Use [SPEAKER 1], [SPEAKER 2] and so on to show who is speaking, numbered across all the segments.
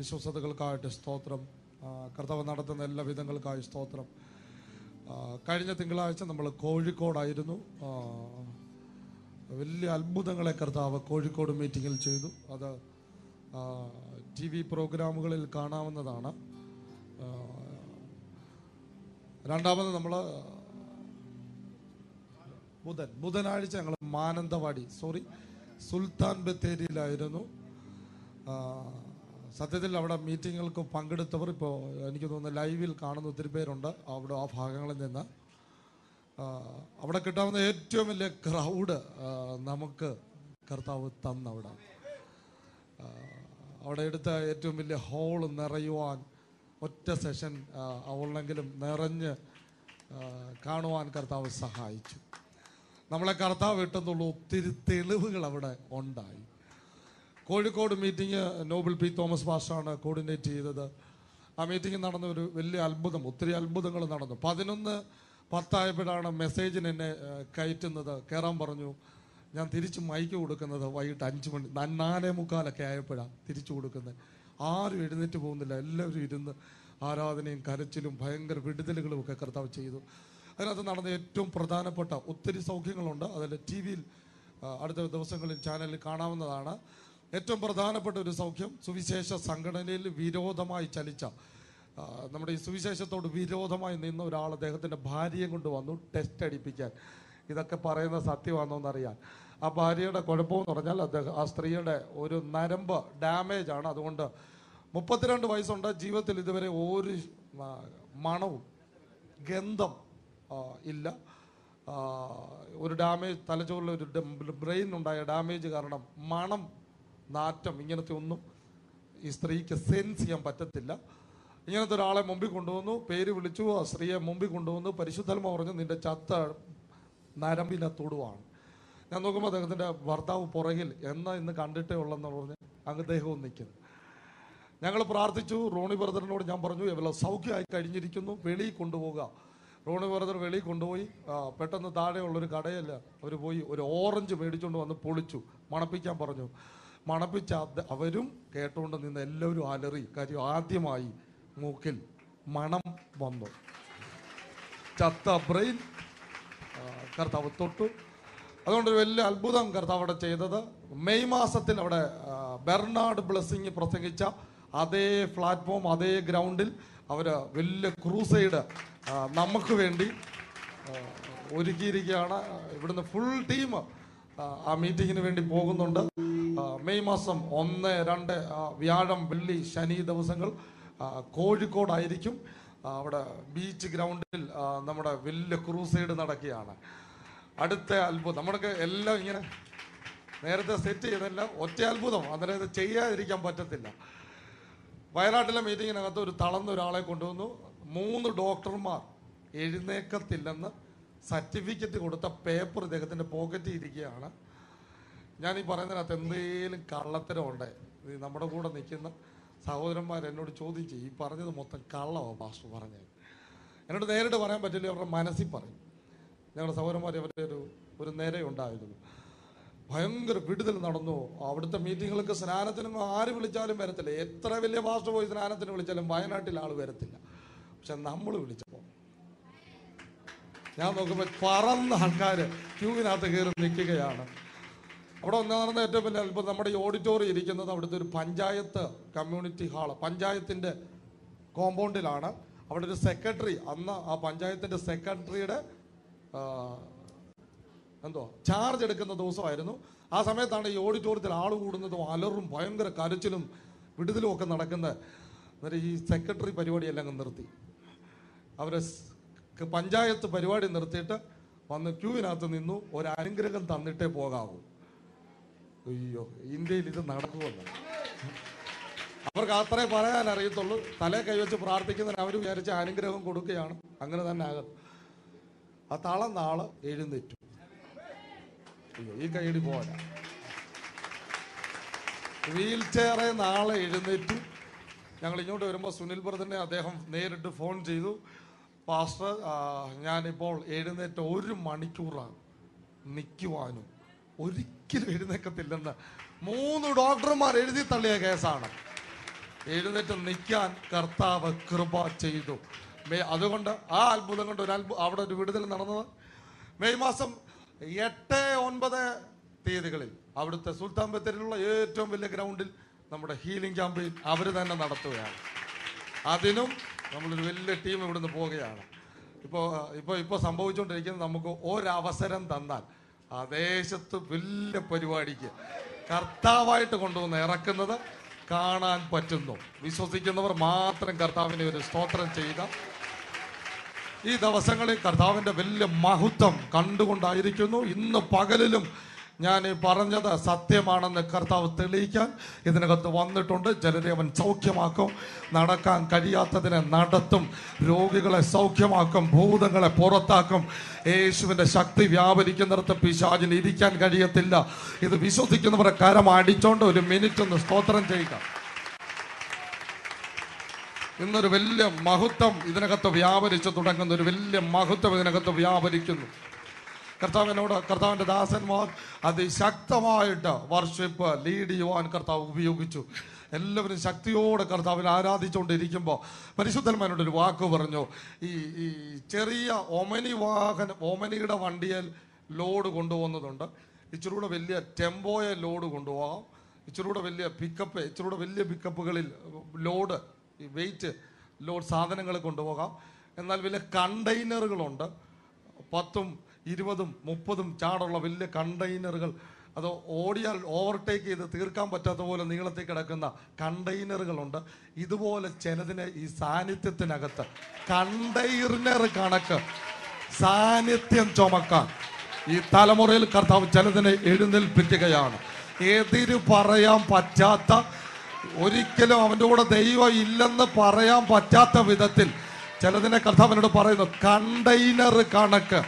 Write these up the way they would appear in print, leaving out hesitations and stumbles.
[SPEAKER 1] വിശ്വസതകൾക്കായിട്ട് സ്തോത്രം. കർത്താവ് നടത്തുന്ന എല്ലാ വിധങ്ങൾക്കായി സ്തോത്രം. കഴിഞ്ഞ തിങ്കളാഴ്ച നമ്മൾ കോഴിക്കോടായിരുന്നു. വലിയ അത്ഭുതങ്ങളെ കർത്താവ് കോഴിക്കോട് മീറ്റിങ്ങിൽ ചെയ്തു. അത് TV പ്രോഗ്രാമുകളിൽ കാണാവുന്നതാണ്. രണ്ടാമത് നമ്മൾ ബുധനാഴ്ച ഞങ്ങൾ മാനന്തവാടി സുൽത്താൻ ബത്തേരിയിലായിരുന്നു. സത്യത്തിൽ അവിടെ മീറ്റിങ്ങുകൾക്ക് പങ്കെടുത്തവർ ഇപ്പോൾ എനിക്ക് തോന്നുന്നു ലൈവിൽ കാണുന്ന ഒത്തിരി പേരുണ്ട് അവിടെ ആ ഭാഗങ്ങളിൽ നിന്ന്. അവിടെ കിട്ടാവുന്ന ഏറ്റവും വലിയ ക്രൗഡ് നമുക്ക് കർത്താവ് തന്നവിടെ. അവിടെ എടുത്ത ഏറ്റവും വലിയ ഹോൾ നിറയുവാൻ ഒറ്റ സെഷൻ അവളെങ്കിലും നിറഞ്ഞ് കാണുവാൻ കർത്താവ് സഹായിച്ചു. നമ്മളെ കർത്താവ് ഇട്ടെന്നുള്ള ഒത്തിരി തെളിവുകൾ അവിടെ ഉണ്ടായി. കോഴിക്കോട് മീറ്റിംഗ് നോബിൾ പി തോമസ് പാസ്റ്ററാണ് കോർഡിനേറ്റ് ചെയ്തത്. ആ മീറ്റിംഗ് നടന്ന ഒരു വലിയ അത്ഭുതം, ഒത്തിരി അത്ഭുതങ്ങൾ നടന്നു. 11:10 മെസ്സേജിന് എന്നെ കയറ്റുന്നത്. കയറാൻ പറഞ്ഞു. ഞാൻ തിരിച്ച് മൈക്ക് കൊടുക്കുന്നത് വൈകിട്ട് 5 മണി 4:45 ആയപ്പോഴാണ് തിരിച്ചു കൊടുക്കുന്നത്. ആരും എഴുന്നേറ്റ് പോകുന്നില്ല. എല്ലാവരും ഇരുന്ന് ആരാധനയും കരച്ചിലും ഭയങ്കര വിടുതലുകളും ഒക്കെ കർത്താവ് ചെയ്തു. അതിനകത്ത് നടന്ന ഏറ്റവും പ്രധാനപ്പെട്ട ഒത്തിരി സൗഖ്യങ്ങളുണ്ട്. അതിൽ TV-യിൽ അടുത്ത ദിവസങ്ങളിൽ ചാനലിൽ കാണാവുന്നതാണ്. ഏറ്റവും പ്രധാനപ്പെട്ട ഒരു സൗഖ്യം, സുവിശേഷ സംഘടനയിൽ വിരോധമായി ചലിച്ച, നമ്മുടെ ഈ സുവിശേഷത്തോട് വിരോധമായി നിന്ന ഒരാൾ അദ്ദേഹത്തിൻ്റെ ഭാര്യയെ കൊണ്ട് വന്നു ടെസ്റ്റ് അടിപ്പിക്കാൻ. ഇതൊക്കെ പറയുന്ന സത്യമാണോ എന്നറിയാൻ. ആ ഭാര്യയുടെ കുഴപ്പമെന്ന് പറഞ്ഞാൽ ആ സ്ത്രീയുടെ ഒരു നരമ്പ് ഡാമേജ് ആണ്. അതുകൊണ്ട് 32 വയസ്സുണ്ട്. ജീവിതത്തിൽ ഇതുവരെ ഒരു മണവും ഗന്ധം ഇല്ല. ഒരു ഡാമേജ്, തലച്ചോറിൽ ഒരു ബ്രെയിനുണ്ടായ ഡാമേജ് കാരണം മണം, നാറ്റം, ഇങ്ങനത്തെ ഒന്നും ഈ സ്ത്രീക്ക് സെൻസ് ചെയ്യാൻ പറ്റത്തില്ല. ഇങ്ങനത്തെ ഒരാളെ മുമ്പിൽ കൊണ്ടുവന്നു, പേര് വിളിച്ചു. ആ സ്ത്രീയെ മുമ്പിൽ കൊണ്ടുവന്നു. പരിശുദ്ധാത്മാവ് പറഞ്ഞു, നിന്റെ ചത്ത നരമ്പിനെ തൊടുവാണ്. ഞാൻ നോക്കുമ്പോൾ അദ്ദേഹത്തിൻ്റെ ഭർത്താവ് പുറകിൽ ഇന്ന് കണ്ടിട്ടേ ഉള്ളെന്ന് പറഞ്ഞ് അങ്ങ് ദേഹവും നിൽക്കുന്നു. ഞങ്ങൾ പ്രാർത്ഥിച്ചു. റോണി ബ്രദറിനോട് ഞാൻ പറഞ്ഞു, ഇവളെ സൗഖ്യമായി കഴിഞ്ഞിരിക്കുന്നു, വെളിയിൽ കൊണ്ടുപോകുക. റോണി ബ്രദർ വെളിയിൽ കൊണ്ടുപോയി. പെട്ടെന്ന് താഴെയുള്ളൊരു കടയിൽ അവർ പോയി ഒരു ഓറഞ്ച് മേടിച്ചുകൊണ്ട് വന്ന് പൊളിച്ചു. മണപ്പിക്കാൻ പറഞ്ഞു. മണപ്പിച്ച അവരും കേട്ടുകൊണ്ട് നിന്ന് എല്ലാവരും അലറി. കാര്യം ആദ്യമായി മൂക്കിൽ മണം വന്നു. ചത്ത ബ്രെയിൻ കർത്താവ് തൊട്ടു. അതുകൊണ്ടൊരു വലിയ അത്ഭുതം കർത്താവ് അവിടെ ചെയ്തത്. മെയ് മാസത്തിൽ അവിടെ ബെർണാഡ് ബ്ലെസ്സിങ് പ്രസംഗിച്ച അതേ പ്ലാറ്റ്ഫോം, അതേ ഗ്രൗണ്ടിൽ അവർ വലിയ ക്രൂസൈഡ് നമുക്ക് വേണ്ടി ഒരുക്കിയിരിക്കുകയാണ്. ഇവിടുന്ന് ഫുൾ ടീം ആ മീറ്റിങ്ങിന് വേണ്ടി പോകുന്നുണ്ട്. മെയ് മാസം 1, 2 വ്യാഴം, വെള്ളി, ശനി ദിവസങ്ങൾ കോഴിക്കോടായിരിക്കും. അവിടെ ബീച്ച് ഗ്രൗണ്ടിൽ നമ്മുടെ വലിയ ക്രൂസൈഡ് നടക്കുകയാണ്. അടുത്ത അത്ഭുതം, നമ്മുടെയൊക്കെ എല്ലാം ഇങ്ങനെ നേരത്തെ സെറ്റ് ചെയ്തല്ല, ഒറ്റ അത്ഭുതം. അന്നേരം ഇത് ചെയ്യാതിരിക്കാൻ പറ്റത്തില്ല. വയനാട്ടിലെ മീറ്റിങ്ങിനകത്ത് ഒരു തളർന്ന ഒരാളെ കൊണ്ടുവന്നു. 3 ഡോക്ടർമാർ എഴുന്നേക്കത്തില്ലെന്ന് സർട്ടിഫിക്കറ്റ് കൊടുത്ത പേപ്പർ ഇദ്ദേഹത്തിൻ്റെ പോക്കറ്റിൽ ഇരിക്കുകയാണ്. ഞാൻ ഈ പറയുന്നതിനകത്ത് എന്തെങ്കിലും കള്ളത്തരം ഉണ്ടേ നമ്മുടെ കൂടെ നിൽക്കുന്ന സഹോദരന്മാർ എന്നോട് ചോദിച്ചു, ഈ പറഞ്ഞത് മൊത്തം കള്ളമോ പാസ്റ്റർ പറഞ്ഞത്? എന്നോട് നേരിട്ട് പറയാൻ പറ്റില്ല, അവരുടെ മനസ്സിൽ പറയും. ഞങ്ങളുടെ സഹോദരന്മാർ അവരുടെ ഒരു നേരെയുണ്ടായിരുന്നു. ഭയങ്കര വിടുതൽ നടന്നു. അവിടുത്തെ മീറ്റിങ്ങുകൾക്ക് സ്നാനത്തിനൊന്നും ആര് വിളിച്ചാലും വരത്തില്ല. എത്ര വലിയ പാസ്റ്റർ പോയി സ്നാനത്തിന് വിളിച്ചാലും വയനാട്ടിൽ ആൾ വരത്തില്ല. പക്ഷെ നമ്മൾ വിളിച്ചപ്പോൾ ഞാൻ നോക്കുമ്പോൾ പറന്ന ആൾക്കാർ ക്യൂവിനകത്ത് കയറി നിൽക്കുകയാണ്. അവിടെ നടന്ന ഏറ്റവും വലിയ അത്ഭുതം, നമ്മുടെ ഈ ഓഡിറ്റോറിയം ഇരിക്കുന്നത് അവിടുത്തെ ഒരു പഞ്ചായത്ത് കമ്മ്യൂണിറ്റി ഹാള്, പഞ്ചായത്തിൻ്റെ കോമ്പൗണ്ടിലാണ്. അവിടെ ഒരു സെക്രട്ടറി, അന്ന് ആ പഞ്ചായത്തിൻ്റെ സെക്രട്ടറിയുടെ ചാർജ് എടുക്കുന്ന ദിവസമായിരുന്നു. ആ സമയത്താണ് ഈ ഓഡിറ്റോറിയത്തിൽ ആൾ കൂടുന്നതും അലറും ഭയങ്കര കരച്ചിലും വിടുതലും ഒക്കെ നടക്കുന്നത്. അന്നേരം ഈ സെക്രട്ടറി പരിപാടിയെല്ലാം അങ്ങ് നിർത്തി. അവരെ പഞ്ചായത്ത് പരിപാടി നിർത്തിയിട്ട് വന്ന് ക്യൂവിനകത്ത് നിന്നു. ഒരു അനുഗ്രഹം തന്നിട്ടേ പോകാവൂ. അയ്യോ, ഇന്ത്യയിൽ ഇത് നടക്കുമല്ലോ. അവർക്ക് അത്രേ പറയാൻ അറിയത്തുള്ളൂ. തലേ കൈവച്ച് പ്രാർത്ഥിക്കുന്നതിന് അവർ വിചാരിച്ച അനുഗ്രഹം കൊടുക്കുകയാണ്. അങ്ങനെ തന്നെ ആകും. ആ തളർന്ന ആള് എഴുന്നേറ്റു. അയ്യോ, ഈ കൈയടി പോരാ. വീൽ ചെയറിൽ നാളെ എഴുന്നേറ്റു. ഞങ്ങൾ ഇങ്ങോട്ട് വരുമ്പോൾ സുനിൽ ബ്രദറിനെ അദ്ദേഹം നേരിട്ട് ഫോൺ ചെയ്തു. പാസ്റ്റർ, ഞാനിപ്പോൾ എഴുന്നേറ്റ് 1 മണിക്കൂറാണ് നിൽക്കുവാനും ഒരിക്കലും
[SPEAKER 2] ഒരിക്കലും എഴുന്നേക്കത്തില്ലെന്ന് 3 ഡോക്ടർമാർ എഴുതി തള്ളിയ കേസാണ്.
[SPEAKER 1] എഴുന്നേറ്റ് നിൽക്കാൻ കർത്താവ് കൃപ ചെയ്തു. അതുകൊണ്ട് ആ അത്ഭുതം കൊണ്ട് അവിടെ ഒരു വിടുതൽ നടന്നത് മെയ് മാസം 8, 9 തീയതികളിൽ അവിടുത്തെ സുൽത്താൻ ബത്തേരിയിലുള്ള ഏറ്റവും വലിയ ഗ്രൗണ്ടിൽ നമ്മുടെ ഹീലിംഗ് ക്യാമ്പയിൻ അവർ തന്നെ നടത്തുകയാണ്. അതിനും നമ്മളൊരു വലിയ ടീം ഇവിടുന്ന് പോവുകയാണ്. ഇപ്പോൾ സംഭവിച്ചുകൊണ്ടിരിക്കുന്നത്, നമുക്ക് ഒരവസരം തന്നാൽ ആ ദേശത്ത് വലിയ പരിപാടിക്ക് കർത്താവായിട്ട് കൊണ്ടുവന്ന് ഇറക്കുന്നത് കാണാൻ പറ്റുന്നു. വിശ്വസിക്കുന്നവർ മാത്രം കർത്താവിനെ ഒരു സ്തോത്രം ചെയ്യുക. ഈ ദിവസങ്ങളിൽ കർത്താവിൻ്റെ വലിയ മഹത്വം കണ്ടുകൊണ്ടായിരിക്കുന്നു. ഇന്ന് പകലിലും ഞാൻ പറഞ്ഞത് സത്യമാണെന്ന് കർത്താവ് തെളിയിക്കാൻ ഇതിനകത്ത് വന്നിട്ടുണ്ട്. ചിലരെ അവൻ സൗഖ്യമാക്കും, നടക്കാൻ കഴിയാത്തതിനെ നടത്തും, രോഗികളെ സൗഖ്യമാക്കും, ഭൂതങ്ങളെ പുറത്താക്കും. യേശുവിൻ്റെ ശക്തി വ്യാപരിക്കുന്നിടത്ത് പിശാചിന് ഇരിക്കാൻ കഴിയത്തില്ല. ഇത് വിശ്വസിക്കുന്നവരെ കരം അടിച്ചോണ്ട് ഒരു മിനിറ്റ് ഒന്ന് സ്തോത്രം ചെയ്യുക. ഇന്നൊരു വലിയ മഹത്വം ഇതിനകത്ത് വ്യാപരിച്ചു തുടങ്ങുന്ന ഒരു വലിയ മഹത്വം ഇതിനകത്ത് വ്യാപരിക്കുന്നു. കർത്താവിൻ്റെ ദാസന്മാർ അതിശക്തമായിട്ട് വർഷിപ്പ് ലീഡ് ചെയ്യുവാൻ കർത്താവ് ഉപയോഗിച്ചു. എല്ലാവരും ശക്തിയോടെ കർത്താവിനെ ആരാധിച്ചുകൊണ്ടിരിക്കുമ്പോൾ പരിശുദ്ധന്മാരോടൊരു വാക്ക് പറഞ്ഞു. ഈ ചെറിയ ഒമനിയുടെ വണ്ടിയിൽ ലോഡ് കൊണ്ടുപോകുന്നതുണ്ട്. ഇച്ചിരൂടെ വലിയ ടെമ്പോയെ ലോഡ് കൊണ്ടുപോകാം. ഇച്ചിരൂടെ വലിയ പിക്കപ്പുകളിൽ ലോഡ് വെയിറ്റ് ലോഡ് സാധനങ്ങൾ കൊണ്ടുപോകാം. എന്നാൽ വലിയ കണ്ടെയ്നറുകളുണ്ട്. 10, 20, 30 ചാടുള്ള വലിയ കണ്ടെയ്നറുകൾ. അത് ഓടിയാൽ ഓവർടേക്ക് ചെയ്ത് തീർക്കാൻ പറ്റാത്ത പോലെ നീളത്തിൽ കിടക്കുന്ന കണ്ടെയ്നറുകളുണ്ട്. ഇതുപോലെ ചിലതിനെ ഈ സാന്നിധ്യത്തിനകത്ത് കണ്ടെയ്നർ കണക്ക് സാന്നിധ്യം ചുമക്കാൻ ഈ തലമുറയിൽ കർത്താവ് ചിലതിനെ എഴുന്നേൽപ്പിക്കുകയാണ്. എതിര് പറയാൻ പറ്റാത്ത, ഒരിക്കലും അവൻ്റെ കൂടെ ദൈവം ഇല്ലെന്ന് പറയാൻ പറ്റാത്ത വിധത്തിൽ ചിലതിനെ കർത്താവിനോട് പറയുന്നു. കണ്ടെയ്നർ കണക്ക്,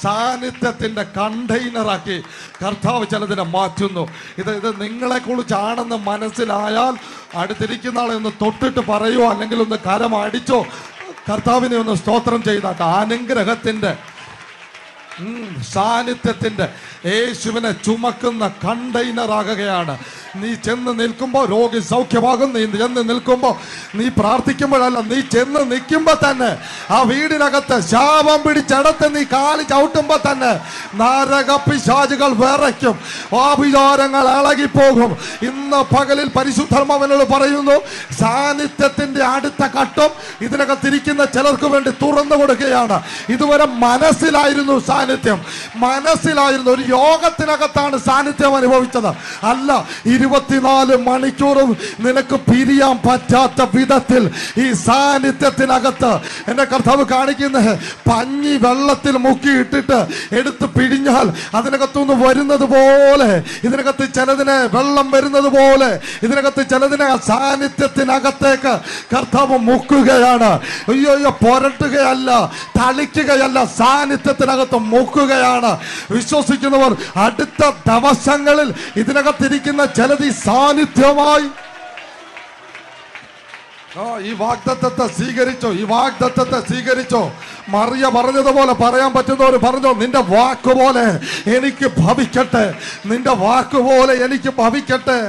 [SPEAKER 1] സാന്നിധ്യത്തിന്റെ കണ്ടെയ്നറാക്കി കർത്താവ് ചിലതിനെ മാറ്റുന്നു. ഇത് നിങ്ങളെ കുറിച്ചാണെന്ന് മനസ്സിലായാൽ അടുത്തിരിക്കുന്ന ആളെ ഒന്ന് തൊട്ടിട്ട് പറയുമോ, അല്ലെങ്കിൽ ഒന്ന് കരം അടിച്ചോ, കർത്താവിനെ ഒന്ന് സ്തോത്രം ചെയ്താട്ടെ. അനുഗ്രഹത്തിന്റെ സാന്നിധ്യത്തിന്റെ യേശുവിനെ ചുമക്കുന്ന കണ്ടെയ്നർ ആകുകയാണ്. നീ ചെന്ന് നിൽക്കുമ്പോൾ രോഗി സൗഖ്യമാകും. നീ ചെന്ന് നിൽക്കുമ്പോൾ, നീ പ്രാർത്ഥിക്കുമ്പോഴല്ല, നീ ചെന്ന് നിൽക്കുമ്പോൾ തന്നെ ആ വീടിനകത്ത് ശാപം പിടിച്ചടത്ത് നീ കാലി ചവിട്ടുമ്പോൾ തന്നെ നരകപിശാചുകൾ വിറയ്ക്കും, ആഭിചാരങ്ങൾ ഇളകിപ്പോകും. ഇന്ന് പകലിൽ പരിശുദ്ധാത്മാവിനോട് പറയുന്നു, സാന്നിധ്യത്തിന്റെ അടുത്ത ഘട്ടം ഇതിനകത്തിരിക്കുന്ന ചിലർക്ക് വേണ്ടി തുറന്നു കൊടുക്കുകയാണ്. ഇതുവരെ മനസ്സിലായിരുന്നു സാന്നിധ്യം, മനസ്സിലായിരുന്നു, ഒരു യോഗത്തിനകത്താണ് സാന്നിധ്യം അനുഭവിച്ചത്. അല്ല, 24 മണിക്കൂറും നിനക്ക് പിരിയാൻ പറ്റാത്ത വിധത്തിൽ ഈ സാന്നിധ്യത്തിനകത്ത് എന്റെ കർത്താവ് കാണിക്കുന്നത്, പഞ്ഞി വെള്ളത്തിൽ മുക്കിയിട്ടിട്ട് എടുത്ത് പിഴിഞ്ഞാൽ അതിനകത്തുനിന്ന് വരുന്നത് പോലെ, ഇതിനകത്ത് ചിലതിനെ വെള്ളം വരുന്നത് പോലെ, ഇതിനകത്ത് ചിലതിനെ സാന്നിധ്യത്തിനകത്തേക്ക് കർത്താവ് മുക്കുകയാണ്. അയ്യോ, പുരട്ടുകയല്ല, തളിക്കുകയല്ല, സാന്നിധ്യത്തിനകത്ത് മുക്കുകയാണ്. വിശ്വസിക്കുന്നവർ അടുത്ത ദിവസങ്ങളിൽ ഇതിനകത്തിരിക്കുന്ന ചിലത് സാന്നിധ്യമായി ഈ വാഗ്ദത്തത്തെ സ്വീകരിച്ചോ, ഈ വാഗ്ദത്തത്തെ സ്വീകരിച്ചോ. മറിയ പറഞ്ഞതുപോലെ പറയാൻ പറ്റുന്നവർ പറഞ്ഞോ, നിന്റെ വാക്കുപോലെ എനിക്ക് ഭവിക്കട്ടെ, നിന്റെ വാക്കുപോലെ എനിക്ക് ഭവിക്കട്ടെ.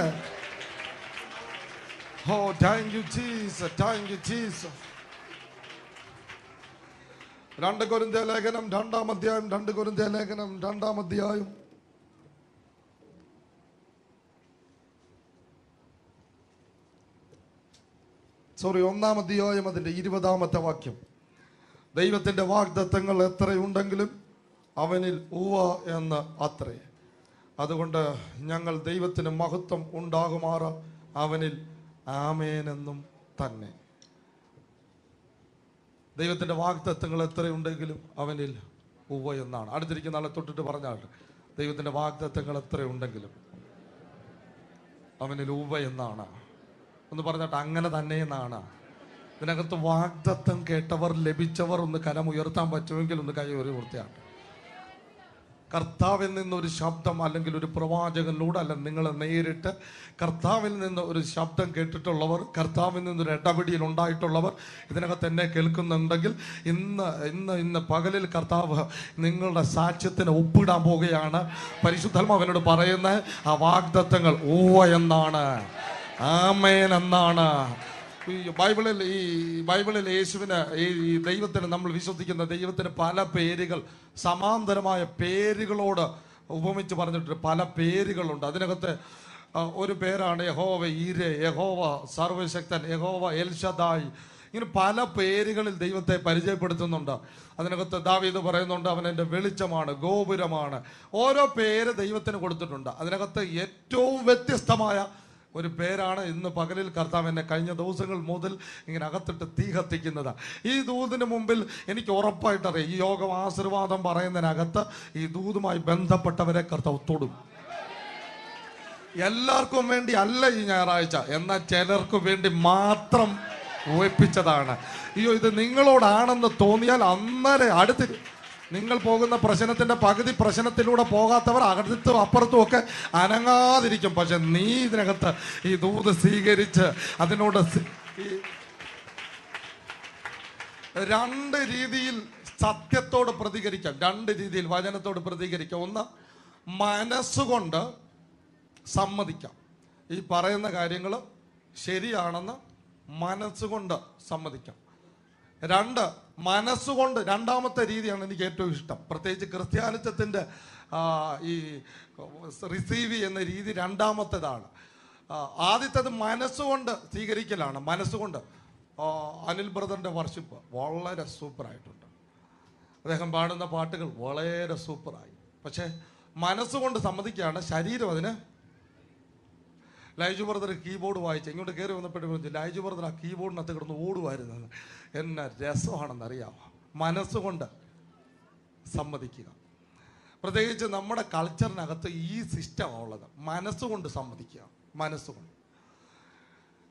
[SPEAKER 1] Thank you Jesus, thank you Jesus. 2 കൊരിന്ത്യർ ലേഖനം 2-ാം അധ്യായം, 2 കൊരിന്ത്യർ ലേഖനം 2-ാം അധ്യായം ഒന്നാം അധ്യായം അതിന്റെ 20-ാമത്തെ വാക്യം. ദൈവത്തിന്റെ വാഗ്ദത്തങ്ങൾ എത്രയുണ്ടെങ്കിലും അവനിൽ ഉവ്വ എന്ന് അത്രേ. അതുകൊണ്ട് ഞങ്ങൾ ദൈവത്തിന് മഹത്വം ഉണ്ടാകുമാറ് അവനിൽ ആമേനെന്നും തന്നെ. ദൈവത്തിന്റെ വാഗ്ദത്തങ്ങൾ എത്രയുണ്ടെങ്കിലും അവനിൽ ഉവ്വ എന്നാണ്. അടുത്തിരിക്കുന്ന ആളെ തൊട്ടിട്ട് പറഞ്ഞാൽ, ദൈവത്തിന്റെ വാഗ്ദത്തങ്ങൾ എത്രയുണ്ടെങ്കിലും അവനിൽ ഉവ്വ എന്നാണ് ഒന്ന് പറഞ്ഞിട്ട് അങ്ങനെ തന്നെ എന്നാണ്. ഇതിനകത്ത് വാഗ്ദത്തം കേട്ടവർ, ലഭിച്ചവർ ഒന്ന് കരമുയർത്താൻ പറ്റുമെങ്കിൽ ഒന്ന് കൈ ഉയർത്തിയാണ്. കർത്താവിൽ നിന്നൊരു ശബ്ദം, അല്ലെങ്കിൽ ഒരു പ്രവാചകനിലൂടെ, അല്ല നിങ്ങൾ നേരിട്ട് കർത്താവിൽ നിന്ന് ഒരു ശബ്ദം കേട്ടിട്ടുള്ളവർ, കർത്താവിൽ നിന്നൊരു ഇടപെടിയിൽ ഉണ്ടായിട്ടുള്ളവർ ഇതിനകത്ത് എന്നെ കേൾക്കുന്നുണ്ടെങ്കിൽ ഇന്ന് പകലിൽ കർത്താവ് നിങ്ങളുടെ സാക്ഷ്യത്തിന് ഒപ്പിടാൻ പോവുകയാണ്. പരിശുദ്ധാത്മാവിനോട് പറയുന്ന ആ വാഗ്ദത്തങ്ങൾ ഉവ്വ എന്നാണ്. ആമേൻ എന്നാണ് ബൈബിളിൽ യേശുവിന് ഈ ദൈവത്തിന്, നമ്മൾ വിശ്വസിക്കുന്ന ദൈവത്തിന് പല പേരുകൾ, സമാന്തരമായ പേരുകളോട് ഉപമിച്ച് പറഞ്ഞിട്ടുണ്ട്. പല പേരുകളുണ്ട്. അതിനകത്ത് ഒരു പേരാണ് യഹോവ ഈരെ, യഹോവ സർവശക്തൻ, യഹോവ എൽഷദായി. ഇങ്ങനെ പല പേരുകളിൽ ദൈവത്തെ പരിചയപ്പെടുത്തുന്നുണ്ട്. അതിനകത്ത് ദാവീദ് പറയുന്നുണ്ട്, അവൻ എൻ്റെ വെളിച്ചമാണ്, ഗോപുരമാണ്. ഓരോ പേര് ദൈവത്തിന് കൊടുത്തിട്ടുണ്ട്. അതിനകത്ത് ഏറ്റവും വ്യത്യസ്തമായ ഒരു പേരാണ് ഇന്ന് പകലിൽ കർത്താവ് എന്നെ കഴിഞ്ഞ ദിവസങ്ങൾ മുതൽ ഇങ്ങനെ അകത്തിട്ട് തീ കത്തിക്കുന്നത്. ഈ ദൂതിന് മുമ്പിൽ എനിക്ക് ഉറപ്പായിട്ടറിയാം, ഈ യോഗം ആശീർവാദം പറയുന്നതിനകത്ത് ഈ ദൂതുമായി ബന്ധപ്പെട്ടവരെ കർത്താവ് തൊടും. എല്ലാവർക്കും വേണ്ടി അല്ല ഈ ഞായറാഴ്ച, എന്നാൽ ചിലർക്ക് വേണ്ടി മാത്രം ഒപ്പിച്ചതാണ്. അയ്യോ, ഇത് നിങ്ങളോടാണെന്ന് തോന്നിയാൽ അന്നേരം അടുത്ത് നിങ്ങൾ പോകുന്ന പ്രശ്നത്തിന്റെ പകുതി പ്രശ്നത്തിലൂടെ പോകാത്തവർ അടുത്തും അപ്പുറത്തും ഒക്കെ അനങ്ങാതിരിക്കും. പക്ഷെ നീ ഇതിനകത്ത് ഈ ദൂത് സ്വീകരിച്ച് അതിനോട് രണ്ട് രീതിയിൽ സത്യത്തോട് പ്രതികരിക്കാം, രണ്ട് രീതിയിൽ വചനത്തോട് പ്രതികരിക്കാം. ഒന്ന്, മനസ്സുകൊണ്ട് സമ്മതിക്കാം, ഈ പറയുന്ന കാര്യങ്ങൾ ശരിയാണെന്ന് മനസ്സുകൊണ്ട് സമ്മതിക്കാം. രണ്ട്, മനസ്സുകൊണ്ട് രണ്ടാമത്തെ രീതിയാണ് എനിക്ക് ഏറ്റവും ഇഷ്ടം. പ്രത്യേകിച്ച് ക്രിസ്ത്യാനിത്വത്തിൻ്റെ ഈ റിസീവ് ചെയ്യുന്ന രീതി രണ്ടാമത്തേതാണ്. ആദ്യത്തേത് മനസ്സുകൊണ്ട് സ്വീകരിക്കലാണ്. മനസ്സുകൊണ്ട് അനിൽ ബ്രദറിൻ്റെ വർഷിപ്പ് വളരെ സൂപ്പറായിട്ടുണ്ട്. അദ്ദേഹം പാടുന്ന പാട്ടുകൾ വളരെ സൂപ്പറായി. പക്ഷേ മനസ്സുകൊണ്ട് സമ്മതിക്കുകയാണ്, ശരീരം അതിന്. ലൈജു ബ്രദർ കീബോർഡ് വായിച്ച് ഇങ്ങോട്ട് കയറി വന്നപ്പോഴും ലൈജു ബ്രദർ ആ കീബോർഡിനകത്ത് കിടന്ന് ഓടുമായിരുന്നു. എന്നെ രസമാണെന്നറിയാമോ? മനസ്സുകൊണ്ട് സമ്മതിക്കുക. പ്രത്യേകിച്ച് നമ്മുടെ കൾച്ചറിനകത്ത് ഈ സിസ്റ്റമാണ് ഉള്ളത്, മനസ്സുകൊണ്ട് സമ്മതിക്കുക, മനസ്സുകൊണ്ട്.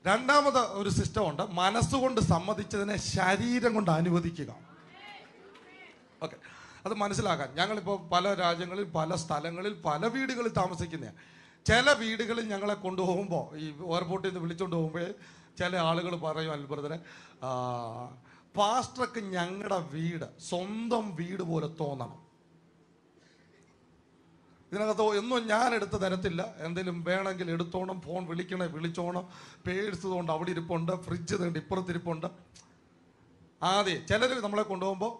[SPEAKER 1] രണ്ടാമത് ഒരു സിസ്റ്റമുണ്ട്, മനസ്സുകൊണ്ട് സമ്മതിച്ചതിനെ ശരീരം കൊണ്ട് അനുവദിക്കുക. ഓക്കെ, അത് മനസ്സിലാക്കാൻ ഞങ്ങളിപ്പോൾ പല രാജ്യങ്ങളിൽ, പല സ്ഥലങ്ങളിൽ, പല വീടുകളിൽ താമസിക്കുന്നതാണ്. ചില വീടുകളിൽ ഞങ്ങളെ കൊണ്ടുപോകുമ്പോൾ, ഈ എയർപോർട്ടിൽ നിന്ന് വിളിച്ചുകൊണ്ട് പോകുമ്പോൾ ചില ആളുകൾ പറയും, അത്ഭുതനെ പാസ്റ്റർക്ക് ഞങ്ങളുടെ വീട് സ്വന്തം വീട് പോലെ തോന്നണം. ഇതിനകത്ത് ഒന്നും ഞാൻ എടുത്ത് തരത്തില്ല, എന്തെങ്കിലും വേണമെങ്കിൽ എടുത്തോണം, ഫോൺ വിളിക്കണേ വിളിച്ചോണം, പേഴ്സ് കൊണ്ട് അവിടെ ഇരിപ്പുണ്ട്, ഫ്രിഡ്ജ് കൊണ്ട് ഇപ്പുറത്തിരിപ്പുണ്ട്. ആദ്യം ചിലർ നമ്മളെ കൊണ്ടുപോകുമ്പോൾ,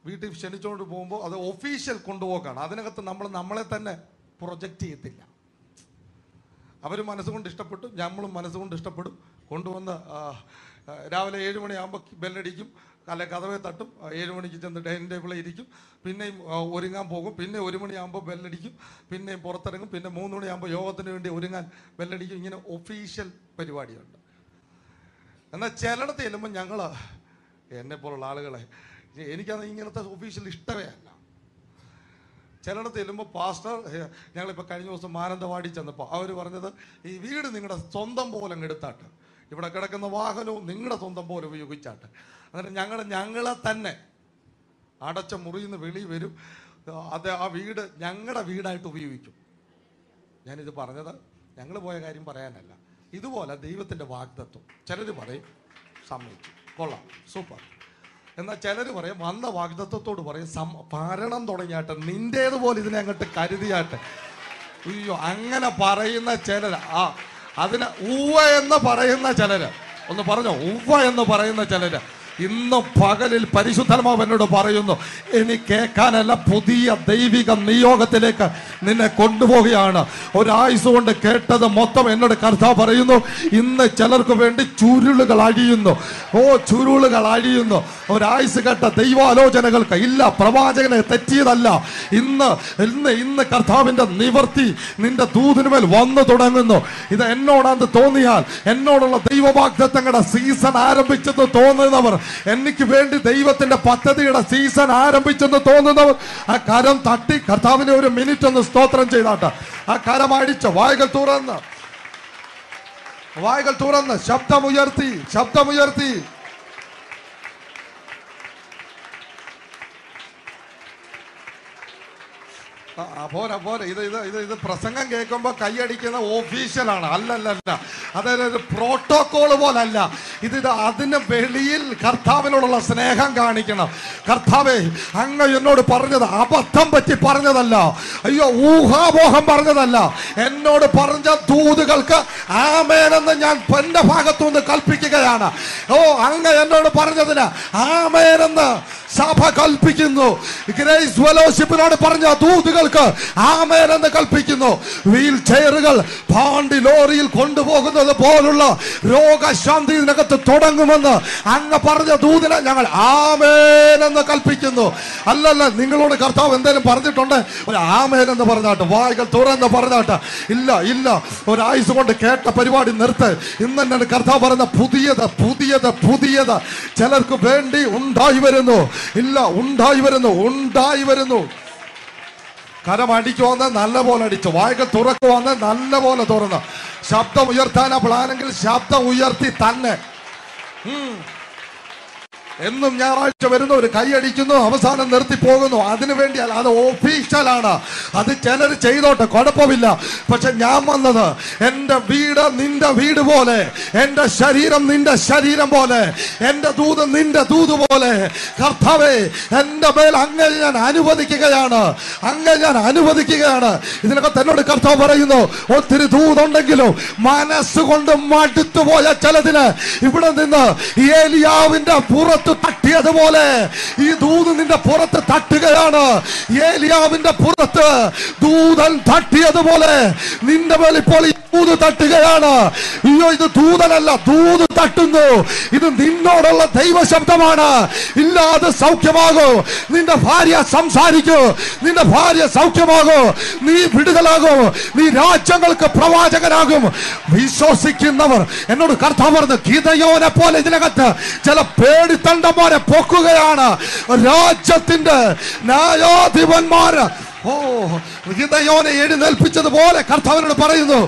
[SPEAKER 1] വീട്ടിൽ ക്ഷണിച്ചുകൊണ്ട് പോകുമ്പോൾ അത് ഒഫീഷ്യൽ കൊണ്ടുപോക്കാണ്. അതിനകത്ത് നമ്മളെ തന്നെ പ്രൊജക്റ്റ് ചെയ്യത്തില്ല. അവർ മനസ്സുകൊണ്ട് ഇഷ്ടപ്പെട്ടു, നമ്മളും മനസ്സുകൊണ്ട് ഇഷ്ടപ്പെടും. കൊണ്ടുവന്ന് രാവിലെ 7 മണിയാകുമ്പോൾ ബെല്ലടിക്കും, അല്ലെ കതവേ തട്ടും. 7 മണിക്ക് ചെന്ന് ഡൈനിങ് ടേബിളിൽ ഇരിക്കും, പിന്നെയും ഒരുങ്ങാൻ പോകും. പിന്നെ 1 മണിയാകുമ്പോൾ ബെല്ലടിക്കും, പിന്നെയും പുറത്തിറങ്ങും. പിന്നെ 3 മണിയാകുമ്പോൾ യോഗത്തിന് വേണ്ടി ഒരുങ്ങാൻ ബെല്ലടിക്കും. ഇങ്ങനെ ഒഫീഷ്യൽ പരിപാടിയുണ്ട്. എന്നാൽ ചിലയിടത്ത് ചെല്ലുമ്പോൾ ഞങ്ങൾ, എന്നെപ്പോലുള്ള ആളുകളെ, എനിക്കത് ഇങ്ങനത്തെ ഒഫീഷ്യൽ ഇഷ്ടമേ അല്ല. ചിലയിടത്ത് ചെല്ലുമ്പോൾ പാസ്റ്റർ, ഞങ്ങളിപ്പോൾ കഴിഞ്ഞ ദിവസം മാനന്തവാടി ചെന്നപ്പോൾ അവർ പറഞ്ഞത്, ഈ വീട് നിങ്ങളുടെ സ്വന്തം പോലെ അങ്ങ് എടുത്താട്ട്, ഇവിടെ കിടക്കുന്ന വാഹനവും നിങ്ങളുടെ സ്വന്തം പോലെ ഉപയോഗിച്ചാട്ട്. എന്നിട്ട് ഞങ്ങളെ തന്നെ അടച്ച മുറിയിൽ നിന്ന് വെളി വരും, അത് ആ വീട് ഞങ്ങളുടെ വീടായിട്ട് ഉപയോഗിക്കും. ഞാനിത് പറഞ്ഞത് ഞങ്ങൾ പോയ കാര്യം പറയാനല്ല. ഇതുപോലെ ദൈവത്തിൻ്റെ വാഗ്ദത്വം ചിലർ പറയും സമ്മതിച്ചു, കൊള്ളാം, സൂപ്പർ. എന്നാൽ ചിലർ പറയും, വന്ന വാഗ്ദത്വത്തോട് പറയും ഭരണം തുടങ്ങിയാട്ടെ, നിന്റേതുപോലെ ഇതിനെ അങ്ങോട്ട് കരുതിയാട്ടെ. അയ്യോ, അങ്ങനെ പറയുന്ന ചിലർ, അതിന് ഉവ്വ എന്ന് പറയുന്ന ചിലര്, ഒന്ന് പറഞ്ഞോ, ഉവ്വ എന്ന് പറയുന്ന ചിലര് ഇന്ന് പകലിൽ പരിശുദ്ധാത്മാവ് എന്നോട് പറയുന്നു, ഇനി കേൾക്കാനല്ല, പുതിയ ദൈവിക നിയോഗത്തിലേക്ക് നിന്നെ കൊണ്ടുപോവുകയാണ്. ഒരായുസ് കൊണ്ട് കേട്ടത് മൊത്തം എന്നോട് കർത്താവ് പറയുന്നു, ഇന്ന് ചിലർക്ക് വേണ്ടി ചുരുളുകൾ അഴിയുന്നു. ചുരുളുകൾ അഴിയുന്നു. ഒരായുസ് കേട്ട ദൈവാലോചനകൾക്ക് ഇല്ല, പ്രവാചകനെ തെറ്റിയതല്ല. ഇന്ന് കർത്താവിന്റെ നിവർത്തി നിന്റെ ദൂതിനുമേൽ വന്നു തുടങ്ങുന്നു. ഇത് എന്നോടാന്ന് തോന്നിയാൽ, എന്നോടുള്ള ദൈവവാഗ്ദത്തങ്ങളുടെ സീസൺ ആരംഭിച്ചെന്ന് തോന്നുന്നവർ, എനിക്ക് വേണ്ടി ദൈവത്തിന്റെ പദ്ധതിയുടെ സീസൺ ആരംഭിച്ചെന്ന് തോന്നുന്നവർ, ആ കരം തട്ടി കർത്താവിനെ ഒരു മിനിറ്റ് ഒന്ന് സ്തോത്രം ചെയ്താട്ട്. ആ കരം അടിച്ച് വായ്കൾ തുറന്ന് ശബ്ദമുയർത്തി പോരെ. ഇത് പ്രസംഗം കേൾക്കുമ്പോൾ കൈയടിക്കുന്ന ഓഫീഷ്യലാണ്, അല്ലല്ല. അതായത് പ്രോട്ടോകോൾ പോലല്ല. അതിന് വെളിയിൽ കർത്താവിനോടുള്ള സ്നേഹം കാണിക്കണം. കർത്താവേ, അങ്ങ് എന്നോട് പറഞ്ഞത് അബദ്ധം പറ്റി പറഞ്ഞതല്ല, അയ്യോ ഊഹാപോഹം പറഞ്ഞതല്ല. എന്നോട് പറഞ്ഞ ദൂതുകൾക്ക് ആമേനെന്ന് ഞാൻ എന്റെ ഭാഗത്തുനിന്ന് കൽപ്പിക്കുകയാണ്. ഓ, അങ്ങ് എന്നോട് പറഞ്ഞതിന് ആമേനെന്ന് സഭ കൽപ്പിക്കുന്നു. ഗ്രേസ് ഫെലോഷിപ്പിനോട് പറഞ്ഞ ദൂതുകൾക്ക് ആമേനെന്ന് കൽപ്പിക്കുന്നു. വീൽ ചെയറുകൾ പാണ്ടി ലോറിയിൽ കൊണ്ടുപോകുന്നത് പോലുള്ള രോഗശാന്തി ഇതിനകത്ത് തുടങ്ങുമെന്ന് അങ്ങ് പറഞ്ഞ ദൂതിനെ ഞങ്ങൾ ആമേനെന്ന് കൽപ്പിക്കുന്നു. അല്ലല്ല, നിങ്ങളോട് കർത്താവ് എന്തെങ്കിലും പറഞ്ഞിട്ടുണ്ട്? ഒരു ആമേനെന്ന് പറഞ്ഞാട്ട്, വായ്കൾ തുറന്ന് പറഞ്ഞാട്ട്. ഇല്ല ഇല്ല, ഒരായുസ് കൊണ്ട് കേട്ട പരിപാടി നിർത്ത്. ഇന്ന് തന്നെ കർത്താവ് പറഞ്ഞ പുതിയത് പുതിയത് പുതിയത് ചിലർക്ക് വേണ്ടി ഉണ്ടായി വരുന്നു. ഇല്ല, ഉണ്ടായി വരുന്നു, ഉണ്ടായി വരുന്നു. കരം അടിക്കുവാന്ന് നല്ല പോലെ അടിച്ചു, വായ്കൾ തുറക്കുവാന്ന് നല്ല പോലെ തുറന്നു. ശബ്ദം ഉയർത്താനാ പ്ലാനെങ്കിൽ ശബ്ദം ഉയർത്തി തന്നെ. എന്നും ഞായറാഴ്ച വരുന്നു, ഒരു കൈയടിക്കുന്നു, അവസാനം നിർത്തി പോകുന്നു. അതിനുവേണ്ടി അല്ല, അത് ഒഫീഷ്യലാണ്. അത് ചിലർ ചെയ്തോട്ടെ, കുഴപ്പമില്ല. പക്ഷെ ഞാൻ വന്നത് എൻ്റെ വീട് നിന്റെ വീട് പോലെ, എൻ്റെ ശരീരം നിന്റെ ശരീരം പോലെ, എൻ്റെ ദൂത് നിന്റെ ദൂത് പോലെ. കർത്താവേ, എൻ്റെ മേൽ അങ്ങ് ഞാൻ അനുവദിക്കുകയാണ്, അങ്ങ് ഞാൻ അനുവദിക്കുകയാണ്. ഇതിനകത്ത് എന്നോട് കർത്താവ് പറയുന്നു, ഒത്തിരി ദൂതുണ്ടെങ്കിലും മനസ്സുകൊണ്ട് മടുത്തുപോയ ചിലതിന് ഇവിടെ നിന്ന് ഏലിയാവിന്റെ പുറത്ത് തട്ടിയതുപോലെ ഈ ദൂത് നിന്റെ പുറത്ത് തട്ടുകയാണ്. ഏലിയാവിന്റെ പുറത്ത് ദൂതൻ തട്ടിയതുപോലെ നിന്റെ മേൽ ഇപ്പോൾ ഈ ദൂത് തട്ടുകയാണ്. അയ്യോ, ഇത് ദൂതനല്ല, ദൂത് തട്ടുന്നു. ഇത് നിന്നോടുള്ള ദൈവശബ്ദമാണ്. ഇല്ല, അത് സൗഖ്യമാകൂ. നിന്റെ ഭാര്യ സംസാരിക്കൂ, നിന്റെ ഭാര്യ സൗഖ്യമാകൂ, നീ വിടുതലാകും, നീ രാജ്യങ്ങൾക്ക് പ്രവാചകനാകും. വിശ്വസിക്കുന്നവർ എന്നോട് കർത്താവ് പറഞ്ഞു, ഗിദെയോനെ പോലെ ഇതിനകത്ത് ചില പേടിത്തണ്ടന്മാരെ പൊക്കുകയാണ്. രാജ്യത്തിന്റെ ന്യായാധിപന്മാര് ഗിദെയോനെ എഴുന്നേൽപ്പിച്ചതുപോലെ കർത്താവിനോട് പറയുന്നു.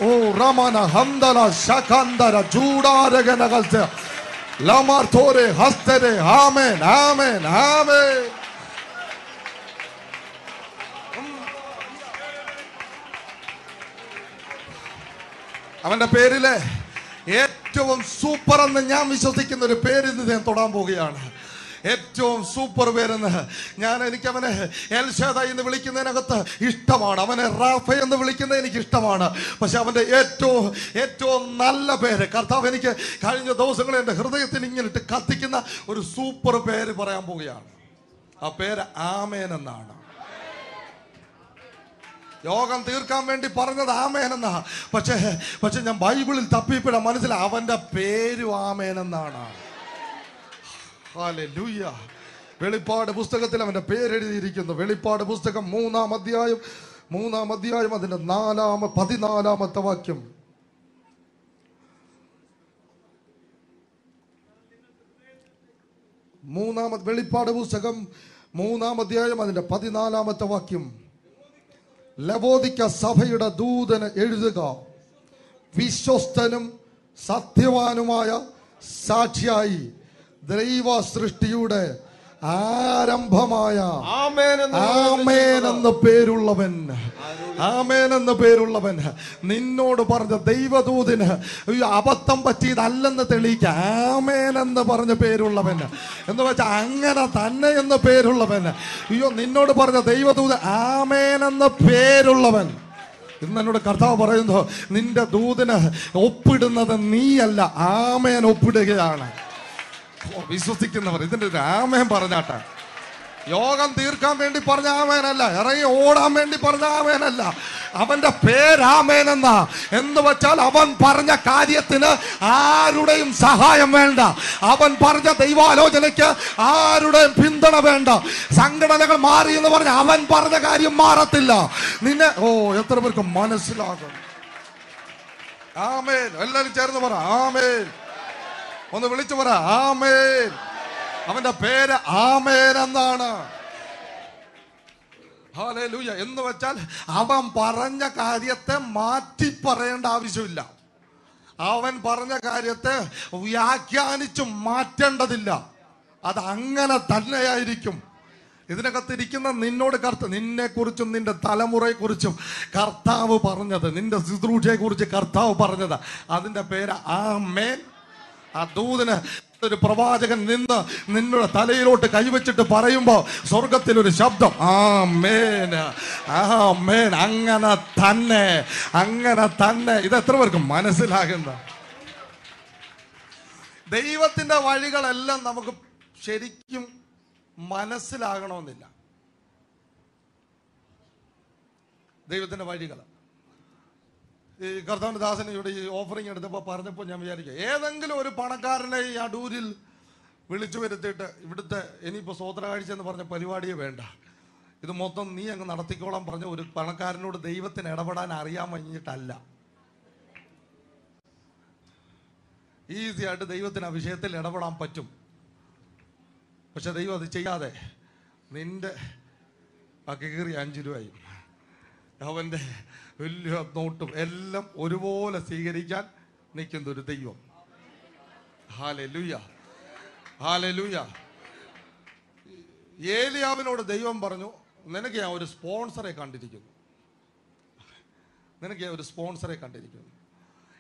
[SPEAKER 1] ഓ റമന ഹംദല ശകന്ദര ജൂഡാരഗനഗൽസ ലമാർതോരെ ഹസ്തരെ. ആമേൻ, ആമേൻ, ആമേൻ. അവന്റെ പേരിലെ ഏറ്റവും സൂപ്പർ എന്ന് ഞാൻ വിശ്വസിക്കുന്ന ഒരു പേര് ഇന്ന് ഞാൻ തൊടാൻ പോവുകയാണ്. ഏറ്റവും സൂപ്പർ പേരെന്ന് എനിക്ക് അവനെ എൽഷാദായി എന്ന് വിളിക്കുന്നതിനകത്ത് ഇഷ്ടമാണ്, അവനെ റാഫ എന്ന് വിളിക്കുന്നത് എനിക്ക് ഇഷ്ടമാണ്. പക്ഷെ അവന്റെ ഏറ്റവും നല്ല പേര് കർത്താവ് എനിക്ക് കഴിഞ്ഞ ദിവസങ്ങളിൽ എൻ്റെ ഹൃദയത്തിൽ ഇങ്ങനെ കത്തിക്കുന്ന ഒരു സൂപ്പർ പേര് പറയാൻ പോവുകയാണ്. ആ പേര് ആമേൻ എന്നാണ്. യോഗം തീർക്കാൻ വേണ്ടി പറഞ്ഞത് ആമേൻ എന്നാ. പക്ഷെ ഞാൻ ബൈബിളിൽ തപ്പിയപ്പോഴാ മനസ്സിലായി അവന്റെ പേരും ആമേൻ എന്നാണ്. ഹല്ലേലൂയ. വെളിപ്പാട് പുസ്തകത്തിൽ അവന്റെ പേരെഴുതിയിരിക്കുന്നു. വെളിപ്പാട് പുസ്തകം 3-ാം അധ്യായം അതിന്റെ 14-ാമത്തെ വാക്യം. വെളിപ്പാട് പുസ്തകം 3-ാം അധ്യായം അതിന്റെ 14-ാമത്തെ വാക്യം. ലവോദിക്ക സഭയുടെ ദൂതന് എഴുതുക, വിശ്വസ്തനും സത്യവാനുമായ സാക്ഷിയായി ദൈവ സൃഷ്ടിയുടെ ആരംഭമായ ആമേൻ എന്ന് പേരുള്ളവൻ, ആമേൻ എന്ന് പേരുള്ളവൻ നിന്നോട് പറഞ്ഞ ദൈവദൂതിന് അബദ്ധം പറ്റിയതല്ലെന്ന് തെളിയിക്കുക. ആമേൻ എന്ന് പറഞ്ഞ പേരുള്ളവൻ എന്ന് വെച്ചാൽ അങ്ങനെ തന്നെ എന്ന് പേരുള്ളവൻ. അയ്യോ, നിന്നോട് പറഞ്ഞ ദൈവദൂത് ആമേൻ എന്ന് പേരുള്ളവൻ. ഇന്ന് എന്നോട് കർത്താവ് പറയുന്നു, നിന്റെ ദൂതിന് ഒപ്പിടുന്നത് നീയല്ല, ആമേൻ ഒപ്പിടുകയാണ്. വിശ്വസിക്കുന്നവർ ഇതിന്റെ ഒരു ആമേൻ പറഞ്ഞാട്ടെ. യോഗം തീർക്കാൻ വേണ്ടി പറഞ്ഞ ആമേനല്ല, ഇറങ്ങി ഓടാൻ വേണ്ടി പറഞ്ഞ ആമേനല്ല. അവന്റെ പേരാമേനെന്നാ. എന്ന് വെച്ചാൽ അവൻ പറഞ്ഞ കാര്യത്തിന് ആരുടെയും സഹായം വേണ്ട, അവൻ പറഞ്ഞ ദൈവാലോചനയ്ക്ക് ആരുടെയും പിന്തുണ വേണ്ട. സംഘടനകൾ മാറി എന്ന് പറഞ്ഞ അവൻ പറഞ്ഞ കാര്യം മാറത്തില്ല. നിന്നെ എത്ര പേർക്ക് മനസ്സിലാകും? ആമേൻ. എല്ലാവരും ചേർന്ന് പറ ആമേൻ. ഒന്ന് വിളിച്ചു പറ ആമേൻ. അവന്റെ പേര് ആമേൻ എന്നാണ്. ഹല്ലേലൂയ. എന്ന് വെച്ചാൽ അവൻ പറഞ്ഞ കാര്യത്തെ മാറ്റി പറയേണ്ട ആവശ്യമില്ല. അവൻ പറഞ്ഞ കാര്യത്തെ വ്യാഖ്യാനിച്ചു മാറ്റേണ്ടതില്ല. അത് അങ്ങനെ തന്നെയായിരിക്കും. ഇതിനകത്തിരിക്കുന്ന നിന്നോട് നിന്നെ കുറിച്ചും നിന്റെ തലമുറയെ കുറിച്ചും കർത്താവ് പറഞ്ഞത്, നിന്റെ ശുശ്രൂഷയെ കുറിച്ച് കർത്താവ് പറഞ്ഞത്, അതിന്റെ പേര് ആമേൻ. ആ ദൂതന് ഒരു പ്രവാചകൻ നിന്ന് നിങ്ങളുടെ തലയിലോട്ട് കൈവച്ചിട്ട് പറയുമ്പോ സ്വർഗത്തിലൊരു ശബ്ദം, ആമേൻ ആമേൻ. അങ്ങനെ തന്നെ, അങ്ങനെ തന്നെ. ഇത് എത്ര പേർക്ക് മനസ്സിലാകുന്ന? ദൈവത്തിന്റെ വഴികളെല്ലാം നമുക്ക് ശരിക്കും മനസ്സിലാകണമെന്നില്ല. ദൈവത്തിന്റെ വഴികൾ ഈ കർത്താവിന്റെ ദാസന് ഇവിടെ ഈ ഓഫറിങ് എടുത്തപ്പോൾ പറഞ്ഞപ്പോൾ ഞാൻ വിചാരിക്കുക, ഏതെങ്കിലും ഒരു പണക്കാരനെ ഈ അടൂരിൽ വിളിച്ചു വരുത്തിയിട്ട് ഇവിടുത്തെ ഇനിയിപ്പോൾ സ്വോത്ര കാഴ്ച എന്ന് പറഞ്ഞ പരിപാടിയെ വേണ്ട, ഇത് മൊത്തം നീ അങ്ങ് നടത്തിക്കോളാൻ പറഞ്ഞ ഒരു പണക്കാരനോട് ദൈവത്തിന് ഇടപെടാൻ അറിയാൻ കഴിഞ്ഞിട്ടല്ല. ഈസി ആയിട്ട് ദൈവത്തിന് ആ വിഷയത്തിൽ ഇടപെടാൻ പറ്റും. പക്ഷെ ദൈവം അത് ചെയ്യാതെ നിന്റെ ആ കീറിയ 5 രൂപയും അവൻ്റെ വലിയ നോട്ടും എല്ലാം ഒരുപോലെ സ്വീകരിക്കാൻ നിൽക്കുന്ന ഒരു ദൈവം. Hallelujah, hallelujah. ഏലിയാവിനോട് ദൈവം പറഞ്ഞു, നിനക്ക് ഞാൻ ഒരു സ്പോൺസറെ കണ്ടിരിക്കുന്നു, നിനക്ക് ഞാൻ ഒരു സ്പോൺസറെ കണ്ടിരിക്കുന്നു.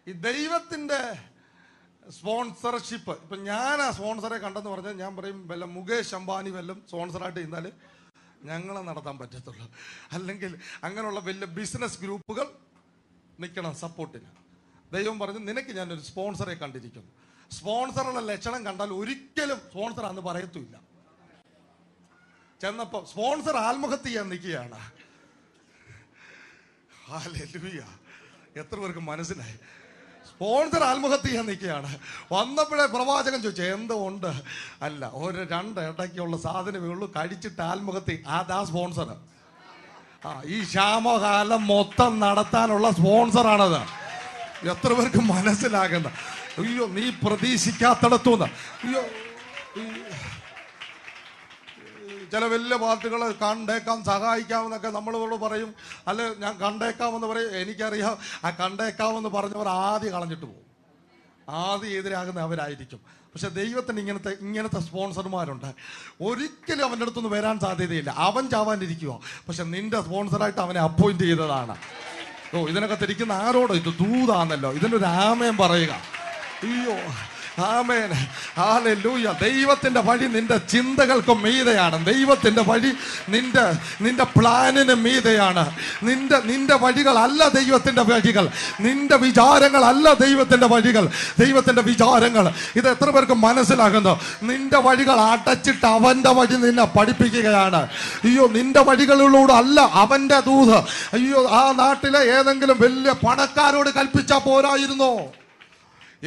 [SPEAKER 1] ഈ ദൈവത്തിൻ്റെ സ്പോൺസർഷിപ്പ്, ഇപ്പം ഞാൻ ആ സ്പോൺസറെ കണ്ടെന്ന് പറഞ്ഞാൽ ഞാൻ പറയും വല്ല മുകേഷ് അംബാനി വല്ലതും സ്പോൺസറായിട്ട് ചെയ്യുന്നാൽ ഞങ്ങളെ നടത്താൻ പറ്റത്തുള്ളൂ. അല്ലെങ്കിൽ അങ്ങനെയുള്ള വലിയ ബിസിനസ് ഗ്രൂപ്പുകൾ നിൽക്കണം സപ്പോർട്ടിന്. ദൈവം പറഞ്ഞു, നിനക്ക് ഞാനൊരു സ്പോൺസറെ കണ്ടിരിക്കുന്നു. സ്പോൺസറുടെ ലക്ഷണം കണ്ടാൽ ഒരിക്കലും സ്പോൺസർ അന്ന് പറയത്തുമില്ല. ചെന്നപ്പോൾ സ്പോൺസർ ആത്മഹത്യ ചെയ്യാൻ നിൽക്കുകയാണ്. ഹല്ലേലൂയ. എത്ര പേർക്ക് മനസ്സിലായി? സ്പോൺസർ ആത്മഹത്യ ചെയ്യാൻ നിൽക്കുകയാണ്. വന്നപ്പോഴേ പ്രവാചകൻ ചോദിച്ചു, എന്തോ ഉണ്ട്? അല്ല, ഒരു 2 ഇടയ്ക്കുള്ള സാധനമേ ഉള്ളൂ, കഴിച്ചിട്ട് ആത്മഹത്യ. അതാ സ്പോൺസർ. ഈ ക്ഷാമകാലം മൊത്തം നടത്താനുള്ള സ്പോൺസറാണത്. എത്ര പേർക്ക് മനസ്സിലാകുന്ന? അയ്യോ, നീ പ്രതീക്ഷിക്കാത്തടത്തുനിന്ന്. അയ്യോ, ചില വലിയ പാർട്ടികൾ കണ്ടേക്കാം, സഹായിക്കാമെന്നൊക്കെ നമ്മളോട് പറയും. അല്ലെ, ഞാൻ കണ്ടേക്കാമെന്ന് പറയും. എനിക്കറിയാം, ആ കണ്ടേക്കാമെന്ന് പറഞ്ഞവർ ആദ്യം കളഞ്ഞിട്ട് പോകും. ആദ്യം എതിരാകുന്ന അവരായിരിക്കും. പക്ഷെ ദൈവത്തിന് ഇങ്ങനത്തെ സ്പോൺസർമാരുണ്ട്. ഒരിക്കലും അവൻ്റെ അടുത്തൊന്നും വരാൻ സാധ്യതയില്ല. അവൻ ചാവാനിരിക്കുക, പക്ഷെ നിന്റെ സ്പോൺസറായിട്ട് അവനെ അപ്പോയിന്റ് ചെയ്തതാണ്. ഓ, ഇതിനൊക്കെ തിരിക്കുന്ന ആരോടോ? ഇത് ദൂതാന്നല്ലോ. ഇതിനൊരു ആമേൻ പറയുക. അയ്യോ, ആമേൻ, ഹല്ലേലൂയ. ദൈവത്തിന്റെ വഴി നിന്റെ ചിന്തകൾക്ക് മീതെയാണ്. ദൈവത്തിന്റെ വഴി നിന്റെ പ്ലാനിന് മീതെയാണ്. നിന്റെ വഴികളല്ല ദൈവത്തിന്റെ വഴികൾ. നിന്റെ വിചാരങ്ങളല്ല ദൈവത്തിന്റെ വഴികൾ. ദൈവത്തിന്റെ വിചാരങ്ങൾ, ഇത് എത്ര പേർക്ക് മനസ്സിലാകുന്നു? നിന്റെ വഴികൾ അടച്ചിട്ട് അവന്റെ വഴി നിന്നെ പഠിപ്പിക്കുകയാണ്. അയ്യോ, നിന്റെ വഴികളിലൂടെ അല്ല അവന്റെ ദൂത്. അയ്യോ, ആ നാട്ടിലെ ഏതെങ്കിലും വലിയ പണക്കാരോട് കൽപ്പിച്ചാൽ പോരായിരുന്നോ?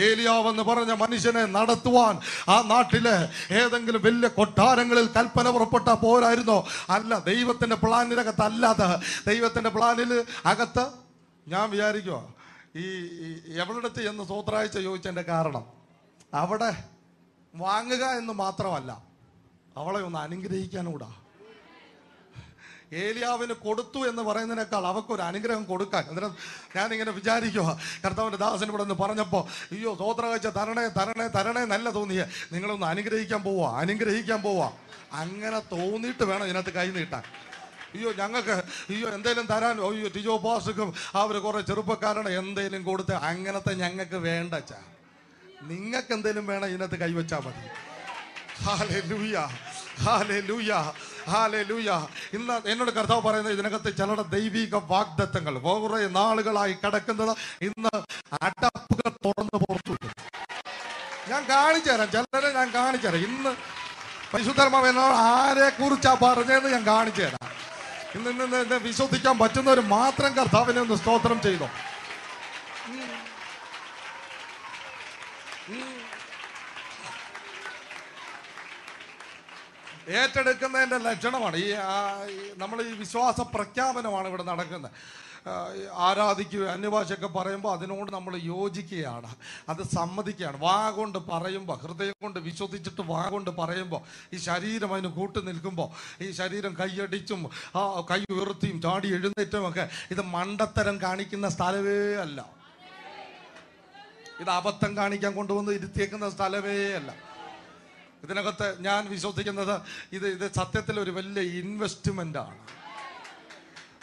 [SPEAKER 1] ഏലിയാവെന്ന് പറഞ്ഞ മനുഷ്യനെ നടത്തുവാൻ ആ നാട്ടിലെ ഏതെങ്കിലും വലിയ കൊട്ടാരങ്ങളിൽ കൽപ്പന പുറപ്പെട്ട പോരായിരുന്നോ? അല്ല, ദൈവത്തിന്റെ പ്ലാനിനകത്ത് അല്ലാതെ. ദൈവത്തിന്റെ പ്ലാനിൽ അകത്ത് ഞാൻ വിചാരിക്കുക, ഈ എവളുടെടുത്ത് എന്ന് സ്വോത്രാഴ്ച ചോദിച്ചതിന്റെ കാരണം അവിടെ വാങ്ങുക എന്ന് മാത്രമല്ല, അവളെ ഒന്ന് അനുഗ്രഹിക്കാനൂടാ. ഏലിയാവിന് കൊടുത്തു എന്ന് പറയുന്നതിനേക്കാൾ അവക്കൊരു അനുഗ്രഹം കൊടുക്കാൻ. അന്നേരം ഞാനിങ്ങനെ വിചാരിക്കുക, കർത്താവിൻ്റെ ദാസൻ ഇവിടെ നിന്ന് പറഞ്ഞപ്പോൾ, അയ്യോ, സ്വോത്രകാഴ്ച തരണേ തരണേ തരണേ നല്ല തോന്നിയേ. നിങ്ങളൊന്ന് അനുഗ്രഹിക്കാൻ പോവാ. അങ്ങനെ തോന്നിയിട്ട് വേണം ഇതിനകത്ത് കൈ നീട്ടാൻ. അയ്യോ, ഞങ്ങൾക്ക് എന്തേലും തരാൻ, അയ്യോ, ടിജോ പാസ്റ്റർക്കും അവർ കുറെ ചെറുപ്പക്കാരാണ് എന്തേലും കൊടുത്ത്, അങ്ങനത്തെ ഞങ്ങൾക്ക് വേണ്ട. നിങ്ങൾക്ക് എന്തേലും വേണം, ഇതിനകത്ത് കൈവച്ചാൽ മതി. Hallelujah, hallelujah, hallelujah. ഇന്ന് എന്നോട് കർത്താവ് പറയുന്നത്, ഇതിനകത്ത് ചിലരുടെ ദൈവിക വാഗ്ദത്തങ്ങൾ കുറെ നാളുകളായി കിടക്കുന്നത് ഇന്ന് അടപ്പുകൾ തുറന്ന് പുറത്തു. ഞാൻ കാണിച്ചു തരാം, ചിലരെ ഞാൻ കാണിച്ചു തരാം. ഇന്ന് പരിശുദ്ധർമ്മ എന്നോട് ആരെ കുറിച്ചാ പറഞ്ഞതെന്ന് ഞാൻ കാണിച്ചു തരാം. ഇന്ന് വിശ്വസിക്കാൻ പറ്റുന്നവർ മാത്രം കർത്താവിനെ ഒന്ന് സ്തോത്രം ചെയ്തോ. ഏറ്റെടുക്കുന്നതിൻ്റെ ലക്ഷണമാണ് നമ്മൾ ഈ വിശ്വാസ പ്രഖ്യാപനമാണ് ഇവിടെ നടക്കുന്നത്. ആരാധിക്കുക, അന്യഭാഷയൊക്കെ പറയുമ്പോൾ അതിനോട് നമ്മൾ യോജിക്കുകയാണ്, അത് സമ്മതിക്കുകയാണ്. വാ കൊണ്ട് പറയുമ്പോൾ, ഹൃദയം കൊണ്ട് വിശ്വസിച്ചിട്ട് വാ കൊണ്ട് പറയുമ്പോൾ, ഈ ശരീരം അതിന് കൂട്ടു നിൽക്കുമ്പോൾ, ഈ ശരീരം കൈയടിച്ചും കൈ ഉയർത്തിയും ചാടി എഴുന്നേറ്റും ഒക്കെ, ഇത് മണ്ടത്തരം കാണിക്കുന്ന സ്ഥലമേ അല്ല. ഇത് അബദ്ധം കാണിക്കാൻ കൊണ്ടുവന്ന് ഇരുത്തിയേക്കുന്ന സ്ഥലമേ അല്ല. ഇതിനകത്ത് ഞാൻ വിശ്വസിക്കുന്നത് ഇത് സത്യത്തിൽ ഒരു വലിയ ഇൻവെസ്റ്റ്മെന്റ് ആണ്.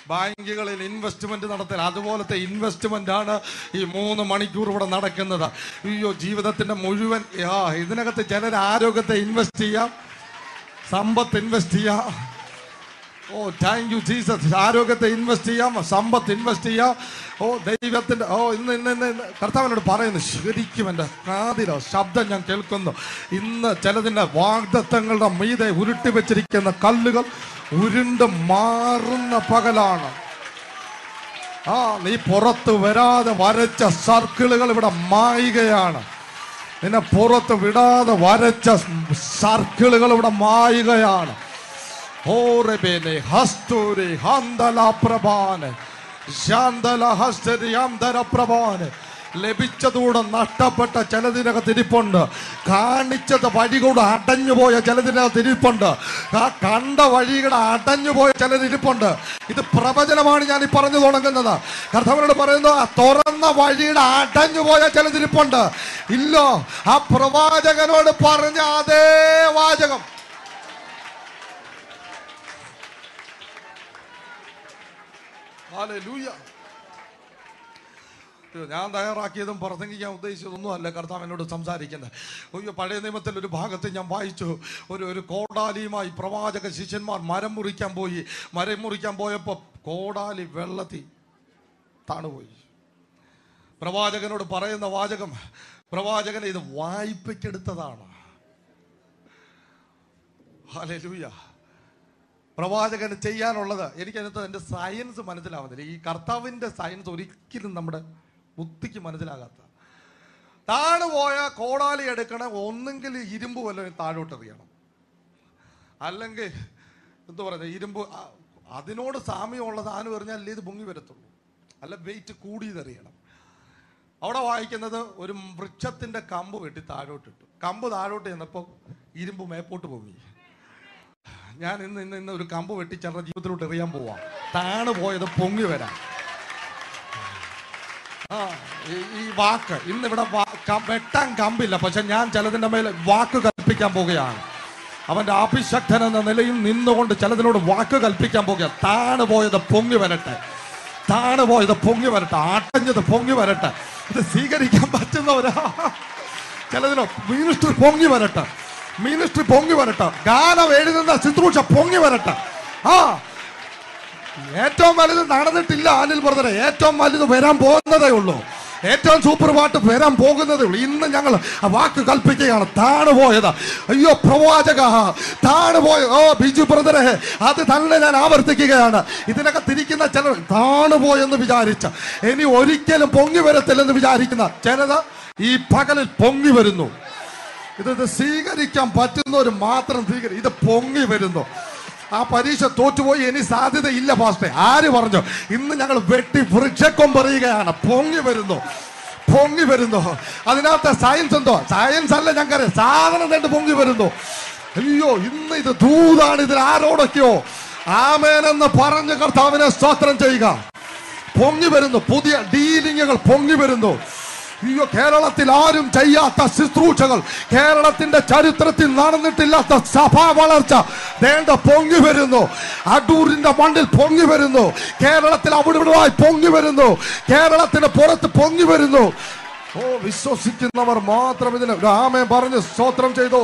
[SPEAKER 1] ബാങ്കുകളിൽ ഇൻവെസ്റ്റ്മെന്റ് നടത്തൽ, അതുപോലത്തെ ഇൻവെസ്റ്റ്മെന്റ് ആണ് ഈ 3 മണിക്കൂർ ഇവിടെ നടക്കുന്നത്. അയ്യോ, ജീവിതത്തിന്റെ മുഴുവൻ ഇതിനകത്ത് ചിലർ ആരോഗ്യത്തെ ഇൻവെസ്റ്റ് ചെയ്യാം, സമ്പത്ത് ഇൻവെസ്റ്റ് ചെയ്യാം. ഓ താങ്ക് യു ജീസസ്. ആരോഗ്യത്തെ ഇൻവെസ്റ്റ് ചെയ്യാം, സമ്പത്ത് ഇൻവെസ്റ്റ് ചെയ്യാം. ഓ ദൈവത്തിന്റെ ഇന്ന് കർത്താവിനോട് പറയുന്നു, ശരിക്കും എൻ്റെ കാതിലോ ശബ്ദം ഞാൻ കേൾക്കുന്നു. ഇന്ന് ചിലതിൻ്റെ വാഗ്ദത്തങ്ങളുടെ മീതെ ഉരുട്ടി വെച്ചിരിക്കുന്ന കല്ലുകൾ ഉരുണ്ട് മാറുന്ന പകലാണ്. നീ പുറത്ത് വരാതെ വരച്ച സർക്കിളുകൾ ഇവിടെ മായുകയാണ്. നിന്നെ പുറത്ത് വിടാതെ വരച്ച സർക്കിളുകൾ ഇവിടെ മായുകയാണ്. ലഭിച്ചതൂടെ നഷ്ടപ്പെട്ട ചിലതിനകത്ത് ഇരിപ്പുണ്ട്. കാണിച്ചത് വഴി കൂടെ അടഞ്ഞുപോയ ചിലതിനകത്ത് ഇരിപ്പുണ്ട്. കണ്ട വഴിയുടെ അടഞ്ഞുപോയ ചിലതിരിപ്പുണ്ട്. ഇത് പ്രവചനമാണ് ഞാൻ ഈ പറഞ്ഞു തുടങ്ങുന്നത്. കർത്താവിനോട് പറയുന്നു, ആ തുറന്ന വഴിയുടെ അടഞ്ഞുപോയ ചിലതിരിപ്പുണ്ട്. ഇല്ലോ, ആ പ്രവാചകനോട് പറഞ്ഞ അതേ വാചകം. ഹല്ലേലൂയ. ഞാൻ തയ്യാറാക്കിയതും പ്രസംഗിക്കാൻ ഉദ്ദേശിച്ചതൊന്നും അല്ല കർത്താവ് എന്നോട് സംസാരിക്കുന്നത്. പഴയ നിയമത്തിൽ ഒരു ഭാഗത്ത് ഞാൻ വായിച്ചു, ഒരു കോടാലിയുമായി പ്രവാചക ശിഷ്യന്മാർ മരം മുറിക്കാൻ പോയി. മരം മുറിക്കാൻ പോയപ്പോൾ കോടാലി വെള്ളത്തിൽ താണുപോയി. പ്രവാചകനോട് പറയുന്ന വാചകം, പ്രവാചകൻ ഇത് വായ്പയ്ക്കെടുത്തതാണ്. ഹല്ലേലൂയ. പ്രവാചകന് ചെയ്യാനുള്ളത് എനിക്കതിനകത്ത് എൻ്റെ സയൻസ് മനസ്സിലാവുന്നില്ല. ഈ കർത്താവിൻ്റെ സയൻസ് ഒരിക്കലും നമ്മുടെ ബുദ്ധിക്ക് മനസ്സിലാകാത്ത. താണുപോയ കോടാലി എടുക്കണം, ഒന്നെങ്കിൽ ഇരുമ്പ് വല്ലതും താഴോട്ട് എറിയണം, അല്ലെങ്കിൽ എന്താ പറയുക, ഇരുമ്പ് അതിനോട് സാമ്യമുള്ള സാധനം എറിഞ്ഞാൽ ഇത് പൊങ്ങി വരത്തുള്ളൂ, അല്ല വെയിറ്റ് കൂടിയതെറിയണം. അവിടെ വായിക്കുന്നത് ഒരു വൃക്ഷത്തിൻ്റെ കമ്പ് വെട്ടി താഴോട്ടിട്ടു. കമ്പ് താഴോട്ട് ചെന്നപ്പോൾ ഇരുമ്പ് മേപ്പോട്ട് പൊങ്ങി. ഞാൻ ഇന്ന് ഒരു കമ്പ് വെട്ടി ചിലരുടെ ജീവിതത്തിലോട്ട് എറിയാൻ പോവാം. താണു പോയത് പൊങ്ങി വരാം. ഈ വാക്ക് ഇന്നിവിടെ വെട്ടാൻ കമ്പില്ല, പക്ഷെ ഞാൻ ചിലതിൻ്റെ മേലെ വാക്ക് കൽപ്പിക്കാൻ പോവുകയാണ്. അവൻ്റെ അഭിഷക്തൻ എന്ന നിലയിൽ നിന്നുകൊണ്ട് ചിലതിനോട് വാക്ക് കൽപ്പിക്കാൻ പോകുക. താണു പോയത് പൊങ്ങി വരട്ടെ, താണു പോയത് പൊങ്ങി വരട്ടെ, അടഞ്ഞത് പൊങ്ങി വരട്ടെ. ഇത് സ്വീകരിക്കാൻ പറ്റുന്നവരാ. ചിലതിനോ മിനിസ്റ്റർ പൊങ്ങി വരട്ടെ, മിനിസ്ട്രി പൊങ്ങി വരട്ടെ, ഗാനം എഴുതുന്ന ശുശ്രൂഷ പൊങ്ങി വരട്ടെ. ഏറ്റവും വലുത് നടന്നിട്ടില്ല അനിൽ ബ്രദറെ, ഏറ്റവും വലുത് വരാൻ പോകുന്നതേ ഉള്ളൂ. ഏറ്റവും സൂപ്പർ പാട്ട് വരാൻ പോകുന്നതേ ഉള്ളൂ. ഇന്ന് ഞങ്ങൾ ആ വാക്ക് കൽപ്പിക്കുകയാണ്. താണുപോയത്, അയ്യോ പ്രവാചക താണുപോയ, ബിജു ബ്രദറെ അത് തന്നെ ഞാൻ ആവർത്തിക്കുകയാണ്. ഇതിനൊക്കെ തിരിക്കുന്ന ചിലർ താണുപോയെന്ന് വിചാരിച്ച, ഇനി ഒരിക്കലും പൊങ്ങി വരത്തില്ലെന്ന് വിചാരിക്കുന്ന ചിലത് ഈ പകലിൽ പൊങ്ങി വരുന്നു. ഇത് സ്വീകരിക്കാൻ പറ്റുന്നവർ മാത്രം സ്വീകരിക്കും. ഇത് പൊങ്ങി വരുന്നു. ആ പരീക്ഷ തോറ്റുപോയി, ഇനി സാധ്യതയില്ല പാസ്റ്റേ. ആര് പറഞ്ഞു? ഇന്ന് ഞങ്ങൾ വെട്ടി വൃക്ഷക്കൊമ്പ് പറയുകയാണ്. പൊങ്ങി വരുന്നു, പൊങ്ങി വരുന്നു. അതിനകത്ത് സയൻസ് എന്തോ, സയൻസ് അല്ല, ഞങ്ങൾക്കറിയാം സാധനം കണ്ട് പൊങ്ങി വരുന്നു. അയ്യോ, ഇന്ന് ഇത് ദൂതാണ്. ഇതിൽ ആരോടൊക്കെയോ ആമേനെന്ന് പറഞ്ഞ് കർത്താവിനെ സ്തോത്രം ചെയ്യുക. പൊങ്ങി വരുന്നു, പുതിയ ഡീലിങ്ങുകൾ പൊങ്ങി വരുന്നു. അയ്യോ, കേരളത്തിൽ ആരും ചെയ്യാത്ത ശുശ്രൂഷകൾ, കേരളത്തിന്റെ ചരിത്രത്തിൽ നടന്നിട്ടില്ലാത്ത സഭാ വളർച്ച വേണ്ട പൊങ്ങി വരുന്നു. അടൂരിന്റെ മണ്ണിൽ പൊങ്ങി വരുന്നു. കേരളത്തിൽ അവിടെ ഇവിടെയായി പൊങ്ങി വരുന്നു. കേരളത്തിന് പുറത്ത് പൊങ്ങി വരുന്നു. വിശ്വസിക്കുന്നവർ മാത്രം ഇതിന് ആമേൻ പറഞ്ഞ് സ്തോത്രം ചെയ്തു.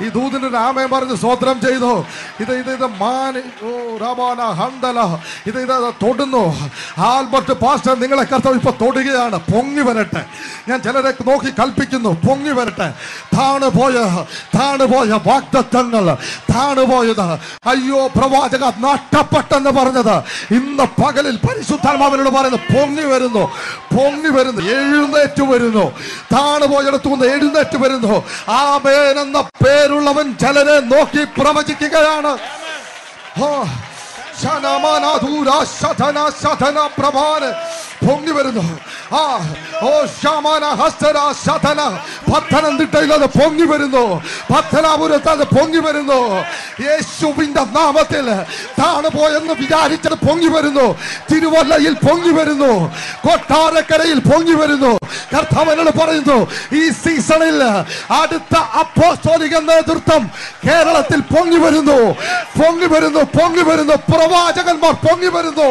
[SPEAKER 1] ഈ ദൂതിന് ആമേൻ പറഞ്ഞ് സ്തോത്രം ചെയ്തു. ഇത് മാനി റബാന ഹന്തല ഇത് തൊടുന്നു. ആൽബർട്ട് പാസ്റ്റർ നിങ്ങളെ കർത്താവ് ഇപ്പൊ തൊടുകയാണ്. പൊങ്ങി വരട്ടെ. ഞാൻ ചിലരെ നോക്കി കൽപ്പിക്കുന്നു, പൊങ്ങി വരട്ടെ. താണുപോയ വാഗ്ദത്തങ്ങൾ, താണുപോയത്, അയ്യോ പ്രവാചക നഷ്ടപ്പെട്ടെന്ന് പറഞ്ഞത് ഇന്ന് പകലിൽ പരിശുദ്ധാത്മാവിനോട് പറയുന്നു, പൊങ്ങി വരുന്നു, പൊങ്ങി വരുന്നു, എഴുന്നേറ്റ് വരുന്നു. താണുപോയെടുത്തുകൊണ്ട് എഴുന്നേറ്റ് വരുന്നു. ആമേൻ എന്ന പേരുള്ളവൻ ചിലരെ നോക്കി പ്രവചിക്കുകയാണ്. പൊങ്ങി വരുന്നു. പത്തനംതിട്ടയിലത് പൊങ്ങി വരുന്നു, പത്തനാപുരത്ത് അത് പൊങ്ങി വരുന്നു. യേശുവിന്റെ നാമത്തിൽ താണുപോയെന്ന് വിചാരിച്ചത് പൊങ്ങി വരുന്നു. തിരുവല്ലയിൽ പൊങ്ങി വരുന്നു, കൊട്ടാരക്കരയിൽ പൊങ്ങി വരുന്നു. കർത്താവിനോട് പറയുന്നു, ഈ സീസണിൽ അടുത്ത അപ്പോസ്തലിക നേതൃത്വം കേരളത്തിൽ പൊങ്ങി വരുന്നു, പൊങ്ങി വരുന്നു, പൊങ്ങി വരുന്നു. പ്രവാചകന്മാർ പൊങ്ങി വരുന്നു.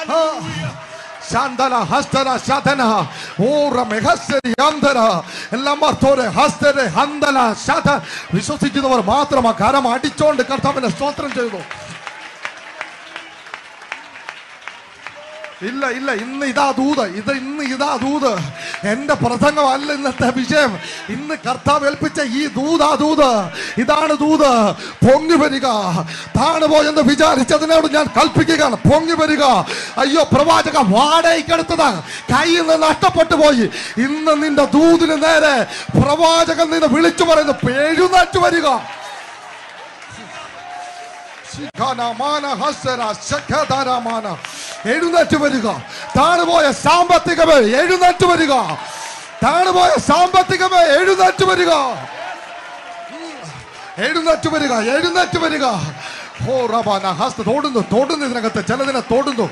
[SPEAKER 1] Shandala hastara shatana ora mehasteri andara എല്ലാം അർത്ഥോരെ ഹസ്തരെ ഹന്തല ശത വിശ്വസിക്കുന്നവർ മാത്രം ആ കരം അടിച്ചോണ്ട് കർത്താവിനെ സ്തോത്രം ചെയ്തു. ഇല്ല ഇല്ല, ഇന്ന് ഇതാ ദൂത്, ഇന്ന് ഇതാ ദൂത്. എന്റെ പ്രസംഗമല്ല ഇന്നത്തെ വിഷയം. ഇന്ന് കർത്താവ് ഏൽപ്പിച്ച ഈ ദൂതാ ദൂത്. ഇതാണ് ദൂത്. പൊങ്ങി വരിക. താണുപോയെന്ന് വിചാരിച്ചതിനോട് ഞാൻ കൽപ്പിക്കുകയാണ്, പൊങ്ങി വരിക. അയ്യോ പ്രവാചക വാടകയ്ക്കെടുത്തതാ, കയ്യിൽ നിന്ന് നഷ്ടപ്പെട്ടു പോയി. ഇന്ന് നിന്റെ ദൂതിന് നേരെ പ്രവാചകൻ നിന്നെ വിളിച്ചു പറയുന്നു, എഴുന്നേറ്റ് വരിക. എഴുന്നേറ്റ് വരിക. താണുപോയ സാമ്പത്തികമേ എഴുന്നേറ്റ് വരിക. താണുപോയ സാമ്പത്തികമേ എഴുന്നേറ്റ് വരിക. എഴുന്നേറ്റ് വരിക. എഴുന്നേറ്റ് വരിക. തൊടുന്നു ഇതിനകത്ത് ചിലതിനെ തൊടുന്നു.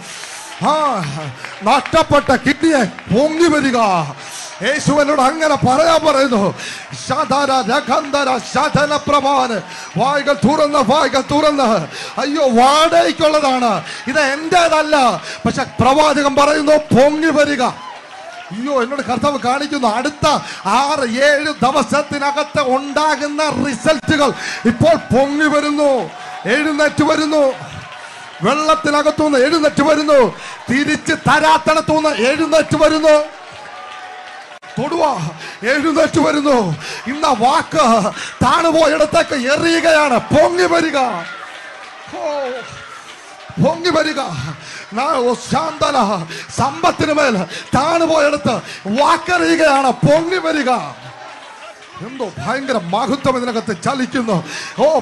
[SPEAKER 1] നഷ്ടപ്പെട്ട കിഡ്നിയെ പൊങ്ങി വരിക. യേശുവിനോട് അങ്ങനെ പറയാൻ പറയുന്നു. വായ്കൾ തുറന്ന് അയ്യോ വാടകയ്ക്കുള്ളതാണ്, ഇത് എന്റേതല്ല. പക്ഷെ പ്രവാചകൻ പറയുന്നു പൊങ്ങി വരിക. അയ്യോ എന്നോട് കർത്താവ് കാണിക്കുന്നു, അടുത്ത 6-7 ദിവസത്തിനകത്ത് ഉണ്ടാകുന്ന റിസൾട്ടുകൾ ഇപ്പോൾ പൊങ്ങി വരുന്നു. എഴുന്നേറ്റ് വരുന്നു. വെള്ളത്തിനകത്തുനിന്ന് എഴുന്നേറ്റ് വരുന്നു. തിരിച്ച് തരാത്തടത്തുനിന്ന് എഴുന്നേറ്റ് വരുന്നു. തൊടുവാ, എഴുന്നേറ്റ് വരുന്നു. ഇന്ന വാക്ക് താണുപോയിടത്തേക്ക് എറിയുകയാണ്. പൊങ്ങി വരിക. പൊങ്ങി വരിക. ശാന്തല സമ്പത്തിന് മേൽ താണുപോയെടുത്ത് വാക്കറിയുകയാണ്. പൊങ്ങി വരിക. എന്തോ ഭയങ്കര മഹത്വം ഇതിനകത്ത് ചലിക്കുന്നു.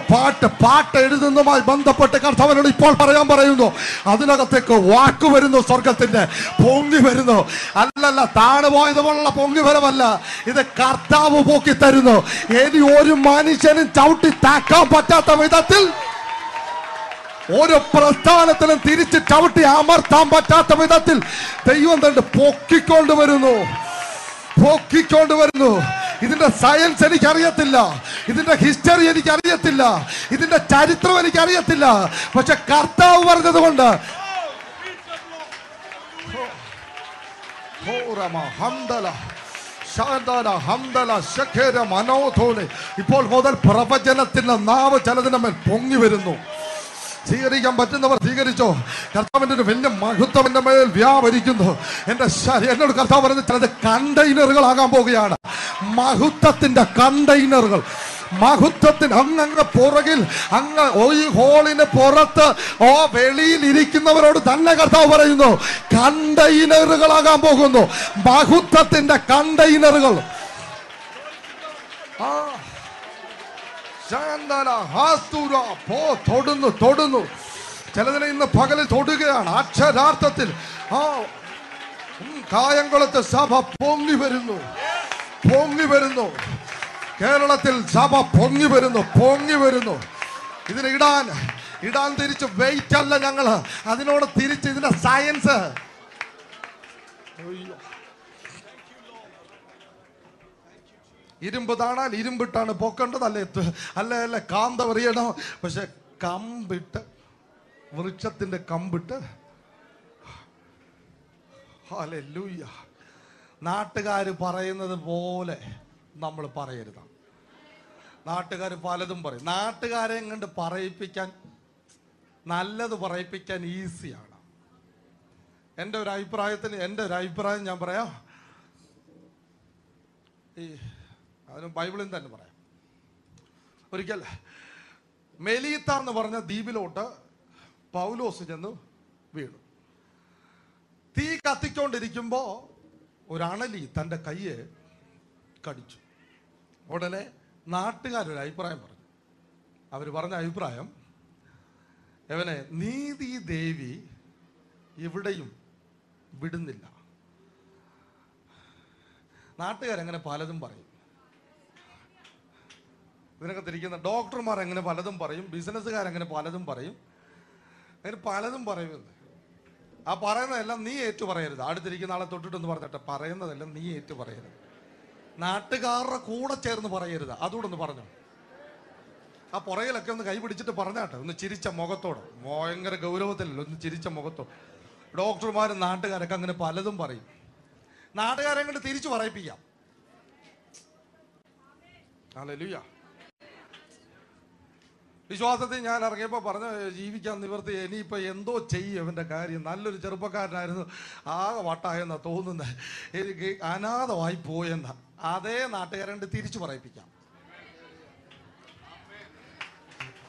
[SPEAKER 1] പാട്ട് എഴുതുന്നതുമായി ബന്ധപ്പെട്ട് കർത്താവിനോട് ഇപ്പോൾ പറയാൻ പറയുന്നു. അതിനകത്തേക്ക് വാക്ക് വരുന്നു. സ്വർഗത്തിന്റെ പൊങ്ങി വരുന്നു. അല്ലല്ല, താണുപോയതുപോലുള്ള പൊങ്ങി വരവല്ല, ഇത് കർത്താവ് പോക്കി തരുന്നു. ഇനി ഒരു മനുഷ്യനും ചവിട്ടി താക്കാൻ പറ്റാത്ത വിധത്തിൽ, ഒരു പ്രസ്ഥാനത്തിലും തിരിച്ച് ചവിട്ടി അമർത്താൻ പറ്റാത്ത വിധത്തിൽ ദൈവം തന്നെ പൊക്കിക്കൊണ്ടുവരുന്നു. ഇതിന്റെ സയൻസ് എനിക്കറിയത്തില്ല, ഇതിന്റെ ഹിസ്റ്ററി എനിക്കറിയത്തില്ല, ഇതിന്റെ ചരിത്രം എനിക്കറിയത്തില്ല. പക്ഷെ കർത്താവ് പറഞ്ഞത് കൊണ്ട് ഇപ്പോൾ മുതൽ പ്രവചനത്തിന്റെ നാവ് ചിലതിന്റെ മേൽ പൊങ്ങി വരുന്നു. സ്വീകരിക്കാൻ പറ്റുന്നവർ സ്വീകരിച്ചോ. കർത്താവിന്റെ ഒരു വലിയ മഹത്വം എന്റെ മേൽ വ്യാപരിക്കുന്നു. എന്നോട് കർത്താവ് പറയുന്നത് ചിലത് കണ്ടെയ്നറുകളാകാൻ പോവുകയാണ്. മഹത്വത്തിന്റെ കണ്ടെയ്നറുകൾ. മഹത്വത്തിന് അങ്ങ് പുറകിൽ, അങ്ങ് ഈ ഹോളിന് പുറത്ത് വെളിയിൽ ഇരിക്കുന്നവരോട് തന്നെ കർത്താവ് പറയുന്നു, കണ്ടെയ്നറുകളാകാൻ പോകുന്നു. മഹത്വത്തിന്റെ കണ്ടെയ്നറുകൾ. തൊടുന്നു. ചിലതിനെ ഇന്ന് പകലിൽ തൊടുകയാണ്. അക്ഷരാർത്ഥത്തിൽ കായംകുളത്ത് സഭ പൊങ്ങി വരുന്നു. കേരളത്തിൽ സഭ പൊങ്ങി വരുന്നു. ഇതിന് ഇടാൻ തിരിച്ച് വെയിറ്റ് അല്ല ഞങ്ങള്, അതിനോട് തിരിച്ച് ഇതിന്റെ സയൻസ്. ഇരുമ്പ് താണാൽ ഇരുമ്പിട്ടാണ് പൊക്കേണ്ടത്, അല്ലേ കാന്തം എറിയണം. പക്ഷെ കമ്പിട്ട്, വൃക്ഷത്തിന്റെ കമ്പിട്ട്, ഹല്ലേലൂയ, നാട്ടുകാർ പറയുന്നത് പോലെ നമ്മൾ പറയരുത്. നാട്ടുകാർ പലതും പറയും. നാട്ടുകാരെ കണ്ട് പറയിപ്പിക്കാൻ, നല്ലത് പറയിപ്പിക്കാൻ ഈസിയാണ്. എൻ്റെ ഒരു അഭിപ്രായം ഞാൻ പറയാം. അതിന് ബൈബിളിൽ തന്നെ പറയാം. ഒരിക്കൽ മെലീത്ത എന്ന് പറഞ്ഞ ദ്വീപിലോട്ട് പൗലോസ് ചെന്ന് വീണു. തീ കത്തിക്കൊണ്ടിരിക്കുമ്പോ ഒരു അണലി തൻ്റെ കയ്യെ കടിച്ചു. ഉടനെ നാട്ടുകാരൊരു അഭിപ്രായം പറഞ്ഞു. അവർ പറഞ്ഞ അഭിപ്രായം, ഇവനെ നീതി ദേവി എവിടെയും വിടുന്നില്ല. നാട്ടുകാരെങ്ങനെ പലതും പറയും. ഇതിനകത്തിരിക്കുന്ന ഡോക്ടർമാർ എങ്ങനെ പലതും പറയും, ബിസിനസ്സുകാരെങ്ങനെ പലതും പറയും, അങ്ങനെ പലതും പറയുന്നത്. ആ പറയുന്നതെല്ലാം നീ ഏറ്റു പറയരുത്. അടുത്തിരിക്കുന്ന ആളെ തൊട്ടിട്ടൊന്ന് പറഞ്ഞിട്ട് പറയുന്നതെല്ലാം നീ ഏറ്റു പറയരുത്. നാട്ടുകാരുടെ കൂടെ ചേർന്ന് പറയരുത്. അതുകൂടെ ഒന്ന് പറഞ്ഞു. ആ പുറകിലൊക്കെ ഒന്ന് കൈ പിടിച്ചിട്ട് പറഞ്ഞാട്ടെ, ഒന്ന് ചിരിച്ച മുഖത്തോടെ, ഭയങ്കര ഗൗരവത്തിലല്ലോ, ഒന്ന് ചിരിച്ച മുഖത്തോടെ. ഡോക്ടർമാരും നാട്ടുകാരൊക്കെ അങ്ങനെ പലതും പറയും. നാട്ടുകാരെ കൊണ്ട് തിരിച്ചു പറയിപ്പിക്കാം. ഹല്ലേലൂയ. വിശ്വാസത്തിൽ ഞാൻ ഇറങ്ങിയപ്പോൾ പറഞ്ഞ ജീവിക്കാൻ നിവർത്തി, ഇനിയിപ്പോൾ എന്തോ ചെയ്യും അവൻ്റെ കാര്യം. നല്ലൊരു ചെറുപ്പക്കാരനായിരുന്നു, ആകെ വട്ടായെന്നാ തോന്നുന്നത്, എനിക്ക് അനാഥമായി പോയെന്ന. അതേ നാട്ടുകാരെ തിരിച്ചു പറയിപ്പിക്കാം.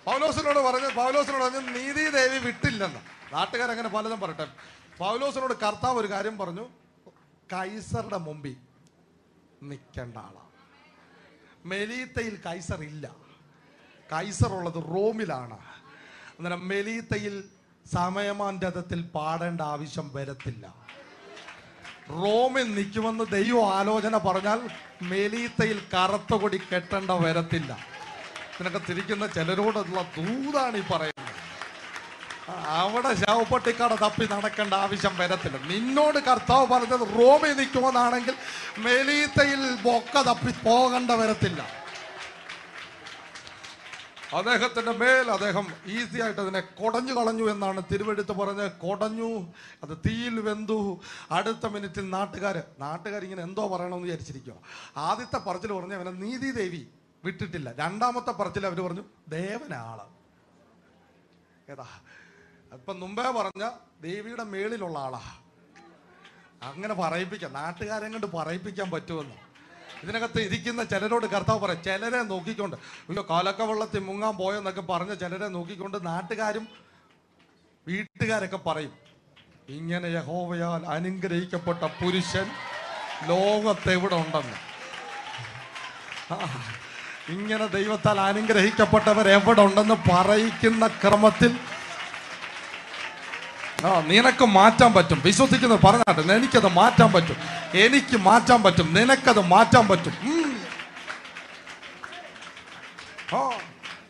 [SPEAKER 1] പൗലോസിനോട് പറഞ്ഞു നീതി ദേവി വിട്ടില്ലെന്ന്. നാട്ടുകാരങ്ങനെ പലതും പറയട്ടെ. പൗലോസിനോട് കർത്താവ് ഒരു കാര്യം പറഞ്ഞു, കൈസറുടെ മുമ്പിൽ നിൽക്കേണ്ട ആളാണ്. മെലീത്തയിൽ കൈസർ ഇല്ല, കൈസർ ഉള്ളത് റോമിലാണ്. അന്നേരം മെലീത്തയിൽ സമയമാൻ രഥത്തിൽ പാടേണ്ട ആവശ്യം വരത്തില്ല. റോമിൽ നിൽക്കുമെന്ന് ദൈവം ആലോചന പറഞ്ഞാൽ മെലീത്തയിൽ കറുത്ത കൊടി കെട്ടേണ്ട വരത്തില്ല. ഇതിനൊക്കെ തിരിക്കുന്ന ചിലരോടുള്ള ദൂതാണ് ഈ പറയുന്നത്. അവിടെ ശവപ്പെട്ടിക്കട തപ്പി നടക്കേണ്ട ആവശ്യം വരത്തില്ല. നിന്നോട് കർത്താവ് പറഞ്ഞത് റോമിൽ നിൽക്കുമെന്നാണെങ്കിൽ മെലീത്തയിൽ ബൊക്ക തപ്പി പോകേണ്ട വരത്തില്ല. അദ്ദേഹത്തിൻ്റെ മേൽ അദ്ദേഹം ഈസി ആയിട്ട് അതിനെ കൊടഞ്ഞു കളഞ്ഞു എന്നാണ് തിരുവെടുത്ത് പറഞ്ഞ്. കൊടഞ്ഞു, അത് തീയിൽ വെന്തു. അടുത്ത മിനിറ്റിൽ നാട്ടുകാരിങ്ങനെ എന്തോ പറയണമെന്ന് വിചാരിച്ചിരിക്കുക. ആദ്യത്തെ പറച്ചിൽ പറഞ്ഞ് അവനെ നീതി ദേവി വിട്ടിട്ടില്ല. രണ്ടാമത്തെ പറച്ചിൽ അവർ പറഞ്ഞു ദേവനാള്. ഏതാ ഇപ്പം മുമ്പേ പറഞ്ഞ ദേവിയുടെ മേളിലുള്ള ആളാ. അങ്ങനെ പറയിപ്പിക്കാം, നാട്ടുകാരെ കൊണ്ട് പറയിപ്പിക്കാൻ പറ്റുമെന്ന്. ഇതിനകത്ത് ഇരിക്കുന്ന ചിലരോട് കർത്താവ് പറയും, ചിലരെ നോക്കിക്കൊണ്ട് അയ്യോ കാലക്ക വെള്ളത്തിൽ മുങ്ങാൻ പോയെന്നൊക്കെ പറഞ്ഞ് ചിലരെ നോക്കിക്കൊണ്ട് നാട്ടുകാരും വീട്ടുകാരൊക്കെ പറയും, ഇങ്ങനെ യഹോവയാൽ അനുഗ്രഹിക്കപ്പെട്ട പുരുഷൻ ലോകത്തെവിടെ ഉണ്ടെന്ന്. ഇങ്ങനെ ദൈവത്താൽ അനുഗ്രഹിക്കപ്പെട്ടവർ എവിടെ ഉണ്ടെന്ന് പറയിക്കുന്ന ക്രമത്തിൽ നിനക്ക് മാറ്റാൻ പറ്റും. വിശ്വസിക്കുന്നത് പറഞ്ഞാട്ടെ, എനിക്കത് മാറ്റാൻ പറ്റും, എനിക്ക് മാറ്റാൻ പറ്റും, നിനക്കത് മാറ്റാൻ പറ്റും.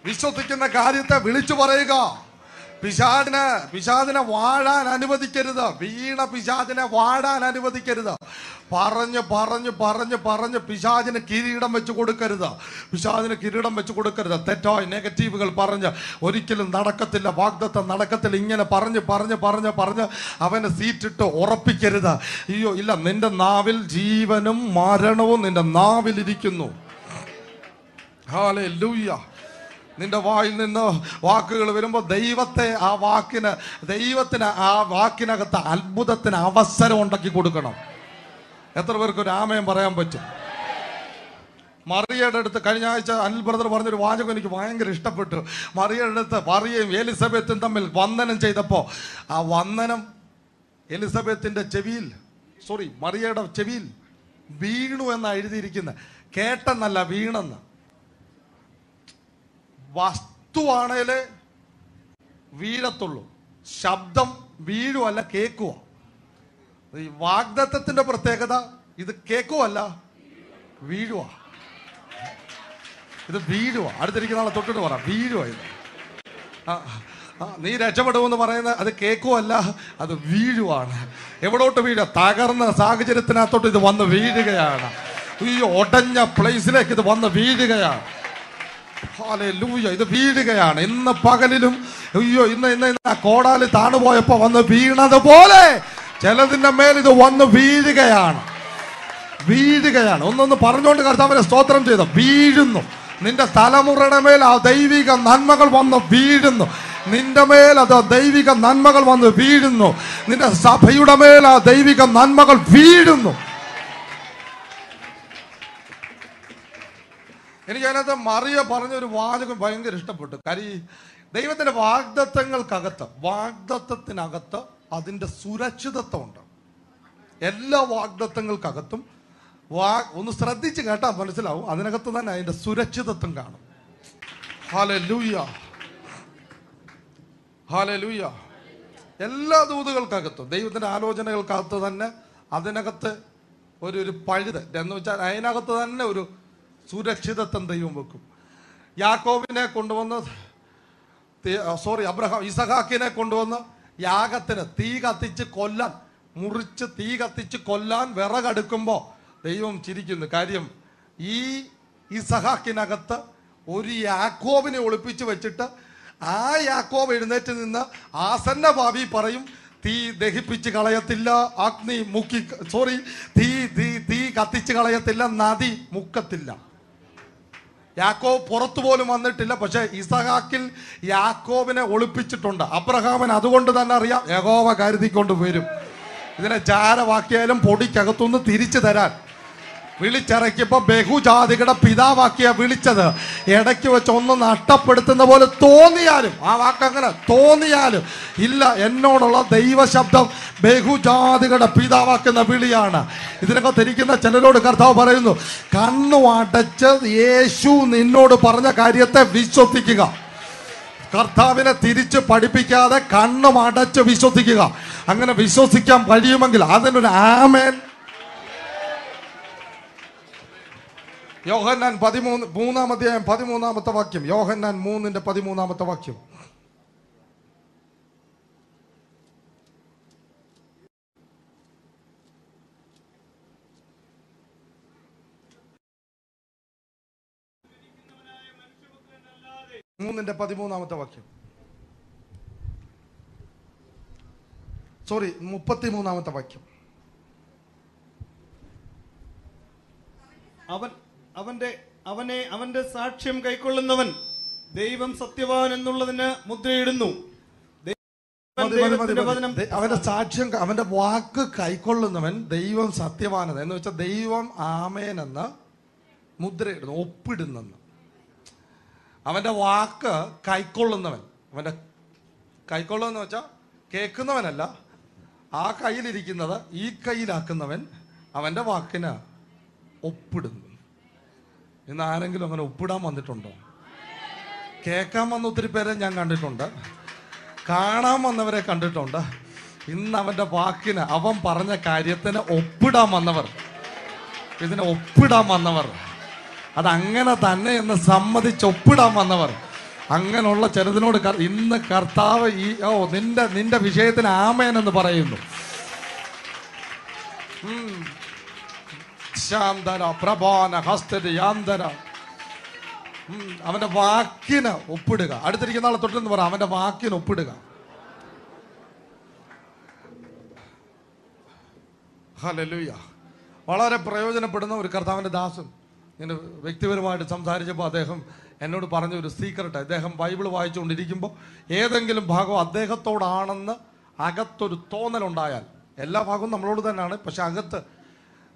[SPEAKER 1] വിശ്വസിക്കുന്ന കാര്യത്തെ വിളിച്ചു പറയുക. പിശാചിനെ വാഴാൻ അനുവദിക്കരുത്. വീണ പിശാചിനെ വാഴാൻ അനുവദിക്കരുത്. പറഞ്ഞ് പറഞ്ഞ് പറഞ്ഞ് പറഞ്ഞ് പിശാചിന് കിരീടം വെച്ച് കൊടുക്കരുത്. പിശാചിന് കിരീടം വെച്ച് കൊടുക്കരുത്. തെറ്റായ നെഗറ്റീവുകൾ പറഞ്ഞ് ഒരിക്കലും നടക്കത്തില്ല, വാഗ്ദത്തം നടക്കത്തില്ല. ഇങ്ങനെ പറഞ്ഞ് പറഞ്ഞ് പറഞ്ഞ് പറഞ്ഞ് അവനെ സീറ്റിട്ട് ഉറപ്പിക്കരുത്. അയ്യോ ഇല്ല, നിന്റെ നാവിൽ ജീവനും മരണവും നിന്റെ നാവിലിരിക്കുന്നു. ഹല്ലേലൂയ. നിന്റെ വായിൽ നിന്ന് വാക്കുകൾ വരുമ്പോൾ ദൈവത്തിന് ആ വാക്കിനകത്ത് അത്ഭുതത്തിന് അവസരം ഉണ്ടാക്കി കൊടുക്കണം. എത്ര പേർക്ക് ഒരു ആമയം പറയാൻ പറ്റും? മറിയയുടെ അടുത്ത് കഴിഞ്ഞ ആഴ്ച അനിൽ ബ്രദർ പറഞ്ഞൊരു വാചകം എനിക്ക് ഭയങ്കര ഇഷ്ടപ്പെട്ടു. മറിയയുടെ അടുത്ത് മറിയയും എലിസബത്തും തമ്മിൽ വന്ദനം ചെയ്തപ്പോൾ ആ വന്ദനം മറിയയുടെ ചെവിയിൽ വീണു എന്നാണ് എഴുതിയിരിക്കുന്നത്. കേട്ടെന്നല്ല, വീണെന്ന്. വസ്തുവാണേലേ വീഴത്തുള്ളൂ, ശബ്ദം വീഴുവല്ല കേൾക്കുക. ഈ വാഗ്ദത്തത്തിന്റെ പ്രത്യേകത ഇത് കേൾക്കുവല്ല, വീഴുക. ഇത് വീഴുക. അടുത്തിരിക്കുന്ന ആളെ തൊട്ടിട്ട് പറ, വീഴുക. ഇത് നീ രക്ഷപ്പെടുമെന്ന് പറയുന്നത് അത് കേൾക്കുവല്ല, അത് വീഴുവാണ്. എവിടോട്ട് വീഴുക? തകർന്ന സാഹചര്യത്തിനകത്തോട്ട് ഇത് വന്ന് വീഴുകയാണ്. ഈ ഒടഞ്ഞ പ്ലേസിലേക്ക് ഇത് വന്ന് വീഴുകയാണ്. ഹല്ലേലൂയ. ഇത് വീഴുകയാണ്. ഇന്ന് പകലിലും ഇന്ന് കോടാലി താണുപോയപ്പോ വന്ന് വീണതുപോലെ ചിലതിന്റെ മേൽ ഇത് വന്ന് വീഴുകയാണ്. ഒന്നൊന്ന് പറഞ്ഞുകൊണ്ട് കർത്താവിനെ സ്തോത്രം ചെയ്ത വീഴുന്നു. നിന്റെ തലമുറയുടെ മേൽ ആ ദൈവിക നന്മകൾ വന്ന് വീഴുന്നു. നിന്റെ മേൽ അത് ദൈവിക നന്മകൾ വന്ന് വീഴുന്നു. നിന്റെ സഭയുടെ മേൽ ആ ദൈവിക നന്മകൾ വീഴുന്നു. എനിക്ക് അതിനകത്ത് മറിയ പറഞ്ഞൊരു വാചകം ഭയങ്കര ഇഷ്ടപ്പെട്ടു. ദൈവത്തിന്റെ വാഗ്ദത്തത്തിനകത്ത് അതിൻ്റെ സുരക്ഷിതത്വമുണ്ട്. എല്ലാ വാഗ്ദത്തങ്ങൾക്കകത്തും ഒന്ന് ശ്രദ്ധിച്ച് കേട്ടാൽ മനസ്സിലാവും, അതിനകത്ത് തന്നെ അതിൻ്റെ സുരക്ഷിതത്വം കാണും. Hallelujah, hallelujah. എല്ലാ ദൂതുകൾക്കകത്തും ദൈവത്തിന്റെ ആലോചനകൾക്കകത്ത് തന്നെ അതിനകത്ത് ഒരു പഴുത് എന്ന് വെച്ചാൽ അതിനകത്ത് തന്നെ ഒരു സുരക്ഷിതത്വം ദൈവം വെക്കും. യാക്കോബിനെ കൊണ്ടുവന്ന് ഇസഹാക്കിനെ കൊണ്ടുവന്ന് യാഗത്തിന് തീ കത്തിച്ച് കൊല്ലാൻ വിറകെടുക്കുമ്പോൾ ദൈവം ചിരിക്കുന്നു. കാര്യം ഈ ഇസഹാക്കിനകത്ത് ഒരു യാക്കോബിനെ ഒളിപ്പിച്ച് വെച്ചിട്ട് ആ യാക്കോബ് എഴുന്നേറ്റ് നിന്ന് ആസന്ന ഭാവി പറയും, തീ ദഹിപ്പിച്ച് കളയത്തില്ല, അഗ്നി തീ കത്തിച്ച് കളയത്തില്ല, നദി മുക്കത്തില്ല. യാക്കോബ് പുറത്തു പോലും വന്നിട്ടില്ല. പക്ഷെ ഇസഹാക്കിൽ യാക്കോബിനെ ഒളിപ്പിച്ചിട്ടുണ്ട്. അബ്രഹാമിന് അതുകൊണ്ട് തന്നെ അറിയാം, യഹോവ കരുതിക്കൊണ്ട് വരും. ഇതിനെ ചാരവാക്കിയാലും പൊടിക്കകത്തുനിന്ന് തിരിച്ചു തരാൻ വിളിച്ചിറക്കിയപ്പോ ബഹുജാതികളുടെ പിതാവാക്കിയ വിളിച്ചത്. ഇടയ്ക്ക് വെച്ച് ഒന്ന് നഷ്ടപ്പെടുത്തുന്ന പോലെ തോന്നിയാലും, ആ വാക്കങ്ങനെ തോന്നിയാലും ഇല്ല, എന്നോടുള്ള ദൈവശബ്ദം ബഹുജാതികളുടെ പിതാവാക്കുന്ന വിളിയാണ്. ഇതിനൊക്കെ തിരിക്കുന്ന ചിലരോട് കർത്താവ് പറയുന്നു, കണ്ണു അടച്ച് യേശു നിന്നോട് പറഞ്ഞ കാര്യത്തെ വിശ്വസിക്കുക. കർത്താവിനെ തിരിച്ച് പഠിപ്പിക്കാതെ കണ്ണും അടച്ച് വിശ്വസിക്കുക. അങ്ങനെ വിശ്വസിക്കാൻ കഴിയുമെങ്കിൽ അതിനൊരു ആമേൻ. യോഹന്നാൻ 13-ാമത്തെ വാക്യം. യോഹന്നാൻ 3:13 വാക്യം. വാക്യം. സോറി, 33-ാമത്തെ വാക്യം.
[SPEAKER 2] അവന്റെ സാക്ഷ്യം കൈക്കൊള്ളുന്നവൻ ദൈവം സത്യവാൻ എന്നുള്ളതിന് മുദ്രയിടുന്നു.
[SPEAKER 1] അവന്റെ സാക്ഷ്യം, അവന്റെ വാക്ക് കൈക്കൊള്ളുന്നവൻ ദൈവം സത്യവാനത് എന്ന് വെച്ചാൽ ദൈവം ആമേൻ എന്ന് മുദ്രയിടുന്നു, ഒപ്പിടുന്നെന്ന്. അവന്റെ വാക്ക് കൈക്കൊള്ളുന്നവൻ, അവന്റെ കൈക്കൊള്ളുന്ന വെച്ചാൽ കേൾക്കുന്നവനല്ല, ആ കയ്യിലിരിക്കുന്നത് ഈ കയ്യിലാക്കുന്നവൻ അവന്റെ വാക്കിന് ഒപ്പിടുന്നു. ഇന്ന് ആരെങ്കിലും അങ്ങനെ ഒപ്പിടാൻ വന്നിട്ടുണ്ടോ? കേൾക്കാൻ വന്ന ഒത്തിരി പേരെ ഞാൻ കണ്ടിട്ടുണ്ട്, കാണാൻ വന്നവരെ കണ്ടിട്ടുണ്ട്. ഇന്ന് അവന്റെ വാക്കിന്, അവൻ പറഞ്ഞ കാര്യത്തിന് ഒപ്പിടാൻ വന്നവർ, ഇതിനെ ഒപ്പിടാൻ വന്നവർ, അതങ്ങനെ തന്നെ എന്ന് സമ്മതിച്ച് ഒപ്പിടാൻ വന്നവർ, അങ്ങനെയുള്ള ചിലതിനോട് ഇന്ന് കർത്താവ് നിന്റെ വിഷയത്തിന് ആമേൻ എന്ന് പറയുന്നു. അവന്റെ വാക്കിന് ഒപ്പിടുക. അടുത്തിരിക്കുന്ന ആളെ തൊട്ടെന്ന് പറ, അവന്റെ വാക്കിന് ഒപ്പിടുക. ഹല്ലേലൂയ. വളരെ പ്രയോജനപ്പെടുന്ന ഒരു കർത്താവിന്റെ ദാസൻ ഇങ്ങനെ വ്യക്തിപരമായിട്ട് സംസാരിച്ചപ്പോൾ അദ്ദേഹം എന്നോട് പറഞ്ഞ ഒരു സീക്രട്ട്, അദ്ദേഹം ബൈബിൾ വായിച്ചുകൊണ്ടിരിക്കുമ്പോൾ ഏതെങ്കിലും ഭാഗം അദ്ദേഹത്തോടാണെന്ന് അകത്തൊരു തോന്നലുണ്ടായാൽ, എല്ലാ ഭാഗവും നമ്മളോട് തന്നെയാണ്, പക്ഷെ അകത്ത്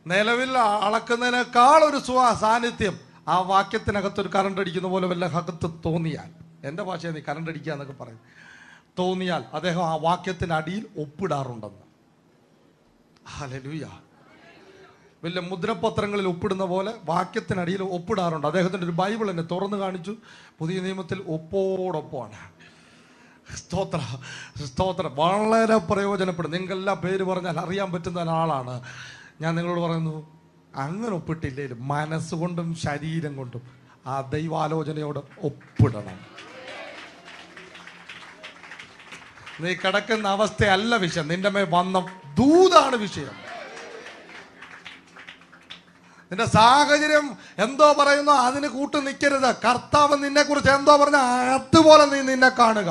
[SPEAKER 1] നിലവിൽ അളക്കുന്നതിനേക്കാൾ ഒരു സാന്നിധ്യം ആ വാക്യത്തിനകത്തൊരു കറണ്ട് അടിക്കുന്ന പോലെ വല്ല അകത്ത് തോന്നിയാൽ, എൻ്റെ ഭാഷയിൽ നീ കറണ്ട് അടിക്കുക എന്നൊക്കെ പറയും, തോന്നിയാൽ അദ്ദേഹം ആ വാക്യത്തിനടിയിൽ ഒപ്പിടാറുണ്ടെന്ന്. ഹല്ലേലൂയ. വലിയ മുദ്രപത്രങ്ങളിൽ ഒപ്പിടുന്ന പോലെ വാക്യത്തിനടിയിൽ ഒപ്പിടാറുണ്ട്. അദ്ദേഹത്തിൻ്റെ ഒരു ബൈബിൾ എന്നെ തുറന്നു കാണിച്ചു. പുതിയ നിയമത്തിൽ ഒപ്പോടൊപ്പമാണ്. സ്തോത്രം. വളരെ പ്രയോജനപ്പെടും. നിങ്ങൾക്കെല്ലാം പേര് പറഞ്ഞാൽ അറിയാൻ പറ്റുന്ന ഒരാളാണ്. ഞാൻ നിങ്ങളോട് പറയുന്നു, അങ്ങനെ ഒപ്പിട്ടില്ലേലും മനസ്സുകൊണ്ടും ശരീരം കൊണ്ടും ആ ദൈവാലോചനയോട് ഒപ്പിടണം. നീ കിടക്കുന്ന അവസ്ഥയല്ല വിഷയം, നിന്റെ മേൽ വന്ന ദൂതാണ് വിഷയം. നിന്റെ സാഹചര്യം എന്തോ പറയുന്നോ അതിന് കൂട്ടു നിൽക്കരുത്. കർത്താവ് നിന്നെ കുറിച്ച് എന്തോ പറഞ്ഞ അതുപോലെ നീ നിന്നെ കാണുക.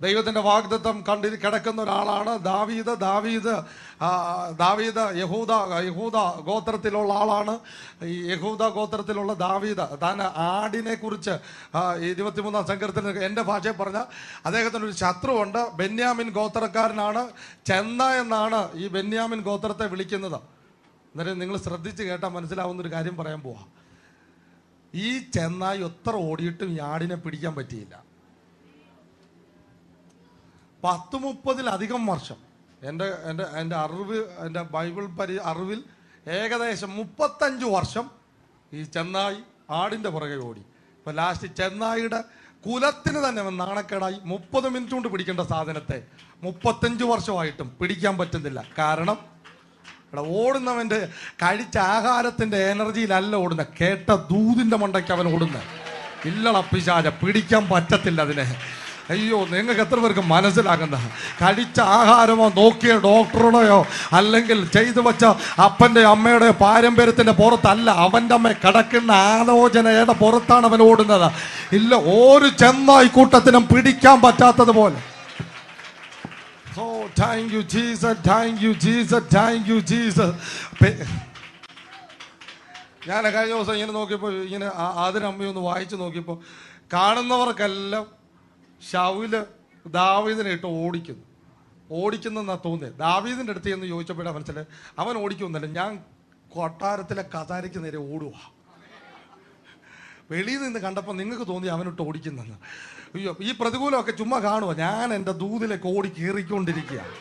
[SPEAKER 1] ദൈവത്തിന്റെ വാഗ്ദത്തം കിടക്കുന്ന ഒരാളാണ് ദാവീദ് യഹൂദ ഗോത്രത്തിലുള്ള ആളാണ്. ഈ യഹൂദ ഗോത്രത്തിലുള്ള ദാവീദ് താൻ ആടിനെ കുറിച്ച് 23-ാം സങ്കീർത്തനത്തിൽ എൻ്റെ ഭാഷയിൽ പറഞ്ഞ അദ്ദേഹത്തിന് ഒരു ശത്രുവുണ്ട്. ബെന്യാമിൻ ഗോത്രക്കാരനാണ്. ചെന്ന എന്നാണ് ഈ ബെന്യാമിൻ ഗോത്രത്തെ വിളിക്കുന്നത്. അന്നേരം നിങ്ങൾ ശ്രദ്ധിച്ച് കേട്ടാൽ മനസ്സിലാവുന്നൊരു കാര്യം പറയാൻ പോവാ. ഈ ചെന്നായി എത്ര ഓടിയിട്ടും ഈ ആടിനെ പിടിക്കാൻ പറ്റിയില്ല. 10-30 വർഷം എൻ്റെ ബൈബിൾ അറിവിൽ ഏകദേശം 35 വർഷം ഈ ചെന്നായി ആടിൻ്റെ പുറകെ ഓടി. ഇപ്പം ലാസ്റ്റ് ചെന്നായിയുടെ കുലത്തിന് തന്നെ നാണക്കേടായി. 30 മിനിറ്റ് കൊണ്ട് പിടിക്കേണ്ട സാധനത്തെ 35 വർഷമായിട്ടും പിടിക്കാൻ പറ്റുന്നില്ല. കാരണം ഓടുന്നവൻ്റെ കഴിച്ച ആഹാരത്തിൻ്റെ എനർജിയിലല്ല ഓടുന്നത്, കേട്ട ദൂതിൻ്റെ മണ്ടയ്ക്ക് അവൻ ഓടുന്നത്. ഇല്ലട പിശാച, പിടിക്കാൻ പറ്റത്തില്ല അതിനെ. അയ്യോ, നിങ്ങൾക്ക് എത്ര പേർക്ക് മനസ്സിലാകുന്ന കഴിച്ച ആഹാരമോ നോക്കിയ ഡോക്ടറുടെയോ അല്ലെങ്കിൽ ചെയ്തു വെച്ച അപ്പൻ്റെ അമ്മയുടെ പാരമ്പര്യത്തിൻ്റെ പുറത്തല്ല, അവൻ്റെ അമ്മ കിടക്കുന്ന ആലോചനയുടെ പുറത്താണ് അവൻ ഓടുന്നത്. ഇല്ല, ഒരു ചെന്നായി കൂട്ടത്തിനും പിടിക്കാൻ പറ്റാത്തതുപോലെ Oh, thank you, Jesus. Thank you, Jesus. Thank you, Jesus. ഞാൻ കഴിഞ്ഞ ദിവസം ഇങ്ങനെ നോക്കിയപ്പോൾ ഇങ്ങനെ അതിനമ്മയൊന്ന് വായിച്ചു നോക്കിയപ്പോൾ കാണുന്നവർക്കെല്ലാം ശൗല് ദാവീദിനെ ഇട്ട് ഓടിക്കുന്നെന്നാ തോന്നിയത്. ദാവീദിൻ്റെ അടുത്ത് എന്ന് ചോദിച്ചപ്പോഴാണ് മനസ്സിലായി അവൻ ഓടിക്കുന്നില്ല, ഞാൻ കൊട്ടാരത്തിലെ കസാരയ്ക്ക് നേരെ ഓടുക. വെളിയിൽ നിന്ന് കണ്ടപ്പോൾ നിങ്ങൾക്ക് തോന്നി അവനിട്ട് ഓടിക്കുന്നെന്ന്. അയ്യോ, ഈ പ്രതികൂലമൊക്കെ ചുമ്മാ കാണുക, ഞാൻ എൻ്റെ ദൂതിലേക്ക് ഓടി കയറിക്കൊണ്ടിരിക്കുകയാണ്.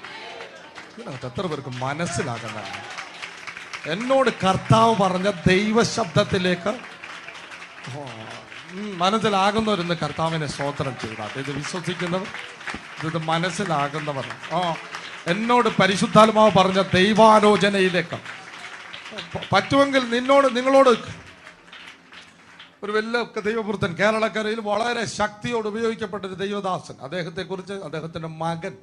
[SPEAKER 1] ഇതിനകത്ത് എത്ര പേർക്ക് മനസ്സിലാക്കുന്നതാണ് എന്നോട് കർത്താവ് പറഞ്ഞ ദൈവശബ്ദത്തിലേക്ക് മനസ്സിലാകുന്നവരെന്ന് കർത്താവിനെ സ്തോത്രം ചെയ്താൽ ഇത് വിശ്വസിക്കുന്നവർ, ഇത് മനസ്സിലാകുന്നവർ, എന്നോട് പരിശുദ്ധാത്മാവ് പറഞ്ഞ ദൈവാലോചനയിലേക്ക് പറ്റുമെങ്കിൽ നിങ്ങളോട് ഒരു വലിയ ദൈവപുത്രൻ കേരളക്കരയിൽ വളരെ ശക്തിയോട് ഉപയോഗിക്കപ്പെട്ടൊരു ദൈവദാസൻ, അദ്ദേഹത്തെക്കുറിച്ച് അദ്ദേഹത്തിൻ്റെ മകൻ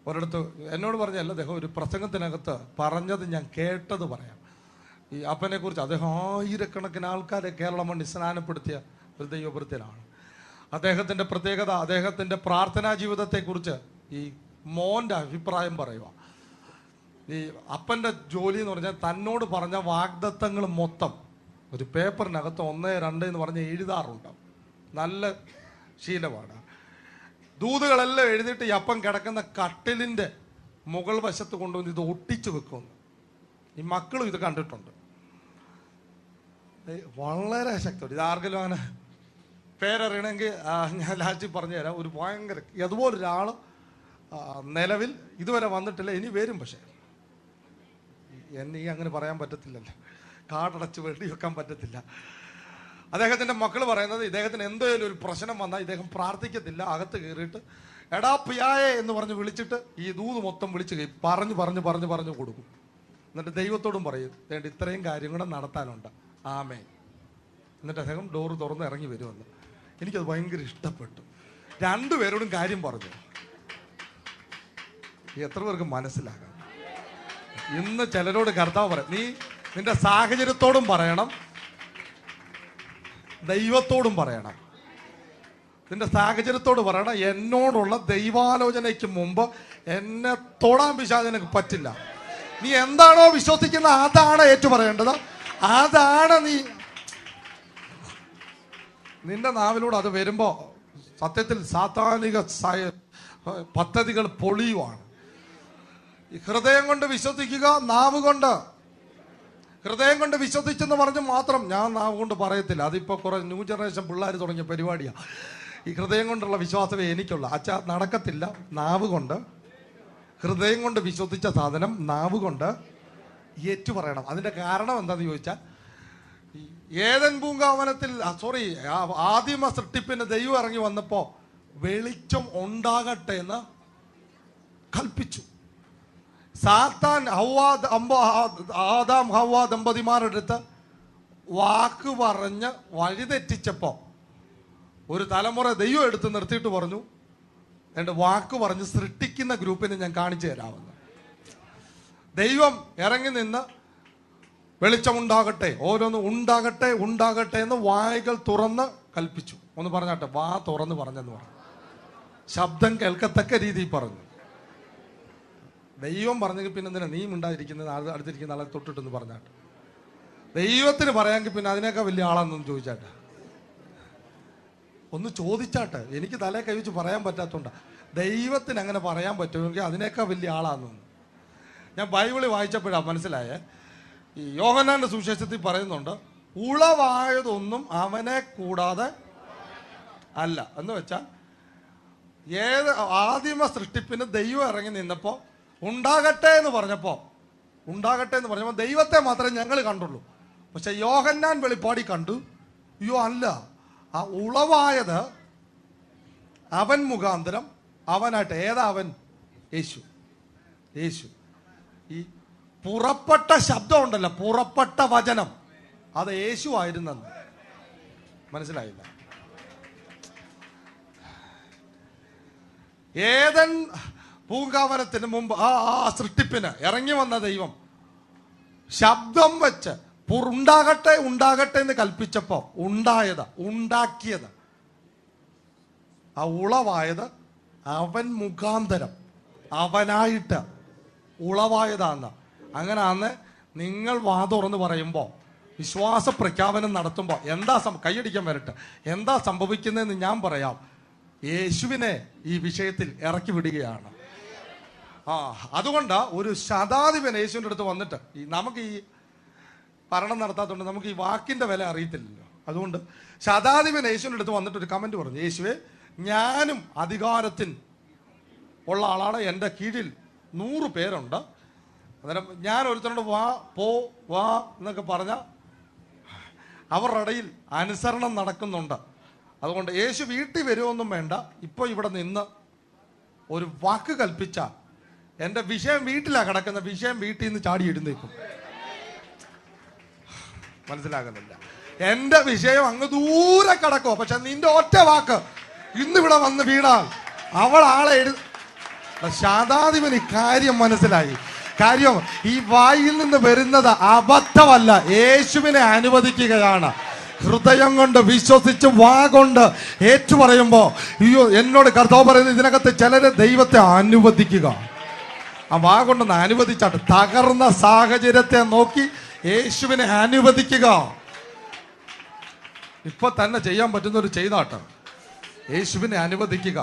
[SPEAKER 1] ഒരിടത്ത് എന്നോട് പറഞ്ഞല്ല, അദ്ദേഹം ഒരു പ്രസംഗത്തിനകത്ത് പറഞ്ഞത് ഞാൻ കേട്ടത് പറയാം. ഈ അപ്പനെ കുറിച്ച് അദ്ദേഹം ആയിരക്കണക്കിന് ആൾക്കാരെ കേരളം മണ്ണി സ്നാനപ്പെടുത്തിയ ഒരു ദൈവപുത്രനാണ്. അദ്ദേഹത്തിൻ്റെ പ്രത്യേകത, അദ്ദേഹത്തിൻ്റെ പ്രാർത്ഥനാ ജീവിതത്തെക്കുറിച്ച് ഈ മോൻ്റെ അഭിപ്രായം പറയുക. ഈ അപ്പൻ്റെ ജോലി എന്ന് പറഞ്ഞാൽ തന്നോട് പറഞ്ഞ വാഗ്ദത്തങ്ങൾ മൊത്തം ഒരു പേപ്പറിനകത്ത് 1, 2 എന്ന് പറഞ്ഞ് എഴുതാറുണ്ട്. നല്ല ശീലമാണ്. ദൂതുകളെല്ലാം എഴുതിയിട്ട് ഈ അപ്പം കിടക്കുന്ന കട്ടിലിൻ്റെ മുകൾ വശത്ത് കൊണ്ടുവന്ന് ഇത് ഒട്ടിച്ചു വെക്കുമെന്ന്. ഈ മക്കളും ഇത് കണ്ടിട്ടുണ്ട്. വളരെ ശക്തമാണ്. ഇത് ആർക്കെങ്കിലും അങ്ങനെ പേരറിയണമെങ്കിൽ ഞാൻ ലാസ്റ്റ് പറഞ്ഞു തരാം. ഒരു ഭയങ്കര അതുപോലൊരാൾ നിലവിൽ ഇതുവരെ വന്നിട്ടില്ല, ഇനി വരും. പക്ഷേ എന്നെ അങ്ങനെ പറയാൻ പറ്റത്തില്ലല്ലോ, കാടടച്ച് വെടി വെക്കാൻ പറ്റത്തില്ല. അദ്ദേഹത്തിൻ്റെ മക്കൾ പറയുന്നത് ഇദ്ദേഹത്തിന് എന്തെങ്കിലും ഒരു പ്രശ്നം വന്നാൽ ഇദ്ദേഹം പ്രാർത്ഥിക്കത്തില്ല, അകത്ത് കയറിയിട്ട് എടാ പിയായെ എന്ന് പറഞ്ഞ് വിളിച്ചിട്ട് ഈ ദൂത് മൊത്തം വിളിച്ച് പറഞ്ഞു കൊടുക്കും. എന്നിട്ട് ദൈവത്തോടും പറയും വേണ്ട ഇത്രയും കാര്യങ്ങളും നടത്താനുണ്ട്, ആമേ. എന്നിട്ട് അദ്ദേഹം ഡോറ് തുറന്ന് ഇറങ്ങി വരുമെന്ന്. എനിക്കത് ഭയങ്കര ഇഷ്ടപ്പെട്ടു. രണ്ടുപേരോടും കാര്യം പറഞ്ഞു. എത്ര പേർക്ക് മനസ്സിലാകാം? ഇന്ന് ചിലരോട് കർത്താവ് പറയും, നീ നിന്റെ സാഹചര്യത്തോടും പറയണം, ദൈവത്തോടും പറയണം. നിന്റെ സാഹചര്യത്തോട് പറയണം, എന്നോടുള്ള ദൈവാലോചനയ്ക്ക് മുമ്പ് എന്നെ തൊടാൻ പിശാചിനക്ക് പറ്റില്ല. നീ എന്താണോ വിശ്വസിക്കുന്നത് അതാണ് ഏറ്റു പറയേണ്ടത്. അതാണ് നിന്റെ നാവിലൂടെ അത് വരുമ്പോ സത്യത്തിൽ സാത്താനിക പദ്ധതികൾ പൊളിയുവാണ്. ഹൃദയം കൊണ്ട് വിശ്വസിക്കുക, നാവ് കൊണ്ട്. ഹൃദയം കൊണ്ട് വിശ്വസിച്ചെന്ന് പറഞ്ഞ് മാത്രം ഞാൻ നാവ് കൊണ്ട് പറയത്തില്ല. അതിപ്പോൾ കുറെ ന്യൂ ജനറേഷൻ പിള്ളേർ തുടങ്ങിയ പരിപാടിയാണ്. ഈ ഹൃദയം കൊണ്ടുള്ള വിശ്വാസമേ എനിക്കുള്ള നടക്കത്തില്ല. നാവ് കൊണ്ട്, ഹൃദയം കൊണ്ട് വിശ്വസിച്ച സാധനം നാവ് കൊണ്ട് ഏറ്റു പറയണം. അതിൻ്റെ കാരണം എന്താണെന്ന് ചോദിച്ചാൽ, ഏദൻ പൂങ്കാവനത്തിൽ ആദിമ സൃഷ്ടിപ്പിന് ദൈവം ഇറങ്ങി വന്നപ്പോൾ വെളിച്ചം ഉണ്ടാകട്ടെ എന്ന് കൽപ്പിച്ചു. സാത്താൻ ആദാം ഹവ്വ ദമ്പതിമാരുടെ അടുത്ത് വാക്ക് പറഞ്ഞ് വഴിതെറ്റിച്ചപ്പോൾ ഒരു തലമുറ ദൈവം എടുത്ത് നിർത്തിയിട്ട് പറഞ്ഞു, എൻ്റെ വാക്ക് പറഞ്ഞ് സൃഷ്ടിക്കുന്ന ഗ്രൂപ്പിനെ ഞാൻ കാണിച്ചു തരാമെന്ന്. ദൈവം ഇറങ്ങി നിന്ന് വെളിച്ചമുണ്ടാകട്ടെ, ഓരോന്ന് ഉണ്ടാകട്ടെ എന്ന് വായ്കൾ തുറന്ന് കൽപ്പിച്ചു. ഒന്ന് പറഞ്ഞാട്ടെ, വാ തുറന്ന് പറഞ്ഞെന്ന് പറഞ്ഞു. ശബ്ദം കേൾക്കത്തക്ക രീതിയിൽ പറഞ്ഞു. ദൈവം പറഞ്ഞെങ്കിൽ പിന്നെ എന്തിനാ നീ ഉണ്ടായിരിക്കുന്നത്, അടുത്തിരിക്കുന്ന ആളെ തൊട്ടിട്ടെന്ന് പറഞ്ഞാട്ടെ. ദൈവത്തിന് പറയാമെങ്കിൽ പിന്നെ അതിനേക്കാൾ വലിയ ആളാണെന്നൊന്ന് ചോദിച്ചാട്ടെ, ഒന്ന് ചോദിച്ചാട്ടെ. എനിക്ക് തലേ കൈവച്ച് പറയാൻ പറ്റാത്തതുകൊണ്ടാണ്. ദൈവത്തിന് അങ്ങനെ പറയാൻ പറ്റുമെങ്കിൽ അതിനേക്കാൾ വലിയ ആളാണെന്ന് ഞാൻ ബൈബിളിൽ വായിച്ചപ്പോഴാണ് മനസ്സിലായേ. ഈ യോഹന്നാന്റെ സുവിശേഷത്തിൽ പറയുന്നുണ്ട്, ഉളവായതൊന്നും അവനെ കൂടാതെ അല്ല. എന്ന് വെച്ചാൽ ഏത് ആദിമ സൃഷ്ടിപ്പിന് ദൈവം ഇറങ്ങി നിന്നപ്പോൾ ഉണ്ടാകട്ടെ എന്ന് പറഞ്ഞപ്പോൾ ദൈവത്തെ മാത്രമേ ഞങ്ങൾ കണ്ടുള്ളൂ. പക്ഷെ യോഹന്നാൻ വെളിപ്പാടി കണ്ടു, അയ്യോ അല്ല, ആ ഉളവായത് അവൻ മുഖാന്തരം അവനായിട്ട്. ഏതാ അവൻ? യേശു. ഈ പുറപ്പെട്ട ശബ്ദം ഉണ്ടല്ലോ, പുറപ്പെട്ട വചനം, അത് യേശു ആയിരുന്നെന്ന് മനസ്സിലായില്ല. ഏദൻ പൂങ്കാവനത്തിന് മുമ്പ് ആ സൃഷ്ടിപ്പിന് ഇറങ്ങി വന്ന ദൈവം ശബ്ദം വെച്ച് ഉണ്ടാകട്ടെ എന്ന് കൽപ്പിച്ചപ്പോ ഉണ്ടാക്കിയത് ആ ഉളവായത് അവൻ മുഖാന്തരം അവനായിട്ട് ഉളവായതാന്ന്. അങ്ങനെ അന്ന് നിങ്ങൾ വാ തുറന്ന് പറയുമ്പോൾ, വിശ്വാസ പ്രഖ്യാപനം നടത്തുമ്പോൾ എന്താ കൈയടിക്കാൻ വരട്ടെ, എന്താ സംഭവിക്കുന്നതെന്ന് ഞാൻ പറയാം. യേശുവിനെ ഈ വിഷയത്തിൽ ഇറക്കി വിടുകയാണ്. അതുകൊണ്ട് ഒരു ശതാധിപൻ യേശുവിൻ്റെ അടുത്ത് വന്നിട്ട്, നമുക്ക് ഈ ഭരണം നടത്താത്തതുകൊണ്ട് നമുക്ക് ഈ വാക്കിന്റെ വില അറിയത്തില്ലല്ലോ. അതുകൊണ്ട് ശതാധിപൻ യേശുവിൻ്റെ അടുത്ത് വന്നിട്ട് ഒരു കമന്റ് പറഞ്ഞു, യേശുവേ, ഞാനും അധികാരത്തിൽ ഉള്ള ആളാണ്, എൻ്റെ കീഴിൽ 100 പേരുണ്ട്. അന്നേരം ഞാൻ ഒരുത്തനോട് വാ പോ വാ എന്നൊക്കെ പറഞ്ഞ അവരുടെ ഇടയിൽ അനുസരണം നടക്കുന്നുണ്ട്. അതുകൊണ്ട് യേശു വീട്ടിൽ വരുമൊന്നും വേണ്ട, ഇപ്പോൾ ഇവിടെ നിന്ന് ഒരു വാക്ക് കൽപ്പിച്ച എൻ്റെ വിഷയം വീട്ടിലാണ് കിടക്കുന്ന, വിഷയം വീട്ടിൽ നിന്ന് ചാടി എഴുന്നേക്കും. മനസ്സിലാകുന്നില്ല? എൻ്റെ വിഷയം അങ്ങ് ദൂരെ കിടക്കുമോ, പക്ഷെ നിന്റെ ഒറ്റ വാക്ക് ഇന്നിവിടെ വന്ന് വീണാൽ അവൾ ആളെ ശതാധിപന് കാര്യം മനസ്സിലായി. കാര്യം ഈ വായിൽ നിന്ന് വരുന്നത് അബദ്ധമല്ല, യേശുവിനെ അനുവദിക്കുകയാണ്. ഹൃദയം കൊണ്ട് വിശ്വസിച്ച് വാ കൊണ്ട് ഏറ്റുപറയുമ്പോ, അയ്യോ എന്നോട് കർത്താവ് പറയുന്നത്, ഇതിനകത്ത് ചിലര് ദൈവത്തെ അനുവദിക്കുക. ആ വാ കൊണ്ടൊന്ന് അനുവദിച്ചാട്ട് തകർന്ന സാഹചര്യത്തെ നോക്കി യേശുവിനെ അനുവദിക്കുക. ഇപ്പൊ തന്നെ ചെയ്യാൻ പറ്റുന്നൊരു ചെയ്താട്ട് യേശുവിനെ അനുവദിക്കുക.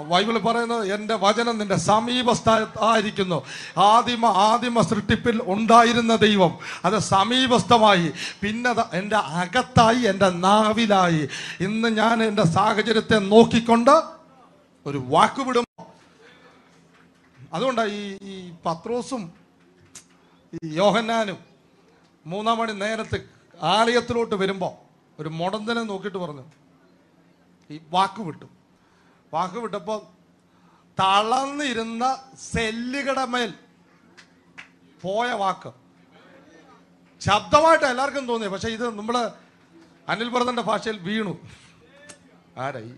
[SPEAKER 1] ബൈബിൾ പറയുന്നത്, എൻ്റെ വചനം നിന്റെ സമീപസ്ഥായിരിക്കുന്നു. ആദിമ സൃഷ്ടിപ്പിൽ ഉണ്ടായിരുന്ന ദൈവം അത് സമീപസ്ഥമായി, പിന്നെ എൻ്റെ അകത്തായി, എൻ്റെ നാവിലായി. ഇന്ന് ഞാൻ എൻ്റെ സാഹചര്യത്തെ നോക്കിക്കൊണ്ട് ഒരു വാക്ക് വിടും. അതുകൊണ്ടാണ് ഈ പത്രോസും ഈ യോഹന്നാനും 3 മണി നേരത്ത് ആലയത്തിലോട്ട് വരുമ്പോൾ ഒരു മുടന്തനെ നോക്കിയിട്ട് പറഞ്ഞു, ഈ വാക്ക് വിട്ടു. വാക്ക് വിട്ടപ്പോൾ തളർന്നിരുന്ന സെല്ലുകളുടെ മേൽ പോയ വാക്ക് ശബ്ദമായിട്ട് എല്ലാവർക്കും തോന്നി. പക്ഷെ ഇത് നമ്മള് അനിൽ ബ്രദറിന്റെ ഭാഷയിൽ വീണു. ആരായി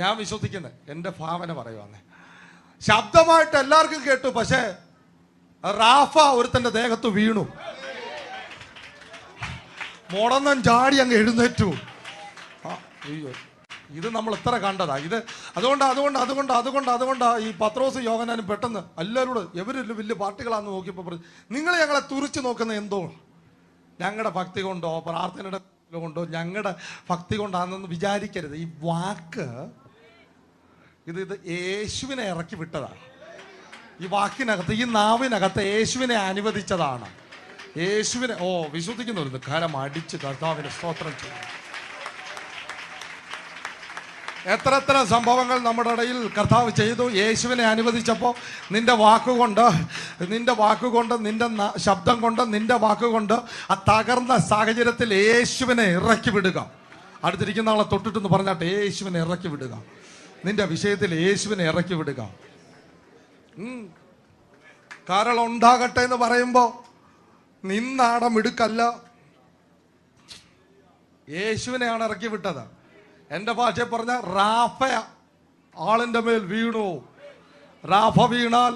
[SPEAKER 1] ഞാൻ വിശ്വസിക്കുന്നത്, എൻ്റെ ഭാവന പറയുവാന്നേ. ശബ്ദമായിട്ട് എല്ലാവർക്കും കേട്ടു, പക്ഷെ റാഫ ഒരുത്തന്റെ ദേഹത്ത് വീണു. മുടന്നൻ ചാടി അങ്ങ് എഴുന്നേറ്റു. അയ്യോ, ഇത് നമ്മൾ എത്ര കണ്ടതാ ഇത്. അതുകൊണ്ടാ ഈ പത്രോസ് യോഹന്നാനും പെട്ടെന്ന് എല്ലാവരോട്, എവരും വലിയ പാർട്ടികളാന്ന് നോക്കിയപ്പോൾ പറഞ്ഞു, നിങ്ങൾ ഞങ്ങളെ തുറിച്ചു നോക്കുന്ന എന്തോ, ഞങ്ങളുടെ ഭക്തി കൊണ്ടോ പ്രാർത്ഥനയുടെ കൊണ്ടോ ഞങ്ങളുടെ ഭക്തി കൊണ്ടാണെന്ന് വിചാരിക്കരുത്. ഈ വാക്ക് ഇത് യേശുവിനെ ഇറക്കി വിട്ടതാണ്. ഈ വാക്കിനകത്ത്, ഈ നാവിനകത്ത് യേശുവിനെ അനുവദിച്ചതാണ്. യേശുവിനെ വിശ്വസിക്കുന്നവരുന്ന് കരം അടിച്ച് കർത്താവിന്റെ സ്തോത്രം ചെയ്യും. എത്ര സംഭവങ്ങൾ നമ്മുടെ ഇടയിൽ കർത്താവ് ചെയ്തു. യേശുവിനെ അനുവദിച്ചപ്പോൾ നിന്റെ വാക്കുകൊണ്ട്, നിന്റെ ശബ്ദം കൊണ്ട്, നിന്റെ വാക്കുകൊണ്ട് ആ തകർന്ന സാഹചര്യത്തിൽ യേശുവിനെ ഇറക്കി വിടുക. അടുത്തിരിക്കുന്ന ആളെ തൊട്ടിട്ടെന്ന് പറഞ്ഞാട്ടെ, യേശുവിനെ ഇറക്കി വിടുക. നിന്റെ വിഷയത്തിൽ യേശുവിനെ ഇറക്കി വിടുക. കരളുണ്ടാകട്ടെ എന്ന് പറയുമ്പോ നിന്നാടം ഇടുക്കല്ല, യേശുവിനെയാണ് ഇറക്കി വിട്ടത്. എൻ്റെ ഭാഷയിൽ പറഞ്ഞ റാഫ ആളിന്റെ മേൽ വീണു. റാഫ വീണാൽ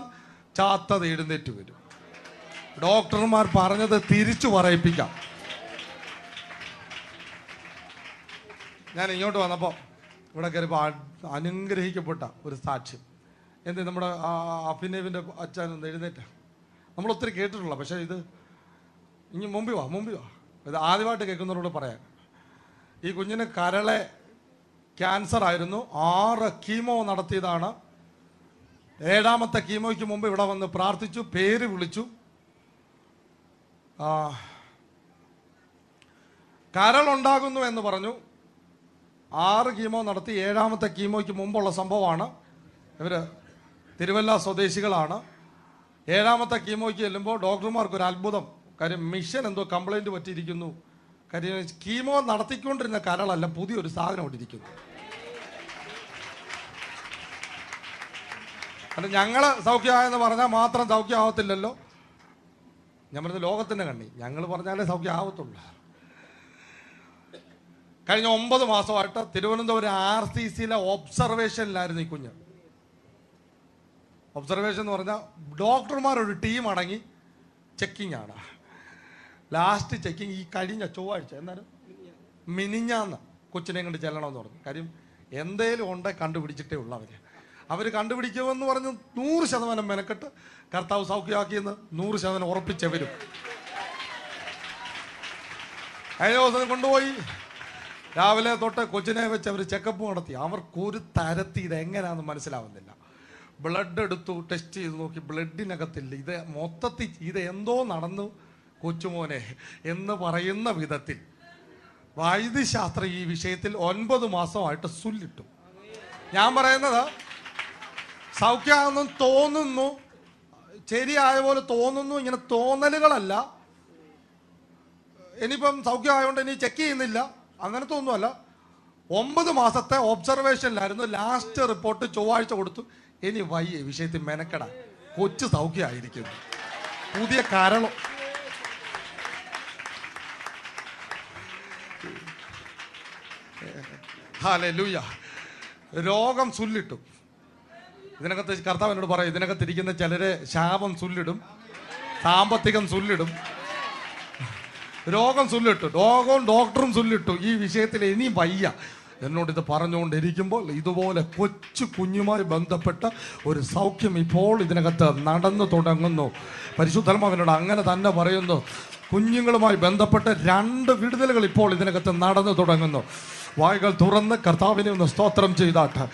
[SPEAKER 1] ചാത്തത് എഴുന്നേറ്റ് വരും. ഡോക്ടർമാർ പറഞ്ഞത് തിരിച്ചു പറയിപ്പിക്കാം. ഞാൻ ഇങ്ങോട്ട് വന്നപ്പോ ഇവിടെ കയറിയപ്പോൾ അനുഗ്രഹിക്കപ്പെട്ട ഒരു സാക്ഷ്യം. നമ്മുടെ അഭിനവിൻ്റെ അച്ഛൻ എഴുന്നേറ്റ നമ്മൾ ഒത്തിരി കേട്ടിട്ടുള്ള, പക്ഷെ ഇത് ഇനി മുമ്പിൽ വാ ഇത് ആദ്യമായിട്ട് കേൾക്കുന്നവരോട് പറയാൻ. ഈ കുഞ്ഞിന് കരളെ ക്യാൻസർ ആയിരുന്നു. 6 കീമോ നടത്തിയതാണ്. 7ാമത്തെ കീമോയ്ക്ക് മുമ്പ് ഇവിടെ വന്ന് പ്രാർത്ഥിച്ചു, പേര് വിളിച്ചു. കരളുണ്ടാകുന്നു എന്ന് പറഞ്ഞു. 6 കീമോ നടത്തി. 7ാമത്തെ കീമോയ്ക്ക് മുമ്പുള്ള സംഭവമാണ്. ഇവര് തിരുവല്ല സ്വദേശികളാണ്. 7ാമത്തെ കീമോയ്ക്ക് ചെല്ലുമ്പോൾ ഡോക്ടർമാർക്ക് ഒരു അത്ഭുതം. കാര്യം മിഷൻ എന്തോ കംപ്ലൈന്റ് പറ്റിയിരിക്കുന്നു. കാര്യം കീമോ നടത്തിക്കൊണ്ടിരുന്ന കരളല്ല, പുതിയൊരു സാധനം ഇട്ടിരിക്കുന്നു. അല്ല, ഞങ്ങള് സൗഖ്യമായെന്ന് പറഞ്ഞാൽ മാത്രം സൗഖ്യമാവത്തില്ലല്ലോ. ഞാൻ പറഞ്ഞത് ലോകത്തിന്റെ കണ്ണി, ഞങ്ങൾ പറഞ്ഞാലേ സൗഖ്യം ആവത്തുള്ളൂ. കഴിഞ്ഞ 9 മാസമായിട്ട് തിരുവനന്തപുരം RCCയിലെ ഒബ്സർവേഷനിലായിരുന്നു ഈ കുഞ്ഞ്. ഒബ്സർവേഷൻ എന്ന് പറഞ്ഞാൽ ഡോക്ടർമാരൊരു ടീം അടങ്ങി ചെക്കിംഗ് ആണ്. ലാസ്റ്റ് ചെക്കിങ് ഈ കഴിഞ്ഞ ചൊവ്വാഴ്ച, എന്നാലും മിനിഞ്ഞാന്ന് കൊച്ചിനെ കൊണ്ട് ചെല്ലണമെന്ന് പറഞ്ഞു. കാര്യം എന്തേലും ഉണ്ടെ കണ്ടുപിടിച്ചിട്ടേ ഉള്ളൂ അവര്. അവർ കണ്ടുപിടിക്കുമെന്ന് പറഞ്ഞു 100% മെനക്കെട്ട് കർത്താവ് സൗഖ്യമാക്കിയെന്ന് 100% ഉറപ്പിച്ചവരും. കഴിഞ്ഞ ദിവസം കൊണ്ടുപോയി രാവിലെ തൊട്ട് കൊച്ചിനെ വെച്ച് അവർ ചെക്കപ്പ് നടത്തി. അവർക്കൊരു തരത്തിൽ ഇതെങ്ങനെയാണെന്ന് മനസ്സിലാവുന്നില്ല. ബ്ലഡ് എടുത്തു, ടെസ്റ്റ് ചെയ്ത് നോക്കി, ബ്ലഡിനകത്തില്ല. ഇത് മൊത്തത്തിൽ ഇത് എന്തോ നടന്നു കൊച്ചുമോനെ എന്ന് പറയുന്ന വിധത്തിൽ വൈദ്യശാസ്ത്രം ഈ വിഷയത്തിൽ 9 മാസമായിട്ട് സുല്ലിട്ടു. ഞാൻ പറയുന്നത് സൗഖ്യമാണെന്ന് തോന്നുന്നു, ശരിയായ പോലെ തോന്നുന്നു, ഇങ്ങനെ തോന്നലുകളല്ല. ഇനിയിപ്പം സൗഖ്യമായതുകൊണ്ട് ഇനി ചെക്ക് ചെയ്യുന്നില്ല, അങ്ങനത്തെ ഒന്നുമല്ല. 9 മാസത്തെ ഒബ്സർവേഷനിലായിരുന്നു. ലാസ്റ്റ് റിപ്പോർട്ട് ചൊവ്വാഴ്ച കൊടുത്തു. ഇനി വയ്യ വിഷയത്തിൽ മെനക്കെടാൻ, കൊച്ചു സൗഖ്യമായിരിക്കുന്നു. പുതിയ കാരണം ഹല്ലേലൂയ. രോഗം സുല്ലിട്ടു. ഇതിനകത്ത് കർത്താവ് എന്നോട് പറയും, ഇതിനകത്ത് ഇരിക്കുന്ന ചിലരെ ശാപം സുല്ലിടും, സാമ്പത്തികം സുല്ലിടും, രോഗം സുല്ലിട്ടു, രോഗവും ഡോക്ടറും സുല്ലിട്ടു. ഈ വിഷയത്തിൽ ഇനിയും വയ്യ. എന്നോട് ഇത് പറഞ്ഞുകൊണ്ടിരിക്കുമ്പോൾ ഇതുപോലെ കൊച്ചു കുഞ്ഞുമായി ബന്ധപ്പെട്ട ഒരു സൗഖ്യം ഇപ്പോൾ ഇതിനകത്ത് നടന്നു തുടങ്ങുന്നു. പരിശുദ്ധാത്മാവിനോട് അങ്ങനെ തന്നെ പറയുന്നു. കുഞ്ഞുങ്ങളുമായി ബന്ധപ്പെട്ട 2 വിടുതലുകൾ ഇപ്പോൾ ഇതിനകത്ത് നടന്നു തുടങ്ങുന്നു. വായ്കൾ തുറന്ന് കർത്താവിനെ ഒന്ന് സ്തോത്രം ചെയ്താട്ട്.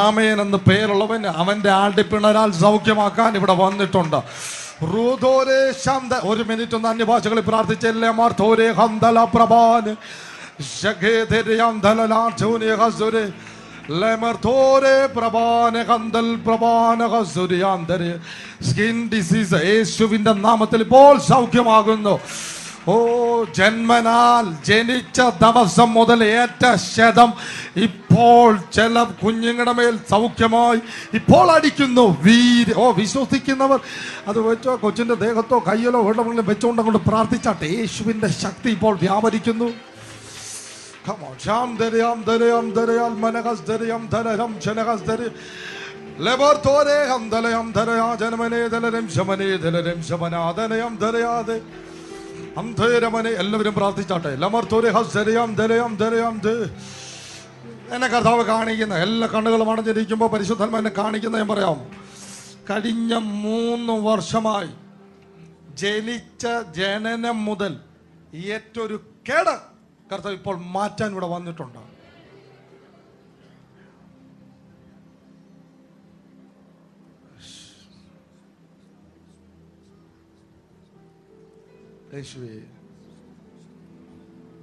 [SPEAKER 1] ആമേൻ എന്ന് പേരുള്ളവൻ അവന്റെ ആണ്ടിപ്പിണരാൽ സൗഖ്യമാക്കാൻ ഇവിടെ വന്നിട്ടുണ്ട്. ഒരു മിനിറ്റ് ഒന്ന് അന്യഭാഷകളിൽ പ്രാർത്ഥിച്ചല്ലേ. മാർത്തോരെ ഹന്തല പ്രഭാൻ സ്കിൻ ഡിസീസ് യേശുവിന്റെ നാമത്തിൽ ഇപ്പോൾ സൗഖ്യമാകുന്നു. ഓ, ജന്മനാൽ ജനിച്ച ദിവസം മുതൽ ഏറ്റ ക്ഷതം ഇപ്പോൾ ചില കുഞ്ഞുങ്ങളുടെ മേൽ സൗഖ്യമായി ഇപ്പോൾ അടിക്കുന്നു. വിശ്വസിക്കുന്നവർ അത് വെച്ചോ, കൊച്ചിന്റെ ദേഹത്തോ കയ്യിലോ എവിടെയെങ്കിലും വെച്ചുകൊണ്ട് അങ്ങോട്ട് പ്രാർത്ഥിച്ചാട്ടെ. യേശുവിന്റെ ശക്തി ഇപ്പോൾ വ്യാപരിക്കുന്നു. എല്ലാവരും പ്രാർത്ഥിച്ചാട്ടെ. എന്നെ കർത്താവ് കാണിക്കുന്ന എല്ലാ കണ്ണുകളും അടഞ്ഞിരിക്കുമ്പോൾ പരിശുദ്ധന്മാർ എന്നെ കാണിക്കുന്ന ഞാൻ പറയാം. കഴിഞ്ഞ 3 വർഷമായി ജനിച്ച ജനനം മുതൽ ഏറ്റൊരു കേട് കർത്താവ് ഇപ്പോൾ മാറ്റാൻ ഇവിടെ വന്നിട്ടുണ്ട്. യേശുവേ,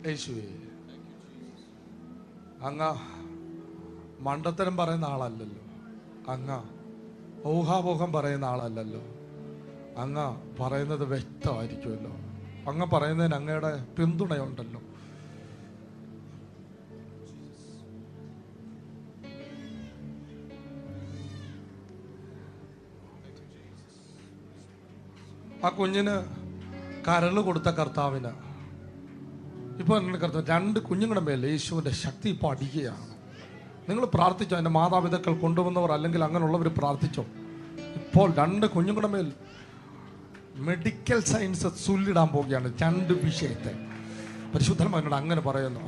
[SPEAKER 1] യേശുവേ, അങ്ങ് മണ്ടത്തരം പറയുന്ന ആളല്ലല്ലോ, അങ്ങ് ഊഹാപോഹം പറയുന്ന ആളല്ലല്ലോ, അങ്ങ് പറയുന്നത് വ്യക്തമായിരിക്കുമല്ലോ, അങ്ങ് പറയുന്നതിന് അങ്ങയുടെ പിന്തുണയുണ്ടല്ലോ. ആ കുഞ്ഞിന് കരള് കൊടുത്ത കർത്താവിന് ഇപ്പോൾ എന്നെ കർത്താവ് 2 കുഞ്ഞുങ്ങളുടെ മേലെ യേശുവിൻ്റെ ശക്തി ഇപ്പോൾ അടിക്കുകയാണ്. നിങ്ങൾ പ്രാർത്ഥിച്ചോ? എൻ്റെ മാതാപിതാക്കൾ കൊണ്ടുവന്നവർ അല്ലെങ്കിൽ അങ്ങനെയുള്ളവർ പ്രാർത്ഥിച്ചോ? ഇപ്പോൾ 2 കുഞ്ഞുങ്ങളുടെ മേൽ മെഡിക്കൽ സയൻസ് സുല്ലിടാൻ പോവുകയാണ്. 2 വിഷയത്തെ പരിശുദ്ധന്മാരോട് അങ്ങനെ പറയുന്നു.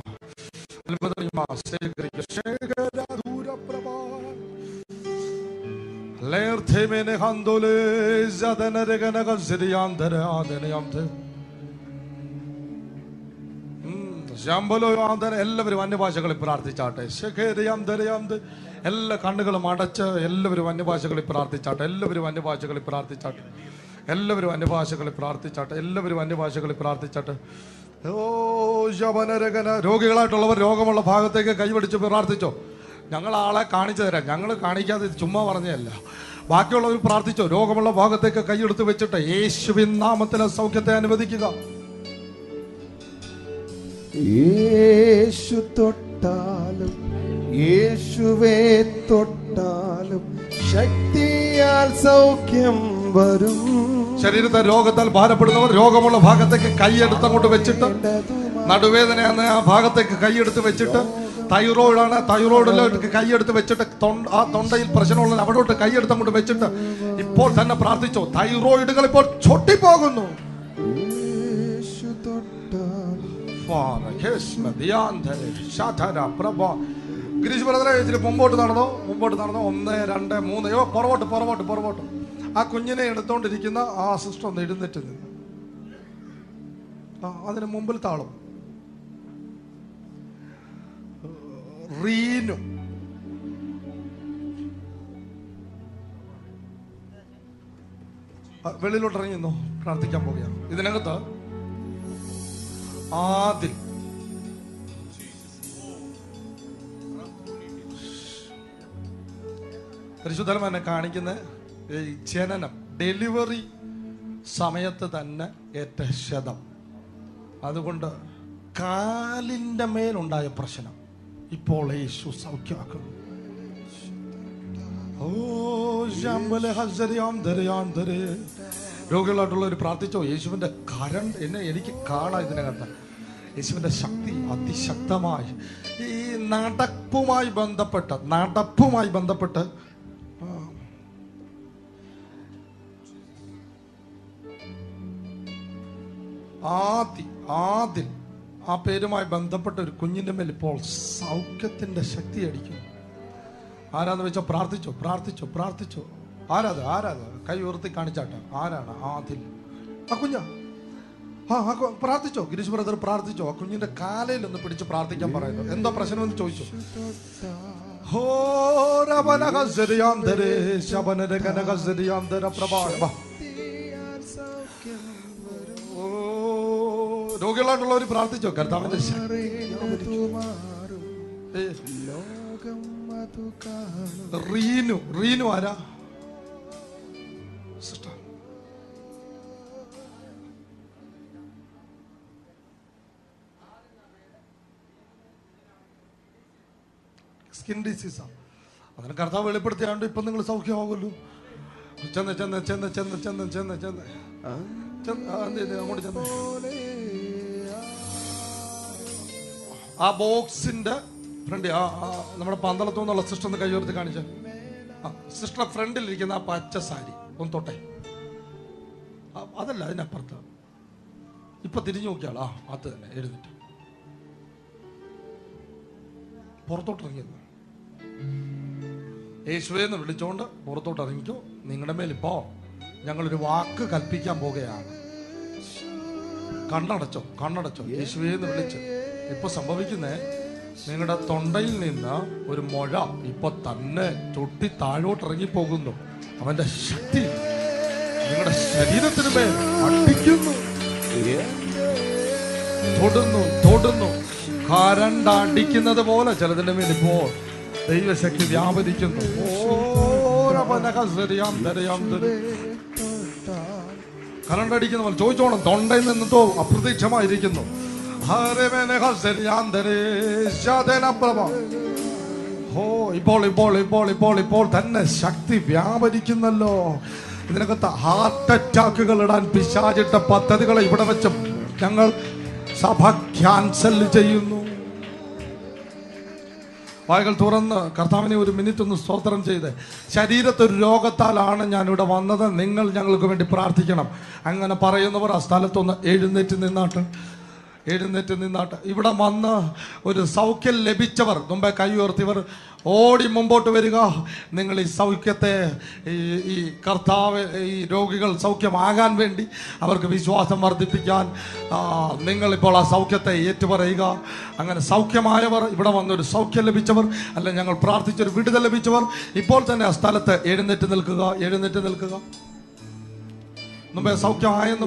[SPEAKER 1] എല്ലാവരും അന്യഭാഷകളിൽ പ്രാർത്ഥിച്ചാട്ടെ. എല്ലാ കണ്ണുകളും അടച്ച് എല്ലാവരും അന്യഭാഷകളിൽ പ്രാർത്ഥിച്ചാട്ടെ. എല്ലാവരും അന്യഭാഷകളിൽ പ്രാർത്ഥിച്ചാട്ടെ. എല്ലാവരും അന്യഭാഷകളിൽ പ്രാർത്ഥിച്ചാട്ടെ. എല്ലാവരും അന്യഭാഷകളിൽ പ്രാർത്ഥിച്ചാട്ടെ. ഓ ശബനരകന. രോഗികളായിട്ടുള്ളവർ രോഗമുള്ള ഭാഗത്തേക്ക് കൈപിടിച്ച് പ്രാർത്ഥിച്ചോ. ഞങ്ങൾ ആളെ കാണിച്ചു തരാം. ഞങ്ങൾ കാണിക്കാതെ ചുമ്മാ പറഞ്ഞതല്ല. ബാക്കിയുള്ളവർ പ്രാർത്ഥിച്ചോ. രോഗമുള്ള ഭാഗത്തേക്ക് കൈയെടുത്ത് വെച്ചിട്ട് യേശുവിൻ നാമത്തിലെ സൗഖ്യത്തെ അനുവദിക്കുക.
[SPEAKER 3] യേശു തൊട്ടാലും യേശുവേ തൊട്ടാലും ശക്തിയാൽ സൗഖ്യം വരും.
[SPEAKER 1] ശരീരത്തെ രോഗത്താൽ ഭാരപ്പെടുന്നവർ രോഗമുള്ള ഭാഗത്തേക്ക് കൈയെടുത്ത് അങ്ങോട്ട് വെച്ചിട്ട്, നടുവേദനയാണ് ആ ഭാഗത്തേക്ക് കൈയെടുത്ത് വെച്ചിട്ട്, തൈറോയിഡാണ് തൈറോയിഡിലേക്ക് കൈയെടുത്ത് വെച്ചിട്ട്, ആ തൊണ്ടയിൽ പ്രശ്നമുള്ള അവിടോട്ട് കൈയെടുത്ത് അങ്ങോട്ട് വെച്ചിട്ട് ഇപ്പോൾ തന്നെ പ്രാർത്ഥിച്ചോ. തൈറോയിഡുകൾ ഇപ്പോൾ ചൊട്ടിപ്പോകുന്നു. ഗിരീഷ് ബ്രദറെ ഇച്ചിരി മുമ്പോട്ട് നടന്നോ. 1 2 3 പുറകോട്ട്. ആ കുഞ്ഞിനെ എടുത്തോണ്ടിരിക്കുന്ന ആ സിസ്റ്റർ ഒന്ന് എഴുന്നേറ്റ് നിന്ന്. അതിന് മുമ്പിൽ താളും. റീനു. വെളിയിലോട്ട് ഇറങ്ങി നിന്നോ, പ്രാർത്ഥിക്കാൻ പോവുകയാണ്. ഇതിനകത്ത് ആദിൽ, പരിശുദ്ധം എന്നെ കാണിക്കുന്ന ഈ ജനനം, ഡെലിവറി സമയത്ത് തന്നെ ഏറ്റ ക്ഷതം. അതുകൊണ്ട് കാലിന്റെ മേലുണ്ടായ പ്രശ്നം ഇപ്പോൾ യേശു സൗഖ്യമാക്കുന്നു. രോഗികളായിട്ടുള്ളവർ പ്രാർത്ഥിച്ചോ. യേശുവിന്റെ കരം എനിക്ക് കാണാം. ഇതിനകത്ത് യേശുവിന്റെ ശക്തി അതിശക്തമായി ഈ നടപ്പുമായി ബന്ധപ്പെട്ട് ആദിൽ ആ പേരുമായി ബന്ധപ്പെട്ട ഒരു കുഞ്ഞിന്റെ മേൽ ഇപ്പോൾ സൗഖ്യത്തിന്റെ ശക്തി അടിക്കും. ആരാന്ന് വെച്ചാൽ പ്രാർത്ഥിച്ചോ. ആരാത് കൈ ഉയർത്തി കാണിച്ചാട്ടെ. ആരാണ് ആദിൽ? ആ കുഞ്ഞ. പ്രാർത്ഥിച്ചോ. ഗിരീഷ് ബ്രദർ പ്രാർത്ഥിച്ചോ. ആ കുഞ്ഞിന്റെ കാലയിൽ ഒന്ന് പിടിച്ച് പ്രാർത്ഥിക്കാൻ പറയുന്നു. എന്താ പ്രശ്നം എന്ന് ചോദിച്ചു. രോഗികളായിട്ടുള്ളവർ പ്രാർത്ഥിച്ചോ. കർത്താവിന്റെ റീനു ആരാ? സ്കിൻ ഡിസീസാ. അതിന് കർത്താവ് വെളിപ്പെടുത്തിയാണ്ട് ഇപ്പൊ നിങ്ങൾ സൗഖ്യമാകുമല്ലോ. ചെന്ന് അങ്ങോട്ട് ചെന്ന് ആ ബോക്സിന്റെ ഫ്രണ്ട് നമ്മുടെ പന്തളത്തു നിന്നുള്ള സിസ്റ്റർ ഒന്ന് കൈ ഉയർത്തി കാണിച്ച. സിസ്റ്റർ ഫ്രണ്ടിലിരിക്കുന്ന ആ പച്ച സാരി ഒന്ന് തൊട്ടെ. അതല്ല, അതിനപ്പുറത്ത് ഇപ്പൊ തിരിഞ്ഞു നോക്കിയാളാ. അത് തന്നെ എഴുന്നിട്ട് പുറത്തോട്ടിറങ്ങിയത്. യേശുവെന്ന് വിളിച്ചോണ്ട് പുറത്തോട്ട് ഇറങ്ങിക്കോ. നിങ്ങളുടെ മേൽ ഇപ്പോ ഞങ്ങളൊരു വാക്ക് കൽപ്പിക്കാൻ പോകുകയാണ്. കണ്ണടച്ചോ. യേശുവെന്ന് വിളിച്ച് ഇപ്പൊ സംഭവിക്കുന്നേ, നിങ്ങളുടെ തൊണ്ടയിൽ നിന്ന് ഒരു മുഴ ഇപ്പൊ തന്നെ ചൊട്ടി താഴോട്ട് ഇറങ്ങിപ്പോകുന്നു. അവന്റെ ശക്തി നിങ്ങളുടെ ശരീരത്തിന് മേൽ അടിക്കുന്നു. തൊടുന്നു. കരണ്ടടിക്കുന്നത് പോലെ ചിലതിന്റെ മേൽ ഇപ്പോ ദൈവശക്തി വ്യാപരിക്കുന്നു. കരണ്ടടിക്കുന്ന പോലെ ചോദിച്ചോണം. തൊണ്ടയിൽ നിന്നോ അപ്രതീക്ഷമായിരിക്കുന്നു. ഇപ്പോൾ തന്നെ ശക്തി വ്യാപരിക്കുന്നല്ലോ. ഇതിനകത്ത് ഹാർട്ട് അറ്റാക്കുകൾ ഇടാൻ പിശാചിട്ട പദ്ധതികളെ ഇവിടെ വെച്ച് ഞങ്ങൾ സഭ ക്യാൻസൽ ചെയ്യുന്നു. വായകൾ തുറന്ന് കർത്താവിനെ ഒരു മിനിറ്റ് ഒന്ന് സ്തോത്രം ചെയ്ത്, ശരീരത്തൊരു രോഗത്താലാണ് ഞാനിവിടെ വന്നത്, നിങ്ങൾ ഞങ്ങൾക്ക് വേണ്ടി പ്രാർത്ഥിക്കണം. അങ്ങനെ പറയുന്നവർ ആ സ്ഥലത്തൊന്ന് എഴുന്നേറ്റ് നിന്നാട്ട്. ഇവിടെ വന്ന് ഒരു സൗഖ്യം ലഭിച്ചവർ മുമ്പേ കൈ ഉയർത്തിയവർ ഓടി മുമ്പോട്ട് വരിക. നിങ്ങൾ ഈ സൗഖ്യത്തെ ഈ കർത്താവ് ഈ രോഗികൾ സൗഖ്യമാകാൻ വേണ്ടി അവർക്ക് വിശ്വാസം വർദ്ധിപ്പിക്കാൻ നിങ്ങളിപ്പോൾ ആ സൗഖ്യത്തെ ഏറ്റുപറയുക. അങ്ങനെ സൗഖ്യമായവർ, ഇവിടെ വന്നൊരു സൗഖ്യം ലഭിച്ചവർ, അല്ല ഞങ്ങൾ പ്രാർത്ഥിച്ചൊരു വിടുതൽ ലഭിച്ചവർ ഇപ്പോൾ തന്നെ ആ സ്ഥലത്ത് എഴുന്നേറ്റ് നിൽക്കുക. മുമ്പേ സൗഖ്യമായെന്ന്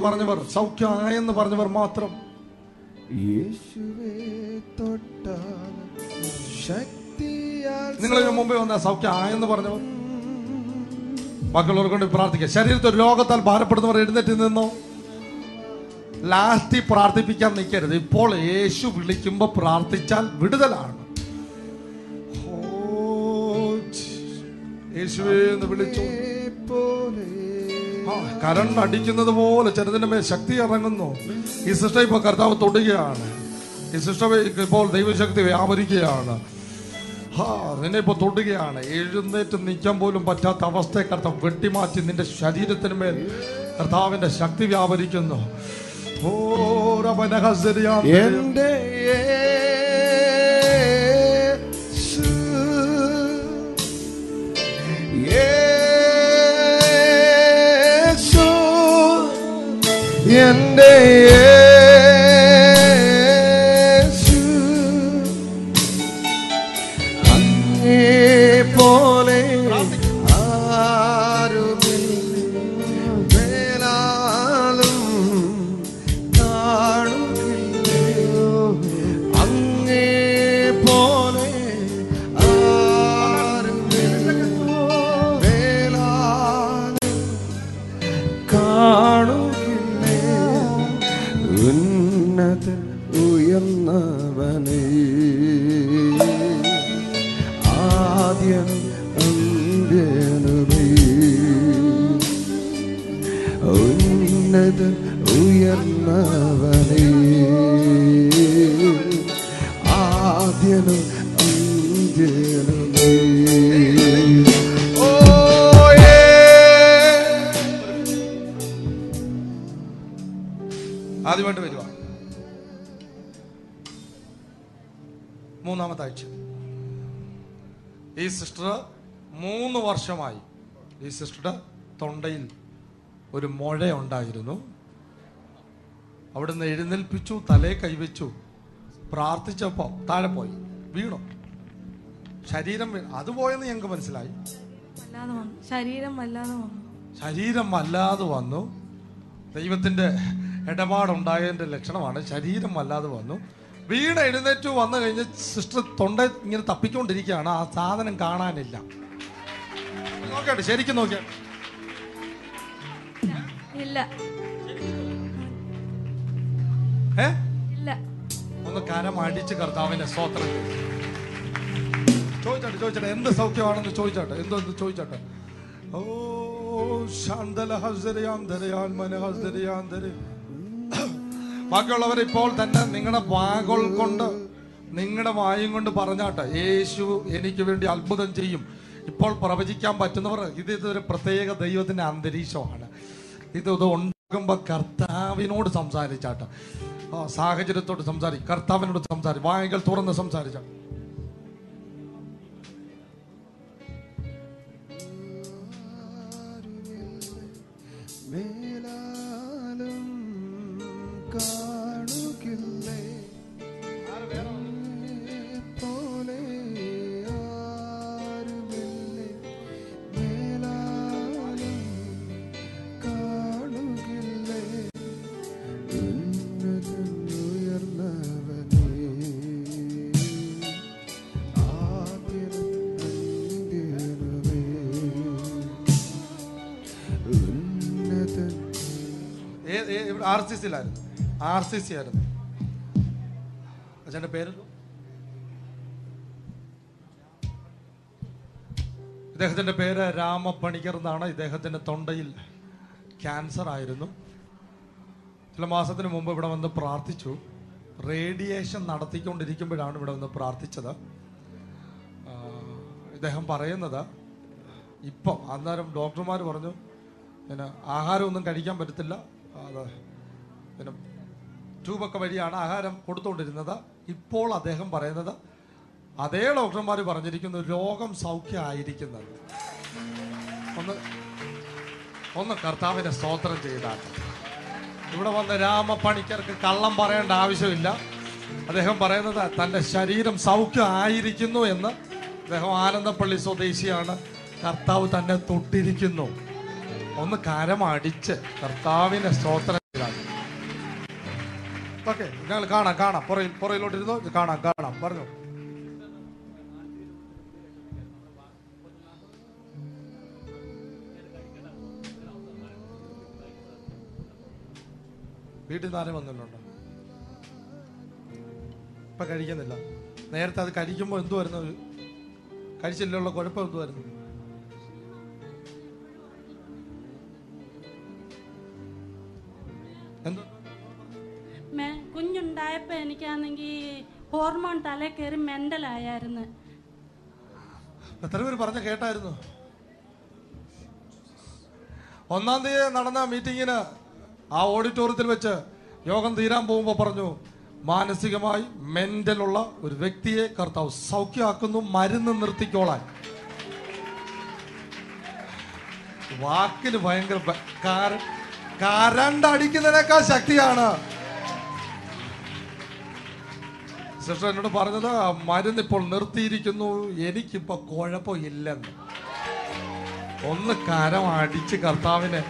[SPEAKER 1] പറഞ്ഞവർ മാത്രം. നിങ്ങൾ മുമ്പേ വന്ന സൗഖ്യമായെന്ന് പറഞ്ഞവർ ബാക്കിയുള്ളവർ കൊണ്ട് പ്രാർത്ഥിക്കുക. ശരീരത്തിൽ രോഗത്താൽ ഭാരപ്പെടുന്നവർ എഴുന്നേറ്റ് നിന്നോ. ലാസ്റ്റ് പ്രാർത്ഥിപ്പിക്കാൻ നിൽക്കരുത്. ഇപ്പോൾ യേശു വിളിക്കുമ്പോ പ്രാർത്ഥിച്ചാൽ വിടുതലാണ്. യേശുവേ എന്ന് വിളിച്ചു. കരണ്ട് അടിക്കുന്നത് പോലെ ചെറുതിന്റെ മേൽ ശക്തി ഇറങ്ങുന്നു. ഈ സിസ്റ്റം ഇപ്പൊ കർത്താവ് തൊടുകയാണ്. ഈ സിസ്റ്റം ഇപ്പോൾ ദൈവശക്തി വ്യാപരിക്കുകയാണ്. നിന്നെ ഇപ്പൊ തൊടുകയാണ്. എഴുന്നേറ്റ് നിൽക്കാൻ പോലും പറ്റാത്ത അവസ്ഥയെ കർത്താവ് വെട്ടിമാറ്റി നിന്റെ ശരീരത്തിന് മേൽ കർത്താവിന്റെ ശക്തി വ്യാപരിക്കുന്നു.
[SPEAKER 3] എന്റെ യേശു അങ്ങേ പോലെ ആരുമില്ല മേലാലും കാണുകില്ല അങ്ങേ പോലെ ആരുമില്ല മേലാലും കാണുകില്ല ഉന്നത ഉയർന്നവനേ ആദ്യം അന്ത്യനുമേ ഉന്നത ഉയർന്നവനേ ആദ്യനും അന്ത്യനുമേ
[SPEAKER 1] ആദ്യമായിട്ട് വരുക മൂന്നാമത്തെ ആഴ്ച. ഈ സിസ്റ്റർ 3 വർഷമായി ഈ സിസ്റ്ററുടെ തൊണ്ടയിൽ ഒരു മുഴ ഉണ്ടായിരുന്നു. അവിടുന്ന് എഴുന്നേൽപ്പിച്ചു, തലേ കൈവച്ചു, പ്രാർത്ഥിച്ചപ്പോ താഴെ പോയി, വീണു. ശരീരം അത് പോയെന്ന് ഞങ്ങൾക്ക് മനസ്സിലായി. ശരീരം വല്ലാതെ വന്നു. ദൈവത്തിന്റെ ഇടപാടുണ്ടായതിന്റെ ലക്ഷണമാണ്. ശരീരം വല്ലാതെ വന്നു. വീണ് എഴുന്നേറ്റു വന്നു കഴിഞ്ഞ് സിസ്റ്റർ തൊണ്ട ഇങ്ങനെ തപ്പിക്കൊണ്ടിരിക്കുകയാണ്. ആ സാധനം കാണാനില്ല. നോക്കട്ടെ, ശരിക്കും നോക്കിയാട്ടെ. ഒന്ന് കരം അടിച്ച് കർത്താവിനെ സ്തോത്രം ചോദിച്ചോട്ടെ എന്ത് സൗഖ്യമാണെന്ന് ചോദിച്ചോട്ടെ. എന്തെന്ന് ചോദിച്ചോട്ടെ. ഓ ബാക്കിയുള്ളവർ ഇപ്പോൾ തന്നെ നിങ്ങളുടെ വാകൾ കൊണ്ട്, നിങ്ങളുടെ വായും കൊണ്ട് പറഞ്ഞാട്ടെ, യേശു എനിക്ക് വേണ്ടി അത്ഭുതം ചെയ്യും. ഇപ്പോൾ പ്രവചിക്കാൻ പറ്റുന്നവർ ഇതൊരു പ്രത്യേക ദൈവത്തിന്റെ അന്തരീക്ഷമാണ്. ഇത് ഉണ്ടാകുമ്പോ കർത്താവിനോട് സംസാരിച്ചാട്ടെ. സാഹചര്യത്തോട് സംസാരിക്കും, കർത്താവിനോട് സംസാരിക്കും, വായകൾ തുറന്ന് സംസാരിച്ചാട്ടെ.
[SPEAKER 3] മേലാലും കാണുകില്ലേ പോലെ ആരുമില്ലേ മേലാലും കാണുകില്ലേ ഉന്നതൻ ഉയർന്നവനേ ആദ്യനും അന്ത്യനുമേ ഉന്നതൻ.
[SPEAKER 1] RCC ആയിരുന്നു. അച്ഛൻ്റെ പേര് ഇദ്ദേഹത്തിന്റെ പേര് രാമപ്പണിക്കർ എന്നാണ്. ഇദ്ദേഹത്തിന്റെ തൊണ്ടയിൽ ക്യാൻസർ ആയിരുന്നു. ചില മാസത്തിന് മുമ്പ് ഇവിടെ വന്ന് പ്രാർത്ഥിച്ചു. റേഡിയേഷൻ നടത്തിക്കൊണ്ടിരിക്കുമ്പോഴാണ് ഇവിടെ വന്ന് പ്രാർത്ഥിച്ചത്. ഇദ്ദേഹം പറയുന്നത് ഇപ്പം അന്നേരം ഡോക്ടർമാർ പറഞ്ഞു പിന്നെ ആഹാരമൊന്നും കഴിക്കാൻ പറ്റത്തില്ല, അത് പിന്നെ ട്യൂബൊക്കെ വഴിയാണ് ആഹാരം കൊടുത്തുകൊണ്ടിരുന്നത്. ഇപ്പോൾ അദ്ദേഹം പറയുന്നത് അതേ ഡോക്ടർമാർ പറഞ്ഞിരിക്കുന്നു രോഗം സൗഖ്യമായിരിക്കുന്നത്. ഒന്ന് കർത്താവിനെ സ്തോത്രം ചെയ്താൽ ഇവിടെ വന്ന രാമപ്പണിക്കർക്ക് കള്ളം പറയേണ്ട ആവശ്യമില്ല. അദ്ദേഹം പറയുന്നത് തൻ്റെ ശരീരം സൗഖ്യമായിരിക്കുന്നു എന്ന്. അദ്ദേഹം ആനന്ദപ്പള്ളി സ്വദേശിയാണ്. കർത്താവ് തന്നെ തൊട്ടിരിക്കുന്നു. ഒന്ന് കരമടിച്ച് കർത്താവിനെ സ്തോത്രം ചെയ്താൽ ഓക്കെ. ഞങ്ങൾ കാണാം പുറയിലോട്ടിരുന്നോ, കാണാം പറഞ്ഞു. വീട്ടിൽ നിന്ന് ആരും വന്നിട്ടുണ്ടോ? ഇപ്പൊ കഴിക്കുന്നില്ല. നേരത്തെ അത് കഴിക്കുമ്പോ എന്തുവായിരുന്നു? കഴിച്ചില്ലുള്ള കുഴപ്പം എന്തുവായിരുന്നു?
[SPEAKER 4] കുഞ്ഞുണ്ടായപ്പോ എനിക്കാണെങ്കിൽ ഹോർമോൺ തലേ കയറി മെന്റലായിരുന്നു.
[SPEAKER 1] എത്ര പേര് പറഞ്ഞ കേട്ടായിരുന്നു? 1-ാം തീയതി നടന്ന മീറ്റിങ്ങിന് ആ ഓഡിറ്റോറിയത്തിൽ വെച്ച് യോഗം തീരാൻ പോകുമ്പോൾ പറഞ്ഞു, മാനസികമായി മെന്റലുള്ള ഒരു വ്യക്തിയെ കർത്താവ് സൗഖ്യമാക്കുന്നു, മരുന്ന് നിർത്തിക്കോളാൻ. വാക്കിന് ഭയങ്കര കരണ്ട് അടിക്കുന്നതിനേക്കാൾ ശക്തിയാണ്. സിസ്റ്റർ എന്നോട് പറഞ്ഞത് മരുന്ന് ഇപ്പോൾ നിർത്തിയിരിക്കുന്നു, എനിക്കിപ്പോ കുഴപ്പമില്ലെന്ന്. ഒന്ന് കരം അടിച്ച് കർത്താവിനെ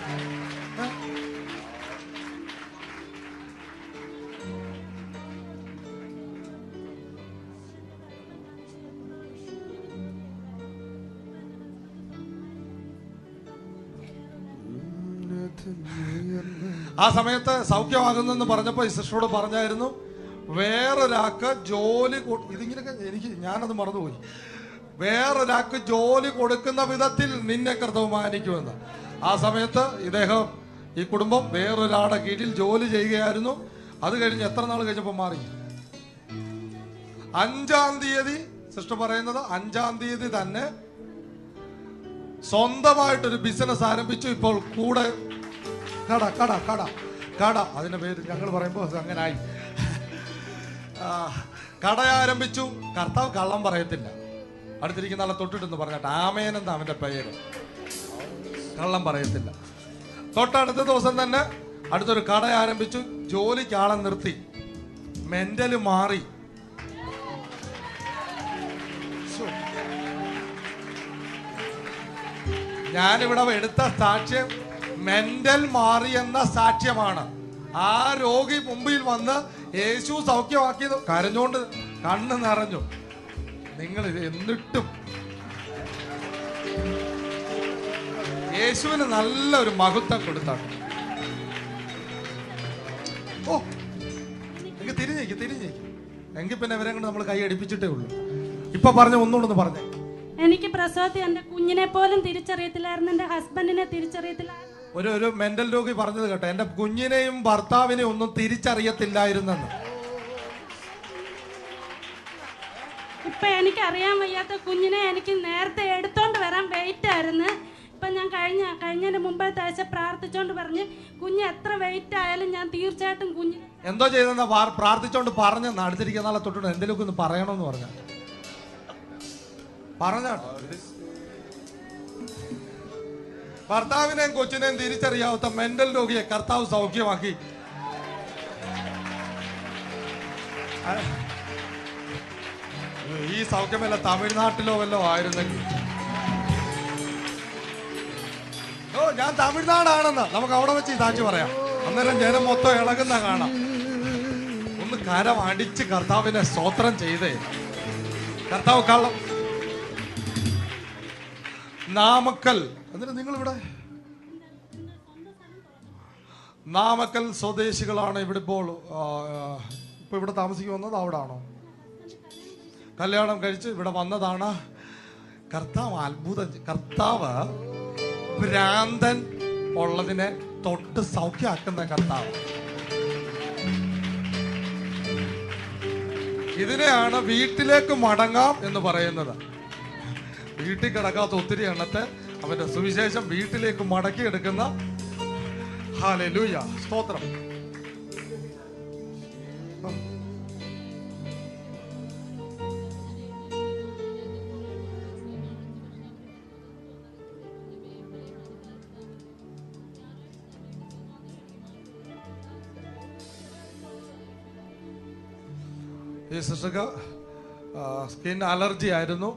[SPEAKER 1] ആ സമയത്ത് സൗഖ്യമാകുന്നെന്ന് പറഞ്ഞപ്പോ ഈ സിസ്റ്ററോട് പറഞ്ഞായിരുന്നു, വേറൊരാൾക്ക് ജോലി ഇതിങ്ങനെയൊക്കെ ഞാനത് മറന്നുപോയി. വേറൊരാൾക്ക് ജോലി കൊടുക്കുന്ന വിധത്തിൽ നിന്നെ കർത്താവ് മാനിക്കുമെന്ന്. ആ സമയത്ത് ഇദ്ദേഹം ഈ കുടുംബം വേറൊരാളുടെ കീഴിൽ ജോലി ചെയ്യുകയായിരുന്നു. അത് കഴിഞ്ഞ് എത്ര നാൾ കഴിഞ്ഞപ്പോൾ മാറി? 5-ാം തീയതി സിസ്റ്റർ പറയുന്നത് 5-ാം തീയതി തന്നെ സ്വന്തമായിട്ടൊരു ബിസിനസ് ആരംഭിച്ചു. ഇപ്പോൾ കൂടെ കട കട കട കട അതിന്റെ പേര് ഞങ്ങൾ പറയുമ്പോൾ അങ്ങനെ ആയി. കട ആരംഭിച്ചു. കർത്താവ് കള്ളം പറയത്തില്ല. അടുത്തിരിക്കുന്ന ആളെ തൊട്ടിട്ടെന്ന് പറഞ്ഞിട്ട് ആമേൻ എന്താ അവന്റെ പേര്, കള്ളം പറയത്തില്ല. തൊട്ടടുത്ത ദിവസം തന്നെ അടുത്തൊരു കട ആരംഭിച്ചു. ജോലിക്ക് ആളെ നിർത്തി. മെന്റല് മാറി. ഞാനിവിടെ എടുത്ത സാക്ഷ്യം മെന്റൽ മാറി എന്ന സാക്ഷ്യമാണ്. ആ രോഗി മുമ്പിൽ വന്ന് യേശു സൗഖ്യമാക്കിയത് കരഞ്ഞോണ്ട് കണ്ണ് നിറഞ്ഞു. നിങ്ങൾ ഇത് എന്നിട്ടും യേശുവിന് നല്ലൊരു മഹത്വം കൊടുത്താണ്. ഓ എനിക്ക് തിരിഞ്ഞേക്ക് എങ്കിൽ പിന്നെ ഇവരെ കൊണ്ട് നമ്മൾ കൈ അടിപ്പിച്ചിട്ടേ ഉള്ളൂ. ഇപ്പൊ പറഞ്ഞ ഒന്നുകൂടെ പറഞ്ഞേ.
[SPEAKER 4] എനിക്ക് പ്രസവത്തിൽ എന്റെ കുഞ്ഞിനെ പോലും തിരിച്ചറിയത്തില്ലായിരുന്നു, എന്റെ ഹസ്ബൻഡിനെ തിരിച്ചറിയത്തില്ലായിരുന്നു.
[SPEAKER 1] ഒരു മെന്റൽ രോഗി പറഞ്ഞത് കേട്ടോ, എന്റെ കുഞ്ഞിനെയും ഭർത്താവിനെയും ഒന്നും തിരിച്ചറിയത്തില്ലായിരുന്നെന്ന്.
[SPEAKER 4] ഇപ്പൊ എനിക്ക് അറിയാൻ വയ്യാത്ത കുഞ്ഞിനെ എനിക്ക് നേരത്തെ എടുത്തോണ്ട് വരാൻ വെയിറ്റ് ആയിരുന്നു. ഇപ്പൊ ഞാൻ കഴിഞ്ഞതിന് മുമ്പത്തെ ആഴ്ച പ്രാർത്ഥിച്ചോണ്ട് പറഞ്ഞ് കുഞ്ഞ് എത്ര വെയിറ്റ് ആയാലും ഞാൻ തീർച്ചയായിട്ടും കുഞ്ഞ്
[SPEAKER 1] എന്തോ ചെയ്തെന്ന പ്രാർത്ഥിച്ചോണ്ട് പറഞ്ഞ അടുത്തിരിക്കുന്ന നാളെ തൊട്ടിട്ട് എന്തെങ്കിലും ഒന്ന് പറയണമെന്ന് പറഞ്ഞാട്ടോ. ഭർത്താവിനെയും കൊച്ചിനെയും തിരിച്ചറിയാത്ത മെന്റൽ രോഗിയെ കർത്താവ് സൗഖ്യമാക്കി. ഈ സൗഖ്യമല്ല തമിഴ്നാട്ടിലോ വല്ലോ ആയിരുന്നെങ്കിൽ. ഓ ഞാൻ തമിഴ്നാടാണെന്ന് നമുക്ക് അവിടെ വെച്ച് ഈ സാക്ഷി പറയാം. അന്നേരം ജനം മൊത്തം ഇളകുന്ന കാണാം. ഒന്ന് കരം അടിച്ച് കർത്താവിനെ സ്തോത്രം ചെയ്തേ. കർത്താവ് കള്ളം നാമക്കൽ. എന്നിട്ട് നിങ്ങളിവിടെ നാമക്കൽ സ്വദേശികളാണ്. ഇവിടെ ഇപ്പോൾ ഇവിടെ താമസിക്ക് വന്നത് അവിടെ ആണോ? കല്യാണം കഴിച്ച് ഇവിടെ വന്നതാണ്. കർത്താവ് അത്ഭുതം. കർത്താവ് ഭ്രാന്തൻ ഉള്ളതിനെ തൊട്ട് സൗഖ്യമാക്കുന്ന കർത്താവ്. ഇതിനെയാണ് വീട്ടിലേക്ക് മടങ്ങാം എന്ന് പറയുന്നത്. വീട്ടിൽ കിടക്കാത്ത ഒത്തിരി എണ്ണത്തെ അവന്റെ സുവിശേഷം വീട്ടിലേക്ക് മടക്കി എടുക്കുന്ന. ഹല്ലേലൂയ, സ്തോത്രം. ഈ സിസ്റ്റർക്ക് സ്കിൻ അലർജി ആയിരുന്നു.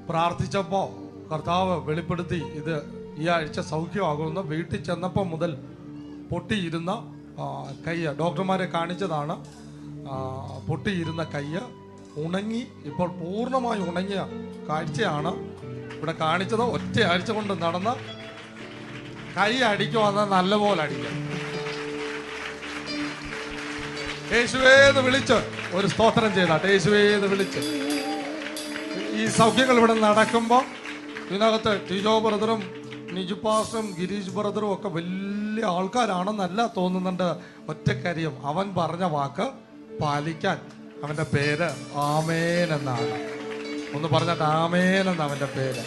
[SPEAKER 1] പ്രാർത്ഥിച്ചപ്പോൾ കർത്താവ് വെളിപ്പെടുത്തി ഇത് ഈ ആഴ്ച സൗഖ്യമാകുമെന്ന്. വീട്ടിൽ ചെന്നപ്പോൾ മുതൽ പൊട്ടിയിരുന്ന കയ്യ് ഡോക്ടർമാരെ കാണിച്ചതാണ്. പൊട്ടിയിരുന്ന കയ്യ് ഉണങ്ങി ഇപ്പോൾ പൂർണ്ണമായി ഉണങ്ങിയ കാഴ്ചയാണ് ഇവിടെ കാണിച്ചത്. ഒറ്റ ആഴ്ച കൊണ്ട് നടന്ന കൈ അടിക്കുവാന്ന് നല്ലപോലെ അടിക്കാം. യേശുവേന്ന് വിളിച്ച് ഒരു സ്തോത്രം ചെയ്താട്ടെ. യേശുവേന്ന് വിളിച്ച് ഈ സൗഖ്യങ്ങൾ ഇവിടെ നടക്കുമ്പോൾ ഇതിനകത്ത് ടിജോ ബ്രദറും നിജു പാസ്റ്ററും ഗിരീഷ് ബ്രദറും ഒക്കെ വലിയ ആൾക്കാരാണെന്നല്ല തോന്നുന്നുണ്ട്. ഒറ്റക്കാര്യം അവൻ പറഞ്ഞ വാക്ക് പാലിക്കാൻ. അവന്റെ പേര് ആമേൻ എന്നാണ്. ഒന്ന് പറഞ്ഞിട്ട് ആമേൻ എന്ന അവന്റെ പേര്.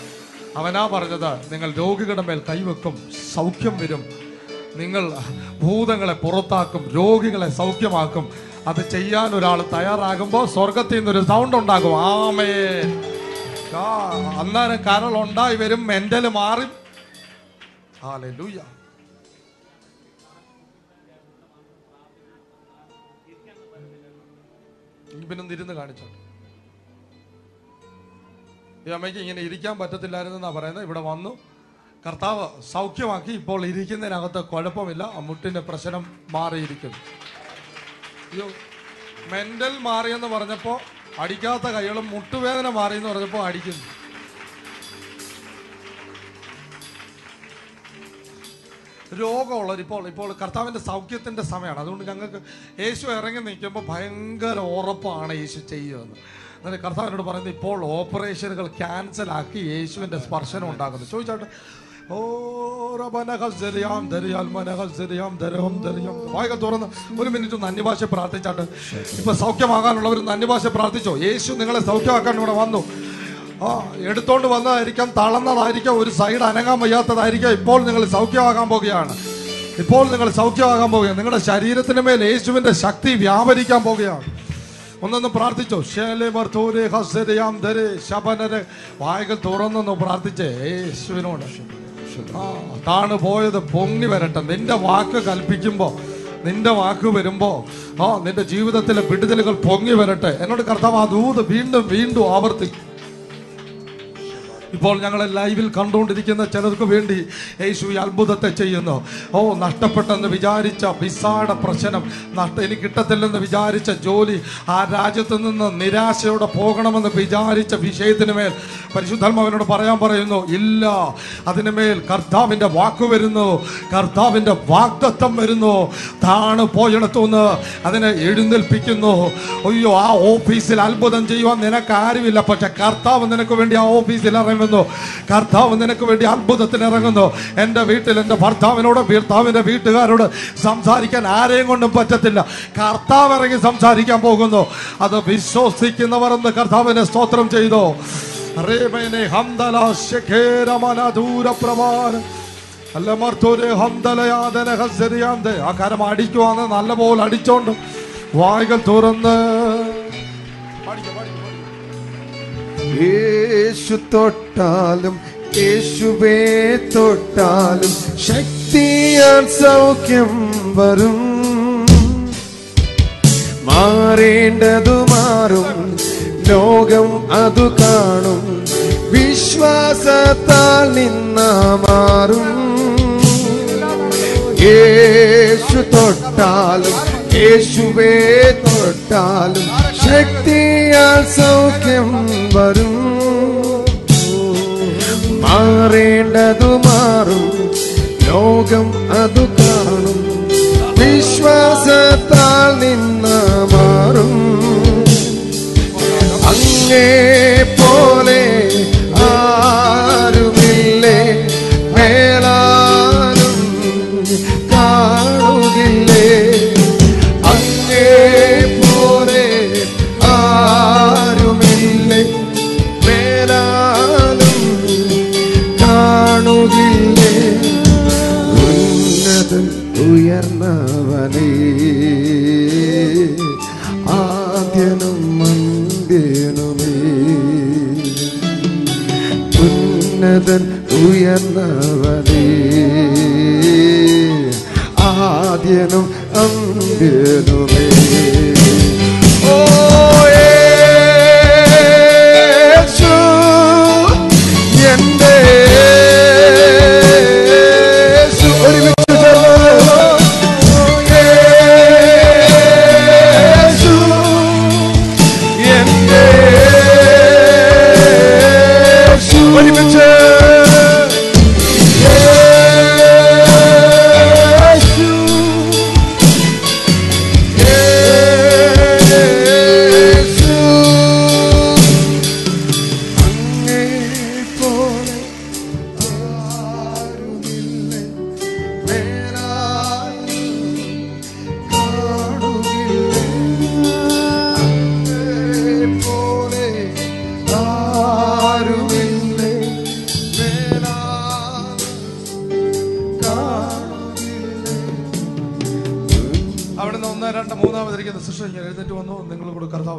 [SPEAKER 1] അവനാ പറഞ്ഞത്, നിങ്ങൾ രോഗികളുടെ മേൽ കൈവെക്കും, സൗഖ്യം വരും. നിങ്ങൾ ഭൂതങ്ങളെ പുറത്താക്കും, രോഗികളെ സൗഖ്യമാക്കും. അത് ചെയ്യാൻ ഒരാൾ തയ്യാറാകുമ്പോൾ സ്വർഗത്തിൽ നിന്നൊരു സൗണ്ട് ഉണ്ടാകും. ആമേൻ. അന്നേരം കരൾ ഉണ്ടായി വരും, മെന്റല് മാറി. ഹല്ലേലൂയ. പിന്നെ ഇരുന്ന് കാണിച്ചോ. ഈ അമ്മയ്ക്ക് ഇങ്ങനെ ഇരിക്കാൻ പറ്റത്തില്ലായിരുന്നെന്നാ പറയുന്നത്. ഇവിടെ വന്നു, കർത്താവ് സൗഖ്യമാക്കി. ഇപ്പോൾ ഇരിക്കുന്നതിനകത്ത് കുഴപ്പമില്ല, മുട്ടിന്റെ പ്രശ്നം മാറിയിരിക്കുന്നു. അയ്യോ, മെന്റൽ മാറിയെന്ന് പറഞ്ഞപ്പോ അടിക്കാത്ത കൈകളും മുട്ടുവേദന മാറിയെന്ന് പറഞ്ഞപ്പോ അടിക്കുന്നു. രോഗമുള്ളവർ ഇപ്പോൾ കർത്താവിന്റെ സൗഖ്യത്തിന്റെ സമയമാണ്. അതുകൊണ്ട് ഞങ്ങൾക്ക് യേശു ഇറങ്ങി നിൽക്കുമ്പോൾ ഭയങ്കര ഉറപ്പാണ് യേശു ചെയ്യുമെന്ന്. എന്നിട്ട് കർത്താവിനോട് പറയുന്നത് ഇപ്പോൾ ഓപ്പറേഷനുകൾ ക്യാൻസൽ ആക്കി യേശുവിന്റെ സ്പർശനം ഉണ്ടാകുന്നു. ചോദിച്ചാട്ടെ. വായിക്കാൻ തുറന്ന് 1 മിനിറ്റ് ഒന്ന് അന്യഭാഷ പ്രാർത്ഥിച്ചാട്ടെ. ഇപ്പൊ സൗഖ്യമാകാനുള്ളവർ അന്യഭാഷ പ്രാർത്ഥിച്ചോ. യേശു നിങ്ങളെ സൗഖ്യമാക്കാൻ ഇവിടെ വന്നു. എടുത്തോണ്ട് വന്നതായിരിക്കാം, തളർന്നതായിരിക്കാം, ഒരു സൈഡ് അനങ്ങാൻ വയ്യാത്തതായിരിക്കാം. ഇപ്പോൾ നിങ്ങൾ സൗഖ്യമാകാൻ പോകുകയാണ്. ഇപ്പോൾ നിങ്ങൾ സൗഖ്യമാകാൻ പോകുകയാണ്. നിങ്ങളുടെ ശരീരത്തിന് മേൽ യേശുവിന്റെ ശക്തി വ്യാപരിക്കാൻ പോകുകയാണ്. ഒന്നൊന്ന് പ്രാർത്ഥിച്ചോ. വായകൾ തുറന്നൊന്ന് പ്രാർത്ഥിച്ചേ യേശുവിനോട്. താണ് പോയത് പൊങ്ങി വരട്ടെ. നിന്റെ വാക്ക് കൽപ്പിക്കുമ്പോ, നിന്റെ വാക്ക് വരുമ്പോ നിന്റെ ജീവിതത്തിലെ വിടുതലുകൾ പൊങ്ങി വരട്ടെ. എന്നോട് കർത്താവ് ആ ദൂത് വീണ്ടും വീണ്ടും ആവർത്തിക്കും. ഇപ്പോൾ ഞങ്ങളെ ലൈവിൽ കണ്ടുകൊണ്ടിരിക്കുന്ന ചിലർക്ക് വേണ്ടി യേശു ഈ അത്ഭുതത്തെ ചെയ്യുന്നു. നഷ്ടപ്പെട്ടെന്ന് വിചാരിച്ച വിസയുടെ പ്രശ്നം, എനിക്ക് കിട്ടത്തില്ലെന്ന് വിചാരിച്ച ജോലി, ആ രാജ്യത്ത് നിന്ന് നിരാശയോടെ പോകണമെന്ന് വിചാരിച്ച വിഷയത്തിന് മേൽ പരിശുദ്ധാത്മാവിനോട് പറയാൻ പറയുന്നു. ഇല്ല, അതിനുമേൽ കർത്താവിന്റെ വാക്ക് വരുന്നു, കർത്താവിന്റെ വാഗ്ദത്തം വരുന്നു. താണ് പോയിടത്തുനിന്ന് അതിനെ എഴുന്നേൽപ്പിക്കുന്നു. അയ്യോ, ആ ഓഫീസിൽ അത്ഭുതം ചെയ്യുവാൻ നിനക്ക് ആരുമില്ല, പക്ഷെ കർത്താവ് നിനക്ക് വേണ്ടി ആ ഓഫീസിൽ ഇറങ്ങുന്നു. കർത്താവ് നിനക്ക് വേണ്ടി അത്ഭുതത്തിന് ഇറങ്ങുന്നു. എന്റെ വീട്ടിൽ എന്റെ ഭർത്താവിനോട്, ഭർത്താവിന്റെ വീട്ടുകാരോട് സംസാരിക്കാൻ ആരെയും കൊണ്ടും പറ്റത്തില്ല. കർത്താവ് ഇറങ്ങി സംസാരിക്കാൻ പോകുന്നു. അത് വിശ്വസിക്കുന്നവർ എന്ന് കർത്താവിനെ സ്തോത്രം ചെയ്തു. ആ കരം അടിക്കുവാന്ന് നല്ലപോലെ അടിച്ചോണ്ട് വായ്കൾ തുറന്ന്
[SPEAKER 3] യേശു തൊട്ടാലും യേശുവേ തൊട്ടാലും ശക്തിയാൽ സൗഖ്യം വരും. മാറേണ്ടതു മാറും, ലോകം അതു കാണും. വിശ്വാസത്താൽ നിന്ന മാറും. യേശു തൊട്ടാലും യേശുവേ തൊട്ടാലും ശക്തിയാൽ സൗഖ്യം വരും. മാറേണ്ടതു മാറും, ലോകം അതു കാണും. വിശ്വാസത്താൽ നിന്ന് മാറും. അങ്ങേ പോലെ ആരുമില്ലേ, മേലാലും കാണുകില്ലേ. അങ്ങേ പോലെ ആരുമില്ലേ, മേലാലും കാണുകില്ലേ. ഉന്നതൻ ഉയർന്നവനേ, ആദ്യനും അന്ത്യനുമേ. ഉന്നതൻ ഉയർന്നവനേ, ആദ്യനും അന്ത്യനുമേ. ഓ യേശു എന്റെ യേശു. ഒരുമിച്ച് യേശു എന്റെ യേശു. ഒരുമിച്ച്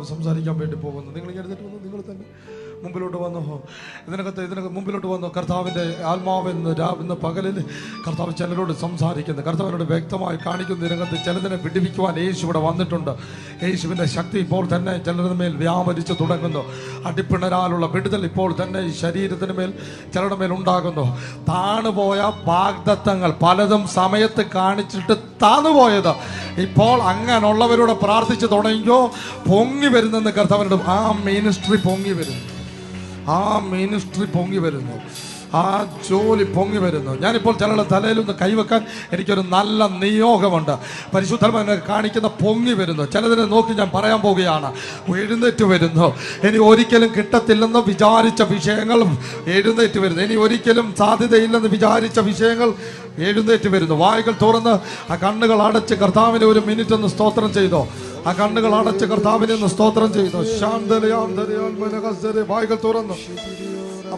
[SPEAKER 3] സംസാരിക്കാൻ വേണ്ടി പോകുന്നു. നിങ്ങൾ എഴുന്നേറ്റ് വന്നു, നിങ്ങൾ തന്നെ
[SPEAKER 1] മുമ്പിലോട്ട് വന്നു. ഇതിനകത്ത് മുമ്പിലോട്ട് വന്നു. കർത്താവിൻ്റെ ആത്മാവ് ഇന്ന് പകലിൽ കർത്താവ് ചിലരോട് സംസാരിക്കുന്നു, കർത്താവിനോട് വ്യക്തമായി കാണിക്കുന്നു. ഇതിനകത്ത് ചിലതിനെ വിടുവിക്കുവാൻ യേശു ഇവിടെ വന്നിട്ടുണ്ട്. യേശുവിൻ്റെ ശക്തി ഇപ്പോൾ തന്നെ ചിലരുടെ മേൽ വ്യാപരിച്ച് തുടങ്ങുന്നു. അടിപ്പിണരാലുള്ള വിടുതൽ ഇപ്പോൾ തന്നെ ഈ ശരീരത്തിന് മേൽ ചിലരുടെ മേൽ ഉണ്ടാകുന്നു. താണുപോയ വാഗ്ദത്തങ്ങൾ പലതും സമയത്ത് കാണിച്ചിട്ട് താണുപോയത് ഇപ്പോൾ അങ്ങനെയുള്ളവരോട് പ്രാർത്ഥിച്ച് തുടങ്ങിയോ പൊങ്ങി വരുന്നെന്ന് കർത്താവിനോട്. ആ മിനിസ്ട്രി പൊങ്ങി വരുന്നു, ആ മിനിസ്ട്രി പൊങ്ങി വരുന്നു, ആ ജോലി പൊങ്ങി വരുന്നു. ഞാനിപ്പോൾ ചിലരുടെ തലയിലൊന്ന് കൈവെക്കാൻ എനിക്കൊരു നല്ല നിയോഗമുണ്ട്. പരിശുദ്ധനെ കാണിക്കുന്ന പൊങ്ങി വരുന്നു. ചിലതിനെ നോക്കി ഞാൻ പറയാൻ പോവുകയാണ്. എഴുന്നേറ്റ് വരുന്നു. ഇനി ഒരിക്കലും കിട്ടത്തില്ലെന്ന് വിചാരിച്ച വിഷയങ്ങൾ എഴുന്നേറ്റ് വരുന്നു. ഇനി ഒരിക്കലും സാധ്യതയില്ലെന്ന് വിചാരിച്ച വിഷയങ്ങൾ എഴുന്നേറ്റ് വരുന്നു. വായുകൾ തുറന്ന് ആ കണ്ണുകൾ അടച്ച് കർത്താവിനെ ഒരു മിനിറ്റ് ഒന്ന് സ്തോത്രം ചെയ്തോ. ആ കണ്ണുകൾ അടച്ച് കർത്താവിനെ ഒന്ന് സ്തോത്രം ചെയ്തോ. വായുകൾ തുറന്നു,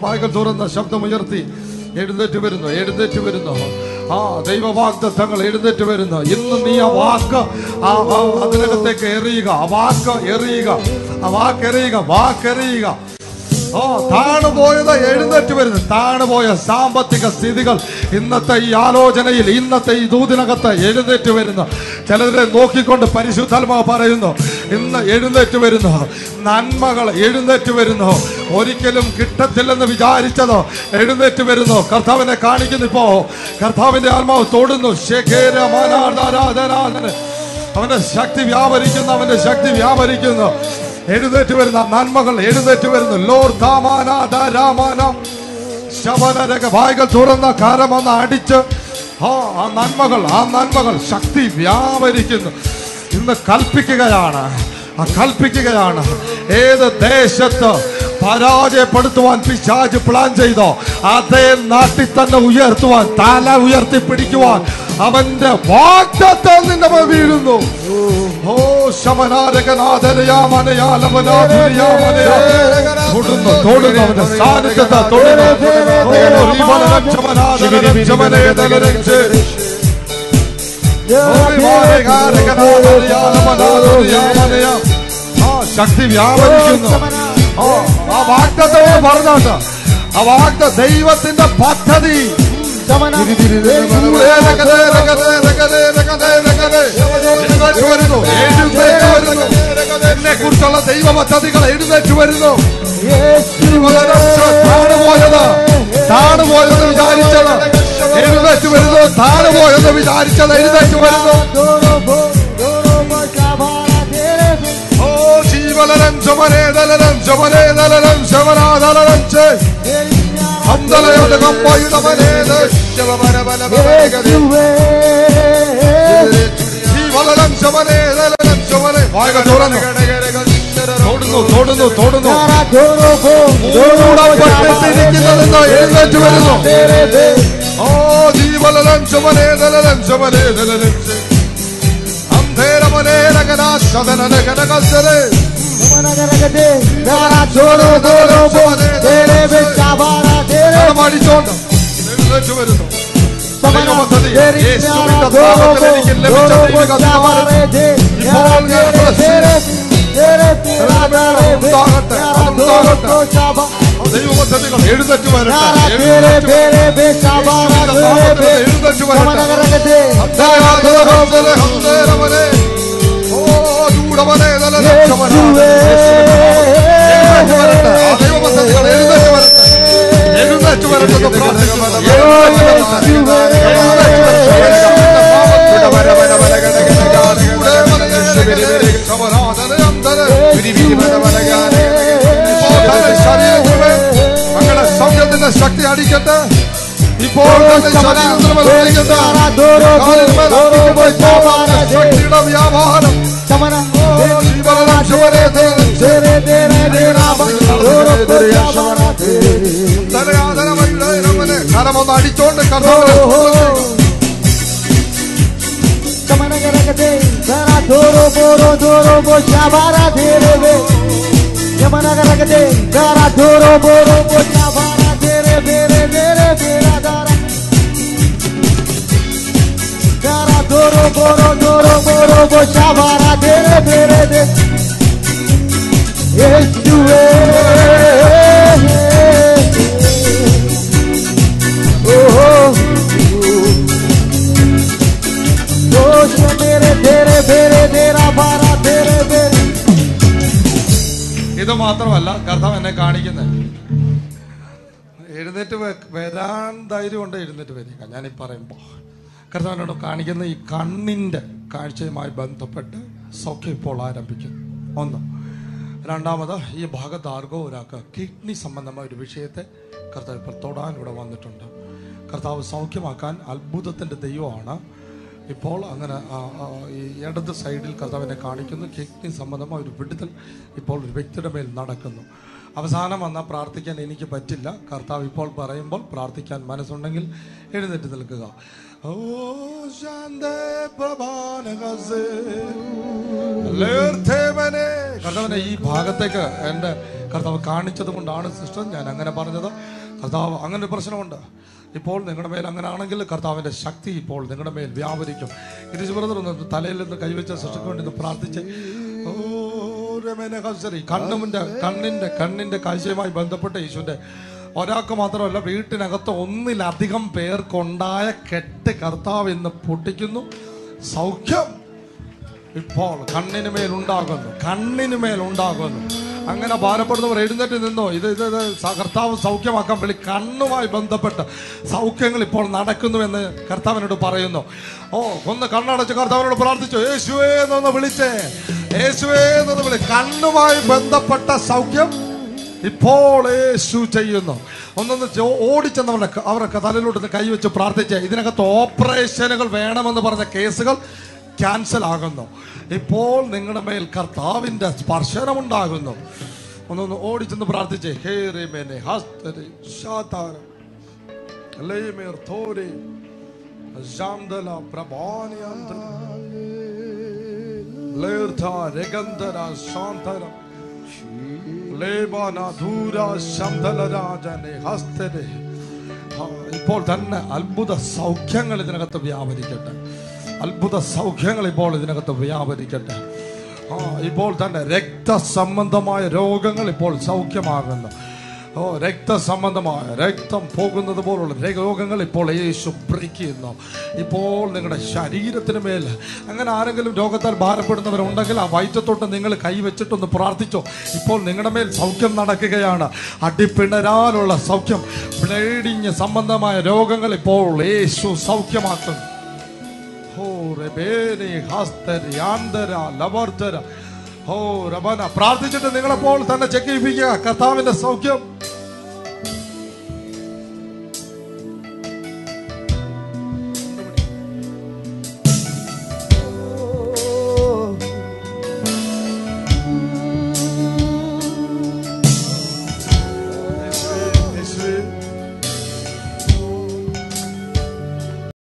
[SPEAKER 1] വായുകൾ തുറന്ന് ശബ്ദമുയർത്തി എഴുന്നേറ്റ് വരുന്നു, എഴുന്നേറ്റ് വരുന്നു. ആ ദൈവവാഗ്ദത്തങ്ങൾ എഴുന്നേറ്റ് വരുന്നു. ഇന്ന് നീ ആ വാക്ക് അതിനകത്തേക്ക് എറിയുക, ആ വാക്ക് എറിയുക, ആ വാക്കെറിയുക, വാക്കെറിയുക. താണുപോയത് എഴുന്നേറ്റ് വരുന്നു. താണുപോയ സാമ്പത്തിക സ്ഥിതികൾ ഇന്നത്തെ ഈ ആലോചനയിൽ, ഇന്നത്തെ ഈ ദൂതിനകത്ത് എഴുന്നേറ്റ് വരുന്നു. ചിലരെ നോക്കിക്കൊണ്ട് പരിശുദ്ധാത്മാവ് പറയുന്നു, ഇന്ന് എഴുന്നേറ്റ് വരുന്നു. നന്മകൾ എഴുന്നേറ്റ് വരുന്നു. ഒരിക്കലും കിട്ടത്തില്ലെന്ന് വിചാരിച്ചതോ എഴുന്നേറ്റ് വരുന്നു. കർത്താവിനെ കാണിക്കുന്നു. ഇപ്പോ കർത്താവിന്റെ ആത്മാവ് തൊടുന്നു. അവന്റെ ശക്തി വ്യാപരിക്കുന്നു, അവന്റെ ശക്തി വ്യാപരിക്കുന്നു. എഴുന്നേറ്റ് വരുന്ന നന്മകൾ എഴുന്നേറ്റ് വരുന്നു. വായ്കൾ തുറന്ന കാരമൊന്ന് അടിച്ച് ആ നന്മകൾ ശക്തി വ്യാപരിക്കുന്നു. ഇന്ന് കൽപ്പിക്കുകയാണ്, കൽപ്പിക്കുകയാണ്. ഏത് ദേശത്ത് പരാജയപ്പെടുത്തുവാൻ പിശാച് പ്ലാൻ ചെയ്തോ അതേ നാട്ടിൽ തന്നെ ഉയർത്തുവാൻ, തല ഉയർത്തി പിടിക്കുവാൻ അവന്റെ വാഗ്ദത്തം നിന്റെ മേൽ വീഴുന്നു. ഓ തൊടുന്നു, തൊടുന്നു അവന്റെ സാന്നിധ്യത്തെ തൊടുന്നു. ശക്തി വ്യാപരിക്കുന്നു. ആ വാഗ്ദത്തം പറഞ്ഞോട്ട്, ആ വാഗ്ദ ദൈവത്തിന്റെ പദ്ധതി എന്നെ കുറിച്ചുള്ള ദൈവ പദ്ധതികൾ എഴുന്നേറ്റ് വരുന്നു. താണുപോയെന്ന് വിചാരിച്ചത് എഴുന്നേറ്റ് വരുന്നു. താണുപോയെന്ന് വിചാരിച്ചത് എഴുന്നേറ്റ് വരുന്നു. ജീവലരം ചുമനേതലരം ചുമനേതലരം ശവനാതലരം തൊടുന്നു, തൊടുന്നു. എഴുന്നേറ്റ് വരുന്നു. ഓ ജീവലം ചുമനേതലം ചുമനേതലം എഴുന്നേറ്റ് ശരീരത്തിന്റെ ശക്തി അടിക്കട്ടെ. ഇപ്പോൾ ശക്തിയുടെ വ്യാപാരം കരമൊന്ന് അടിച്ചോണ്ട് ഇത് മാത്രമല്ല കർത്താവ് എന്നെ കാണിക്കുന്നത്, എഴുന്നേറ്റ് വരാൻ ധൈര്യം കൊണ്ട് എഴുന്നേറ്റ് വരിക. ഞാനീ പറയുമ്പോൾ കർത്താവിനോട് കാണിക്കുന്ന ഈ കണ്ണിൻ്റെ കാഴ്ചയുമായി ബന്ധപ്പെട്ട് സൗഖ്യം ഇപ്പോൾ ആരംഭിക്കുന്നു. ഒന്ന്. രണ്ടാമത്, ഈ ഭാഗത്ത് ആർക്കോ ഒരാൾക്ക് കിഡ്നി സംബന്ധമായ ഒരു വിഷയത്തെ കർത്താവ് ഇപ്പോൾ തൊടാൻ ഇവിടെ വന്നിട്ടുണ്ട്. കർത്താവ് സൗഖ്യമാക്കാൻ അത്ഭുതത്തിൻ്റെ ദൈവമാണ്. ഇപ്പോൾ അങ്ങനെ ഈ ഇടത് സൈഡിൽ കർത്താവിനെ കാണിക്കുന്നു. കിഡ്നി സംബന്ധമായ ഒരു വിടുതൽ ഇപ്പോൾ ഒരു വ്യക്തിയുടെ മേൽ നടക്കുന്നു. അവസാനം വന്നാൽ പ്രാർത്ഥിക്കാൻ എനിക്ക് പറ്റില്ല. കർത്താവ് ഇപ്പോൾ പറയുമ്പോൾ പ്രാർത്ഥിക്കാൻ മനസ്സുണ്ടെങ്കിൽ എഴുന്നേറ്റ് നിൽക്കുക. കർത്താവിനെ ഈ ഭാഗത്തേക്ക് എൻ്റെ കർത്താവ് കാണിച്ചത് കൊണ്ടാണ് സിസ്റ്റർ ഞാൻ അങ്ങനെ പറഞ്ഞത്. കർത്താവ് അങ്ങനെ ഒരു പ്രശ്നമുണ്ട്. ഇപ്പോൾ നിങ്ങളുടെ മേൽ അങ്ങനെ ആണെങ്കിൽ കർത്താവിൻ്റെ ശക്തി ഇപ്പോൾ നിങ്ങളുടെ മേൽ വ്യാപരിക്കും. ഗിരീഷ് ബ്രദർ ഒന്ന് തലയിൽ നിന്ന് കൈവച്ച സിസ്റ്റർക്ക് വേണ്ടി ഒന്ന് പ്രാർത്ഥിച്ച്. കണ്ണിന്റെ കാഴ്ചയുമായി ബന്ധപ്പെട്ട് യേശുവിന്റെ ഒരാൾക്ക് മാത്രമല്ല, വീട്ടിനകത്ത് ഒന്നിലധികം പേർക്കുണ്ടായ കെട്ട് കർത്താവ് ഇന്ന് പൊട്ടിക്കുന്നു. സൗഖ്യം ഇപ്പോൾ കണ്ണിന് മേലുണ്ടാകുന്നു. അങ്ങനെ ഭാരപ്പെടുന്നവർ എഴുന്നേറ്റ് നിന്നോ. ഇത് കർത്താവ് സൗഖ്യമാക്കാൻ വേണ്ടി കണ്ണുമായി ബന്ധപ്പെട്ട് സൗഖ്യങ്ങൾ ഇപ്പോൾ നടക്കുന്നുവെന്ന് കർത്താവിനോട് പറയുന്നു. ഒന്ന് കണ്ണടച്ച് കർത്താവിനോട് പ്രാർത്ഥിച്ചു. യേശുവേ എന്നൊന്ന് വിളിച്ചേ. യേശുവേ എന്നൊന്ന് വിളി. കണ്ണുമായി ബന്ധപ്പെട്ട സൗഖ്യം ഇപ്പോൾ യേശു ചെയ്യുന്നു. ഒന്നൊന്ന് ഓടിച്ചെന്നവരുടെ അവരൊക്കെ തലയിലോട്ട് കൈവച്ച് പ്രാർത്ഥിച്ചേ. ഇതിനകത്ത് ഓപ്പറേഷനുകൾ വേണമെന്ന് പറഞ്ഞ കേസുകൾ ക്യാൻസൽ ആകുന്നു. ഇപ്പോൾ നിങ്ങളുടെ മേൽ കർത്താവിന്റെ സ്പർശനമുണ്ടാകുന്നു. ഒന്നൊന്ന് ഓടിച്ചെന്ന് പ്രാർത്ഥിച്ചേ. ഇപ്പോൾ തന്നെ അത്ഭുത സൗഖ്യങ്ങൾ ഇതിനകത്ത് വ്യാപരിക്കട്ടെ. അത്ഭുത സൗഖ്യങ്ങൾ ഇപ്പോൾ ഇതിനകത്ത് വ്യാപരിക്കട്ടെ. ഇപ്പോൾ തന്നെ രക്തസംബന്ധമായ രോഗങ്ങൾ ഇപ്പോൾ സൗഖ്യമാകുന്നു. രക്തസംബന്ധമായ രക്തം പോകുന്നത് പോലുള്ള രോഗങ്ങൾ ഇപ്പോൾ യേശു ബ്രേക്ക് ചെയ്യുന്നു. ഇപ്പോൾ നിങ്ങളുടെ ശരീരത്തിന് മേൽ അങ്ങനെ ആരെങ്കിലും രോഗത്താൽ ഭാരപ്പെടുന്നവരുണ്ടെങ്കിൽ ആ വയറ്റത്തോട്ട് നിങ്ങൾ കൈവച്ചിട്ടൊന്ന് പ്രാർത്ഥിച്ചോ. ഇപ്പോൾ നിങ്ങളുടെ മേൽ സൗഖ്യം നടക്കുകയാണ്. അടിപ്പിണരാനുള്ള സൗഖ്യം, ബ്ലീഡിങ് സംബന്ധമായ രോഗങ്ങൾ ഇപ്പോൾ യേശു സൗഖ്യമാക്കുന്നു. പ്രാർത്ഥിച്ചിട്ട് നിങ്ങളെപ്പോൾ തന്നെ ചെക്ക് ചെയ്യിപ്പിക്കുക. കർത്താവിന്റെ സൗഖ്യം